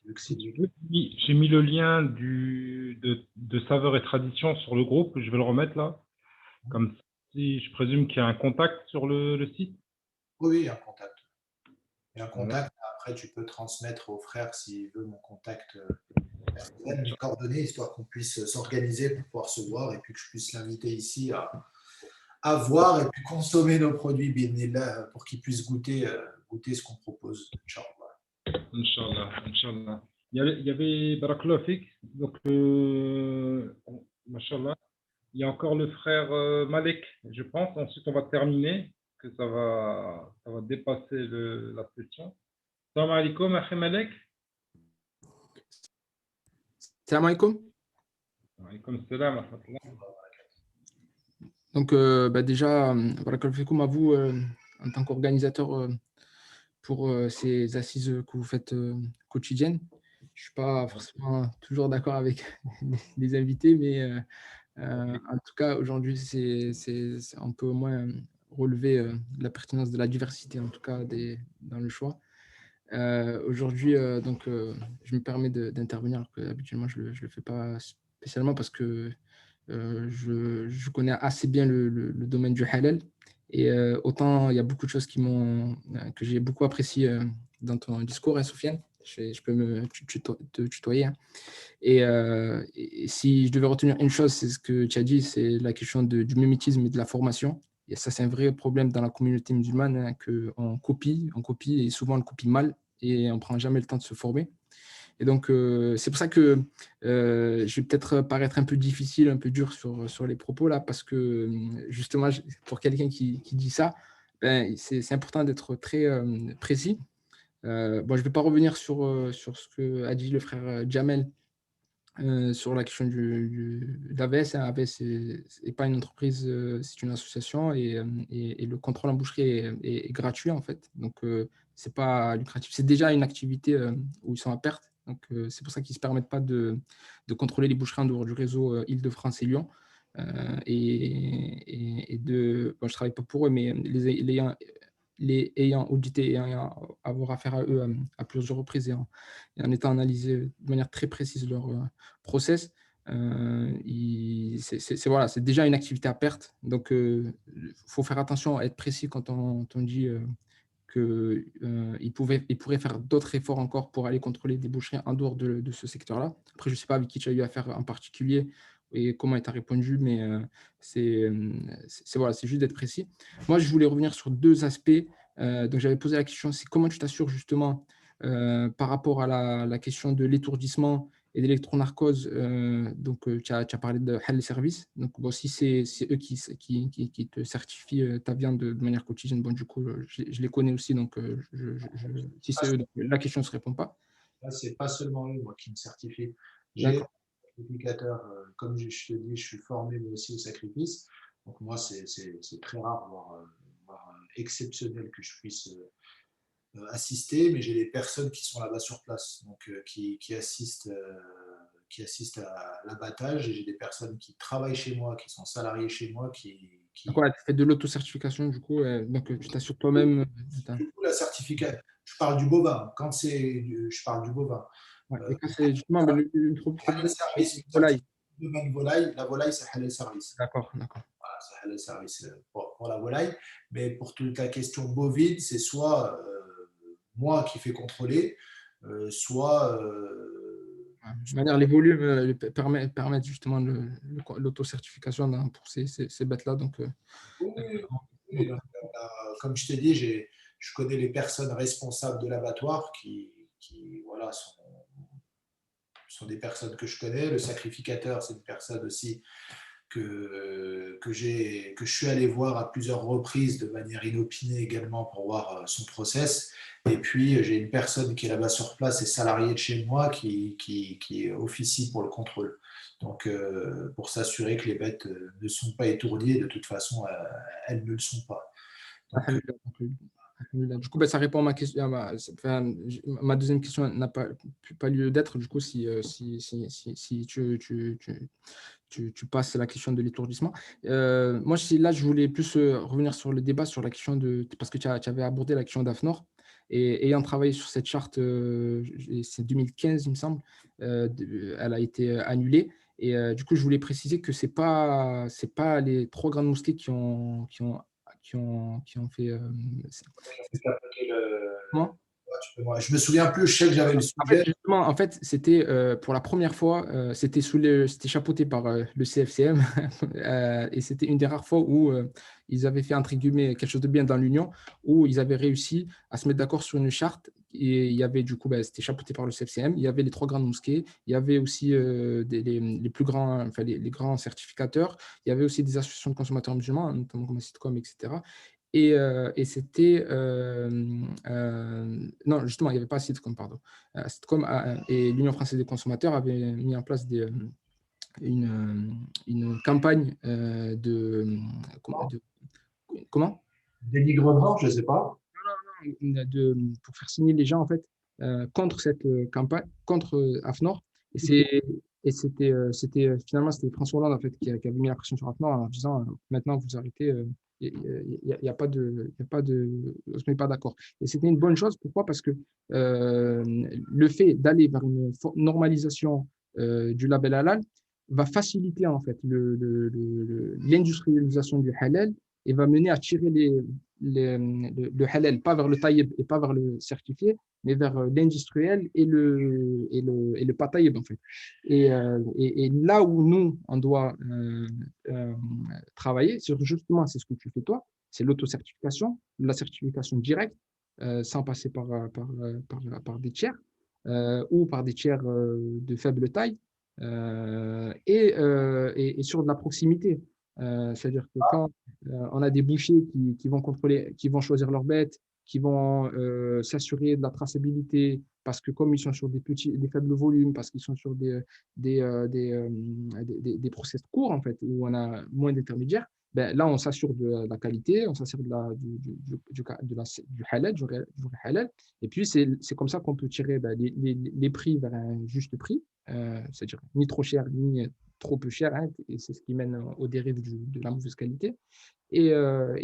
veut que c'est lui. J'ai mis le lien de Saveurs et Traditions sur le groupe. Je vais le remettre là. Comme si je présume qu'il y a un contact sur le site. Oui, il y a un contact. Il y a un contact. Après, tu peux transmettre au frère s'il veut mon contact personnel, mes coordonnées, histoire qu'on puisse s'organiser pour pouvoir se voir et puis que je puisse l'inviter ici à voir et puis consommer nos produits bienvenue pour qu'il puisse goûter ce qu'on propose. Inch'Allah, Inch'Allah. Il y avait Barakallahu Fik, donc Mashallah. Il y a encore le frère Malek, je pense. Ensuite, on va terminer, que ça va dépasser la session. Salam alaikum, Akhi Malek. Salam alaikum. Alaikum salam. Donc, déjà, barakallahu fikoum à vous en tant qu'organisateur pour ces assises que vous faites quotidiennes. Je ne suis pas forcément toujours d'accord avec les invités, mais en tout cas, aujourd'hui, on peut au moins relever la pertinence de la diversité, en tout cas, dans le choix. Aujourd'hui, je me permets d'intervenir, alors que habituellement, je ne le fais pas spécialement parce que je connais assez bien le domaine du halal. Et autant, il y a beaucoup de choses que j'ai beaucoup appréciées dans ton discours, hein, Sofiane. Je peux te tutoyer. Hein. Et si je devais retenir une chose, c'est ce que tu as dit, c'est la question du mimétisme et de la formation. Et ça, c'est un vrai problème dans la communauté musulmane, hein, qu'on copie, et souvent on le copie mal, et on ne prend jamais le temps de se former. Et donc, c'est pour ça que je vais peut-être paraître un peu difficile, un peu dur sur les propos là, parce que justement, pour quelqu'un qui dit ça, c'est important d'être très précis. Je ne vais pas revenir sur ce qu'a dit le frère Jamel sur la question d'AVS. AVS n'est pas une entreprise, c'est une association et le contrôle en boucherie est gratuit en fait. Donc, ce n'est pas lucratif. C'est déjà une activité où ils sont à perte. Donc, c'est pour ça qu'ils ne se permettent pas de contrôler les boucheries en dehors du réseau Île-de-France et Lyon. Bon, je ne travaille pas pour eux, mais les ayant audité et avoir affaire à eux à plusieurs reprises et en étant analysé de manière très précise leur process, c'est déjà une activité à perte. Donc, il faut faire attention à être précis quand on dit qu'il pourrait faire d'autres efforts encore pour aller contrôler des boucheries en dehors de ce secteur-là. Après, je ne sais pas avec qui tu as eu affaire en particulier et comment il t'a répondu, mais c'est juste d'être précis. Moi, je voulais revenir sur deux aspects. Donc, j'avais posé la question, c'est comment tu t'assures justement par rapport à la question de l'étourdissement et d'électronarcose, donc tu as parlé de Hal Service. Donc, bon, si c'est eux qui te certifient ta viande de manière quotidienne, bon, du coup, je les connais aussi. Donc, si c'est eux, donc, la question ne se répond pas. Là, c'est pas seulement eux, moi, qui me certifient. J'ai D'accord. un certificateur, comme je te dis, je suis formé moi aussi au sacrifice. Donc, moi, c'est très rare, voire exceptionnel que je puisse assister, mais j'ai des personnes qui sont là-bas sur place, donc qui assistent à l'abattage, et j'ai des personnes qui travaillent chez moi, qui sont salariés chez moi, qui Donc, ouais, tu fais de l'autocertification, du coup, donc tu t'assures toi-même. la certificat. Je parle du bovin. Quand je parle du bovin. Ouais, et quand c'est justement Halal service, volaille. domaine volaille, la volaille, c'est halal service. D'accord, d'accord. Voilà, c'est halal service pour la volaille. Mais pour toute la question bovine, c'est soit moi qui fais contrôler, soit Ouais. De manière, les volumes permettent justement l'autocertification pour ces bêtes-là. Donc, oui, oui, donc, comme je t'ai dit, je connais les personnes responsables de l'abattoir qui voilà, sont des personnes que je connais. Le sacrificateur, c'est une personne aussi que je suis allé voir à plusieurs reprises de manière inopinée également pour voir son process. Et puis, j'ai une personne qui est là-bas sur place et salariée de chez moi qui officie pour le contrôle. Donc, pour s'assurer que les bêtes ne sont pas étourdies, de toute façon, elles ne le sont pas. Donc, du coup, ça répond à ma question. Ma deuxième question n'a pas lieu d'être. Du coup, si tu passes la question de l'étourdissement. Moi, là, je voulais plus revenir sur le débat sur la question parce que tu avais abordé la question d'AFNOR. Et ayant travaillé sur cette charte, c'est 2015, il me semble, elle a été annulée. Et du coup, je voulais préciser que c'est pas les trois grandes mosquées qui ont fait. Comment? je me souviens plus, je sais que j'avais le sujet. En fait, c'était pour la première fois, c'était chapeauté par le CFCM et c'était une des rares fois où ils avaient fait entre guillemets quelque chose de bien dans l'Union, où ils avaient réussi à se mettre d'accord sur une charte. Et il y avait du coup, c'était chapeauté par le CFCM. Il y avait les trois grandes mosquées, il y avait aussi les plus grands, enfin les grands certificateurs. Il y avait aussi des associations de consommateurs musulmans, notamment comme Sitcom, etc. Et c'était. Non, justement, il n'y avait pas Sitcom, pardon. Sitcom et l'Union française des consommateurs avaient mis en place une campagne comment Dénigrement, je ne sais pas. pour faire signer les gens, en fait, contre cette campagne, contre AFNOR. Finalement, c'était François Hollande, en fait, qui avait mis la pression sur AFNOR en disant maintenant, vous arrêtez. Il n'y a pas de, on se met pas d'accord. Et c'était une bonne chose. Pourquoi? Parce que le fait d'aller vers une normalisation du label halal va faciliter en fait l'industrialisation du halal et va mener à tirer le halal pas vers le taïeb et pas vers le certifié, mais vers l'industriel et le pas taïeb en fait. Et là où nous on doit travailler, justement, c'est ce que tu fais toi, c'est l'autocertification, la certification directe, sans passer par des tiers ou par des tiers de faible taille, et sur de la proximité. C'est-à-dire que quand on a des bouchers qui vont contrôler, qui vont choisir leurs bêtes, qui vont s'assurer de la traçabilité, parce que comme ils sont sur des faibles volumes, parce qu'ils sont sur des process courts, en fait, où on a moins d'intermédiaires, ben, là, on s'assure de la qualité, on s'assure du halal, du halal. Et puis, c'est comme ça qu'on peut tirer les prix vers un juste prix, c'est-à-dire ni trop cher, ni trop peu cher, hein, et c'est ce qui mène aux dérives de la mauvaise qualité. Et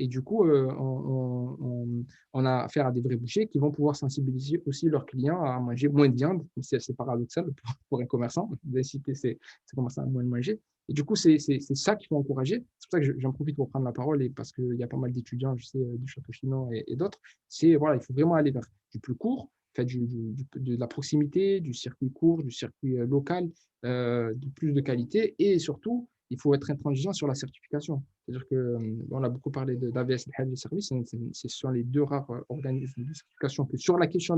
du coup, on a affaire à des vrais bouchers qui vont pouvoir sensibiliser aussi leurs clients à manger moins de viande. C'est paradoxal pour un commerçant d'inciter ses commerçants à moins de manger. Et du coup, c'est ça qu'il faut encourager. C'est pour ça que j'en profite pour prendre la parole, et parce qu'il y a pas mal d'étudiants, je sais, du Château Chinon et d'autres. Voilà, il faut vraiment aller vers du plus court, de la proximité, du circuit court, du circuit local, de plus de qualité, et surtout, il faut être intransigeant sur la certification. C'est-à-dire qu'on a beaucoup parlé d'AVS et de Service, ce sont les deux rares organismes de certification que sur la question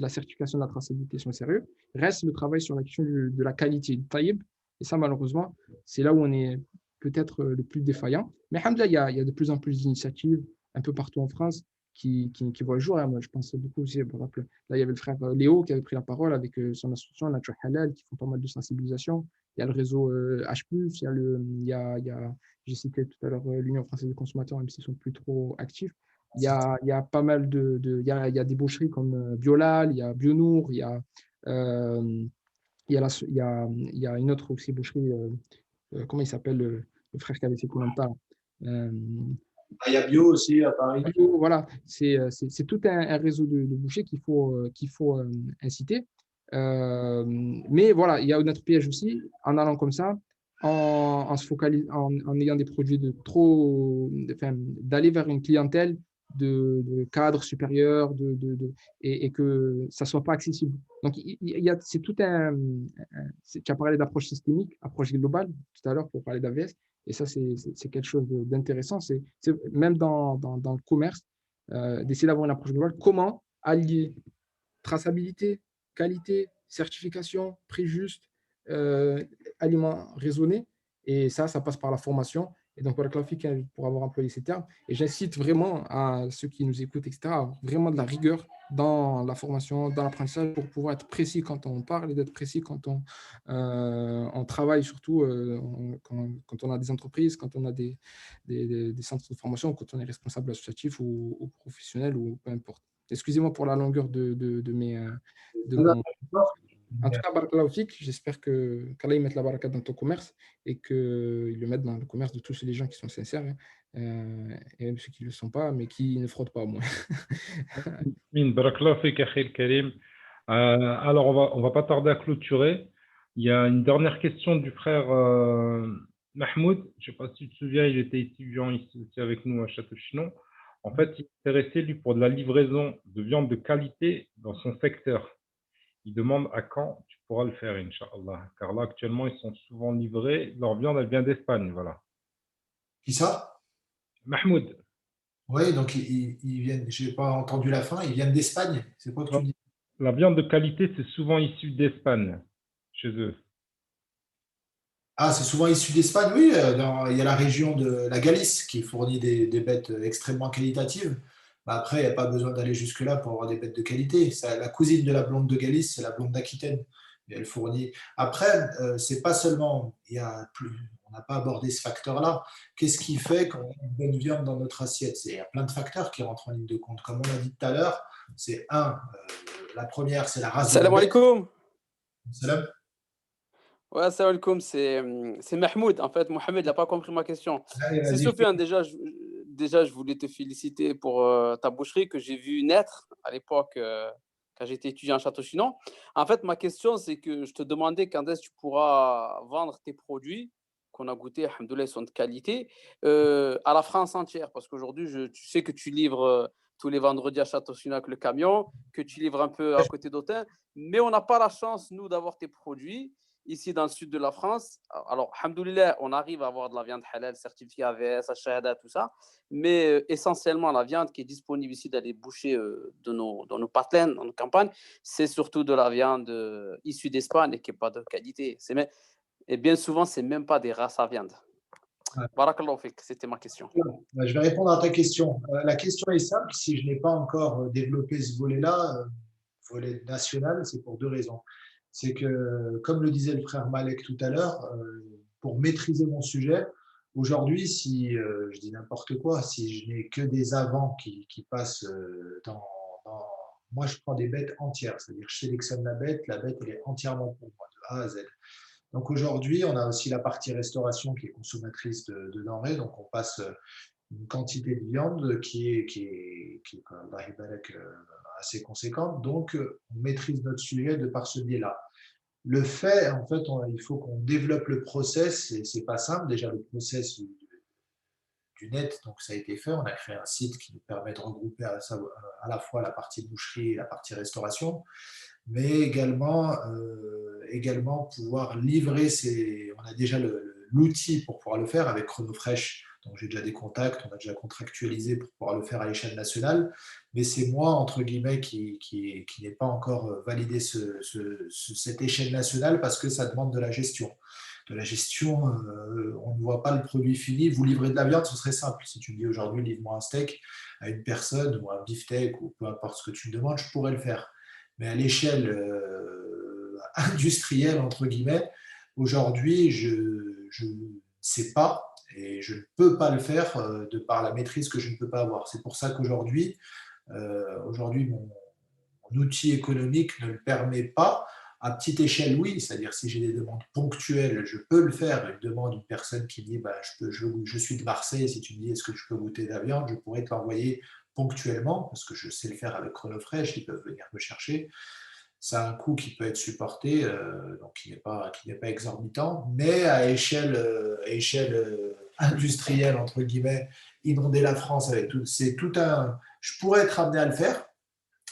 la certification de la traçabilité sont sérieux. Reste le travail sur la question de la qualité du taïb. Et ça, malheureusement, c'est là où on est peut-être le plus défaillant. Mais alhamdoulilah, il y a de plus en plus d'initiatives un peu partout en France qui voient le jour. Hein. Moi, je pense beaucoup aussi, par exemple, là, il y avait le frère Léo qui avait pris la parole avec son association Nature Halal qui font pas mal de sensibilisation. Il y a le réseau H+, il y a j'ai cité tout à l'heure l'Union française des consommateurs, même s'ils sont plus trop actifs. Il y a pas mal il y a des boucheries comme Biolal, il y a Bionour, il y a une autre aussi boucherie, comment il s'appelle, le frère qui avait fait Koh-Lanta. Il y a Bio aussi à Paris. Voilà, c'est tout un réseau de bouchers qu'il faut inciter. Mais voilà, il y a notre piège aussi, en allant comme ça, en se focalisant, en ayant des produits d'aller vers une clientèle de cadres supérieurs et que ça ne soit pas accessible. Donc, c'est tout tu as parlé d'approche systémique, approche globale tout à l'heure pour parler d'AVS. Et ça, c'est quelque chose d'intéressant. C'est même dans le commerce, d'essayer d'avoir une approche globale. Comment allier traçabilité, qualité, certification, prix juste, aliments raisonnés. Et ça passe par la formation. Et donc, voilà, pour avoir employé ces termes. Et j'incite vraiment à ceux qui nous écoutent, etc., vraiment de la rigueur dans la formation, dans l'apprentissage, pour pouvoir être précis quand on parle et d'être précis quand on travaille, surtout quand on a des entreprises, quand on a des centres de formation, quand on est responsable associatif ou professionnel ou peu importe. Excusez-moi pour la longueur de mon... En tout cas, barakallahu fik, j'espère qu'Allah mette la baraka dans ton commerce et qu'il le mette dans le commerce de tous les gens qui sont sincères, et même ceux qui ne le sont pas, mais qui ne fraudent pas au moins. Barakallahu fik, Akhil Karim. Alors, on va pas tarder à clôturer. Il y a une dernière question du frère Mahmoud. Je ne sais pas si tu te souviens, il était étudiant ici avec nous à Château-Chinon. En fait, il est intéressé, lui, pour de la livraison de viande de qualité dans son secteur. Il demande à quand tu pourras le faire, Inch'Allah. Car là, actuellement, ils sont souvent livrés. Leur viande, elle vient d'Espagne, voilà. Qui ça? Mahmoud. Oui, donc ils viennent, je n'ai pas entendu la fin, ils viennent d'Espagne, c'est quoi que tu dis? La viande de qualité, c'est souvent issu d'Espagne, chez eux. Ah, c'est souvent issu d'Espagne, oui. Il y a la région de la Galice qui fournit des bêtes extrêmement qualitatives. Mais après, il n'y a pas besoin d'aller jusque-là pour avoir des bêtes de qualité. La cousine de la blonde de Galice, c'est la blonde d'Aquitaine. Et elle fournit. Après, c'est pas seulement, on n'a pas abordé ce facteur-là. Qu'est-ce qui fait qu'on a une bonne viande dans notre assiette? Il y a plein de facteurs qui rentrent en ligne de compte. Comme on l'a dit tout à l'heure, c'est la première, c'est la race de la Salam bête. alaikum. Salam. Ouais, salam alaikum, c'est Mahmoud. En fait, Mohamed n'a pas compris ma question. Allez, C'est vas-y. Sofiane. Déjà, je voulais te féliciter pour ta boucherie que j'ai vue naître à l'époque quand j'étais étudiant à Château-Chinon. En fait, ma question, c'est que je te demandais quand est-ce que tu pourras vendre tes produits qu'on a goûtés, alhamdoulilah, ils sont de qualité, à la France entière. Parce qu'aujourd'hui, tu sais que tu livres tous les vendredis à Château-Chinon avec le camion, que tu livres un peu à côté d'Autun, mais on n'a pas la chance, nous, d'avoir tes produits ici dans le sud de la France. Alors, alhamdoulilah, on arrive à avoir de la viande halal certifiée AVS, Shahada, tout ça, mais essentiellement, la viande qui est disponible ici dans les bouchers dans nos patelins, dans nos campagnes, c'est surtout de la viande issue d'Espagne et qui n'est pas de qualité. Et bien souvent, ce n'est même pas des races à viande. Ouais. Barakallahu fik, c'était ma question. Je vais répondre à ta question. La question est simple. Si je n'ai pas encore développé ce volet-là, volet national, c'est pour deux raisons. C'est que, comme le disait le frère Malek tout à l'heure, pour maîtriser mon sujet, aujourd'hui, si je dis n'importe quoi, si je n'ai que des avants qui passent moi, je prends des bêtes entières, c'est-à-dire je sélectionne la bête elle est entièrement pour moi, de A à Z. Donc aujourd'hui, on a aussi la partie restauration qui est consommatrice de denrées, donc on passe une quantité de viande qui est assez conséquente, donc on maîtrise notre sujet de par ce biais-là. Le fait, en fait, il faut qu'on développe le process, et c'est pas simple, déjà le process du net, donc ça a été fait, on a créé un site qui nous permet de regrouper à la fois la partie boucherie et la partie restauration, mais également pouvoir livrer on a déjà l'outil pour pouvoir le faire avec ChronoFresh. Donc, j'ai déjà des contacts, on a déjà contractualisé pour pouvoir le faire à l'échelle nationale. Mais c'est moi, entre guillemets, qui n'ai pas encore validé cette échelle nationale parce que ça demande de la gestion. De la gestion, on ne voit pas le produit fini. Vous livrez de la viande, ce serait simple. Si tu me dis aujourd'hui, livre-moi un steak à une personne ou un beefsteak ou peu importe ce que tu me demandes, je pourrais le faire. Mais à l'échelle industrielle, entre guillemets, aujourd'hui, je ne sais pas et je ne peux pas le faire de par la maîtrise que je ne peux pas avoir. C'est pour ça qu'aujourd'hui, mon outil économique ne le permet pas. À petite échelle, oui, c'est-à-dire si j'ai des demandes ponctuelles, je peux le faire. Une demande d'une personne qui dit bah, je suis de Marseille, si tu me dis est-ce que je peux goûter de la viande, je pourrais te l'envoyer ponctuellement parce que je sais le faire avec Chronofresh, ils peuvent venir me chercher. Ça a un coût qui peut être supporté, donc qui n'est pas exorbitant, mais à échelle industrielle, entre guillemets, inonder la France avec tout, c'est tout un. Je pourrais être amené à le faire,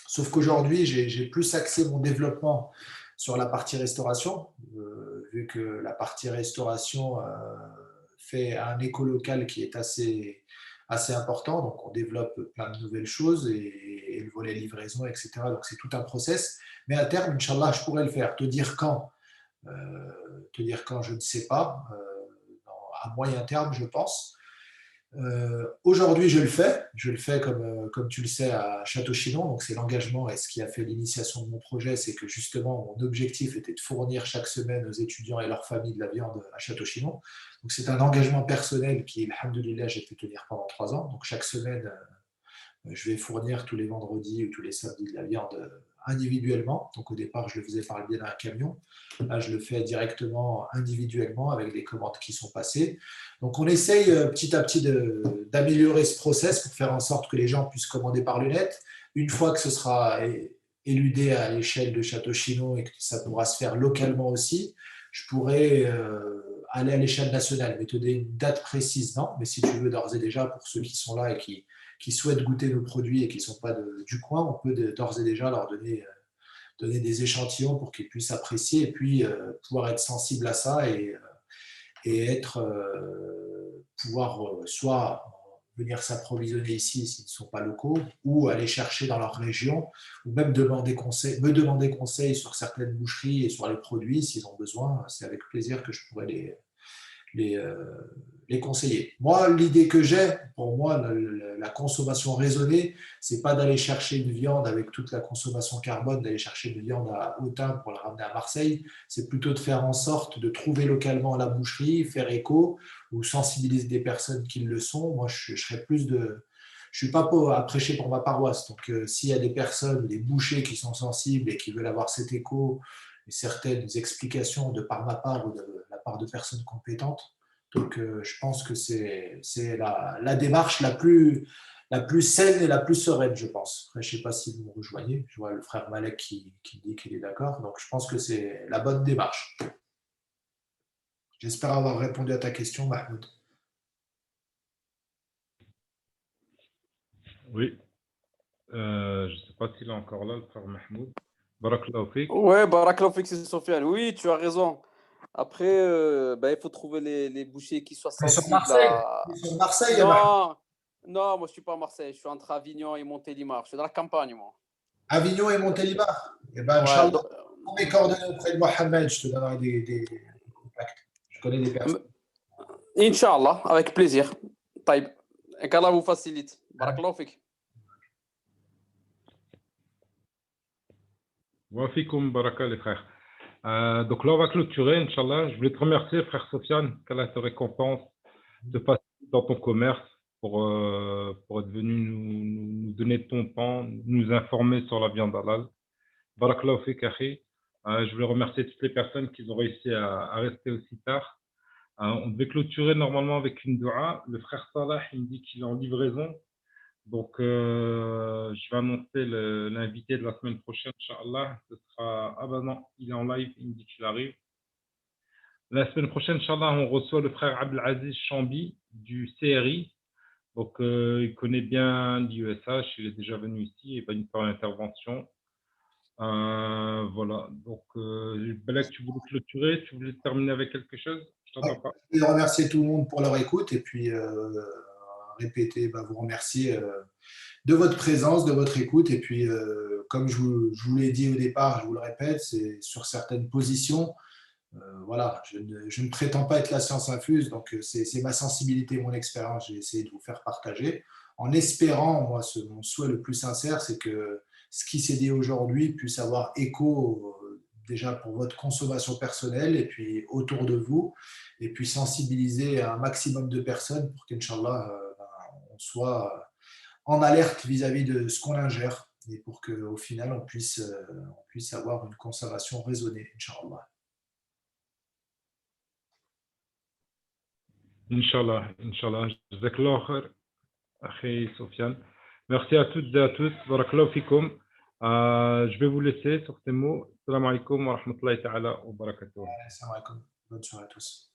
sauf qu'aujourd'hui, j'ai plus axé mon développement sur la partie restauration, vu que la partie restauration fait un éco-local qui est assez important, donc on développe plein de nouvelles choses et le volet livraison, etc. Donc c'est tout un process. Mais à terme, Inch'Allah, je pourrais le faire. Te dire quand, je ne sais pas. À moyen terme, je pense. Aujourd'hui, je le fais. Je le fais comme tu le sais à Château-Chinon. Donc, c'est l'engagement et ce qui a fait l'initiation de mon projet, c'est que justement, mon objectif était de fournir chaque semaine aux étudiants et leurs familles de la viande à Château-Chinon. Donc, c'est un engagement personnel qui, alhamdoulilah, j'ai pu tenir pendant 3 ans. Donc, chaque semaine, je vais fournir tous les vendredis ou tous les samedis de la viande individuellement. Donc au départ, je le faisais par le biais d'un camion. Là, je le fais directement individuellement avec des commandes qui sont passées. Donc on essaye petit à petit d'améliorer ce process pour faire en sorte que les gens puissent commander par le net. Une fois que ce sera éludé à l'échelle de Château-Chinon et que ça pourra se faire localement aussi, je pourrais aller à l'échelle nationale. Mais te donner une date précise, non. Mais si tu veux d'ores et déjà, pour ceux qui sont là et qui souhaitent goûter nos produits et qui ne sont pas du coin, on peut d'ores et déjà leur donner des échantillons pour qu'ils puissent apprécier et puis pouvoir être sensibles à ça et pouvoir soit venir s'approvisionner ici s'ils ne sont pas locaux ou aller chercher dans leur région ou même me demander conseil sur certaines boucheries et sur les produits s'ils ont besoin. C'est avec plaisir que je pourrais les conseiller. Moi, l'idée que j'ai, pour moi, la consommation raisonnée, c'est pas d'aller chercher une viande avec toute la consommation carbone, d'aller chercher une viande à Autun pour la ramener à Marseille. C'est plutôt de faire en sorte de trouver localement la boucherie, faire écho ou sensibiliser des personnes qui le sont. Moi, je serais plus de. Je ne suis pas à prêcher pour ma paroisse. Donc, s'il y a des personnes, des bouchers qui sont sensibles et qui veulent avoir cet écho et certaines explications de par ma part ou de la part de personnes compétentes. Donc, je pense que c'est la démarche la plus saine et la plus sereine, je pense. Après, je ne sais pas si vous me rejoignez. Je vois le frère Malek qui dit qu'il est d'accord. Donc, je pense que c'est la bonne démarche. J'espère avoir répondu à ta question, Mahmoud. Oui. Je ne sais pas s'il est encore là, le frère Mahmoud. Barakallahu fik. Ouais, Barakallahu fik, c'est Sofiane. Oui, tu as raison. Après, il faut trouver les bouchers qui soient Mais sur sensibles Marseille, à. sur Marseille, Non, moi, je ne suis pas à Marseille. Je suis entre Avignon et Montélimar. Je suis dans la campagne, moi. Avignon et Montélimar. Eh bien, Ouais, Inch'Allah, mes coordonnées auprès de Mohamed, je te donnerai des contacts. Je connais des personnes. Inch'Allah, avec plaisir. Taïb. Et qu'Allah vous facilite. Barakallahu fik. Wa fikoum baraka les frères. Donc là, on va clôturer, Inch'Allah. Je voulais te remercier, frère Sofiane, qu'Allah te récompense de passer dans ton commerce pour être venu nous donner ton temps, nous informer sur la viande halal. Barakallahu fik, akhi. Je voulais remercier toutes les personnes qui ont réussi à rester aussi tard. On devait clôturer normalement avec une dua. Le frère Salah, il me dit qu'il est en livraison. Donc, je vais annoncer l'invité de la semaine prochaine, Inch'Allah. Ce sera. Ah ben non, il est en live, il me dit qu'il arrive. La semaine prochaine, Inch'Allah, on reçoit le frère Abdelaziz Chambi du CRI. Donc, il connaît bien l'IESH, il est déjà venu ici, il va nous faire une intervention. Voilà. Donc, Balak, tu voulais clôturer, tu voulais terminer avec quelque chose? Et remercier tout le monde pour leur écoute et puis répéter, vous remercier de votre présence, de votre écoute. Et puis, comme je vous l'ai dit au départ, je vous le répète, c'est sur certaines positions. Voilà, je ne prétends pas être la science infuse, donc c'est ma sensibilité, mon expérience, j'ai essayé de vous faire partager, en espérant, moi, mon souhait le plus sincère, c'est que ce qui s'est dit aujourd'hui puisse avoir écho déjà pour votre consommation personnelle et puis autour de vous, et puis sensibiliser un maximum de personnes pour qu'Inch'Allah, on soit en alerte vis-à-vis de ce qu'on ingère et pour qu'au final, on puisse avoir une consommation raisonnée, Inch'Allah. Inch'Allah, Inch'Allah. Jazakallah khair, akhi Sofiane. Merci à toutes et à tous. Barakallahu fikoum. Je vais vous laisser sur ces mots. Assalamu alaikum wa rahmatullahi ta'ala wa barakatuh. Assalamu alaikum. Bonne soirée à tous.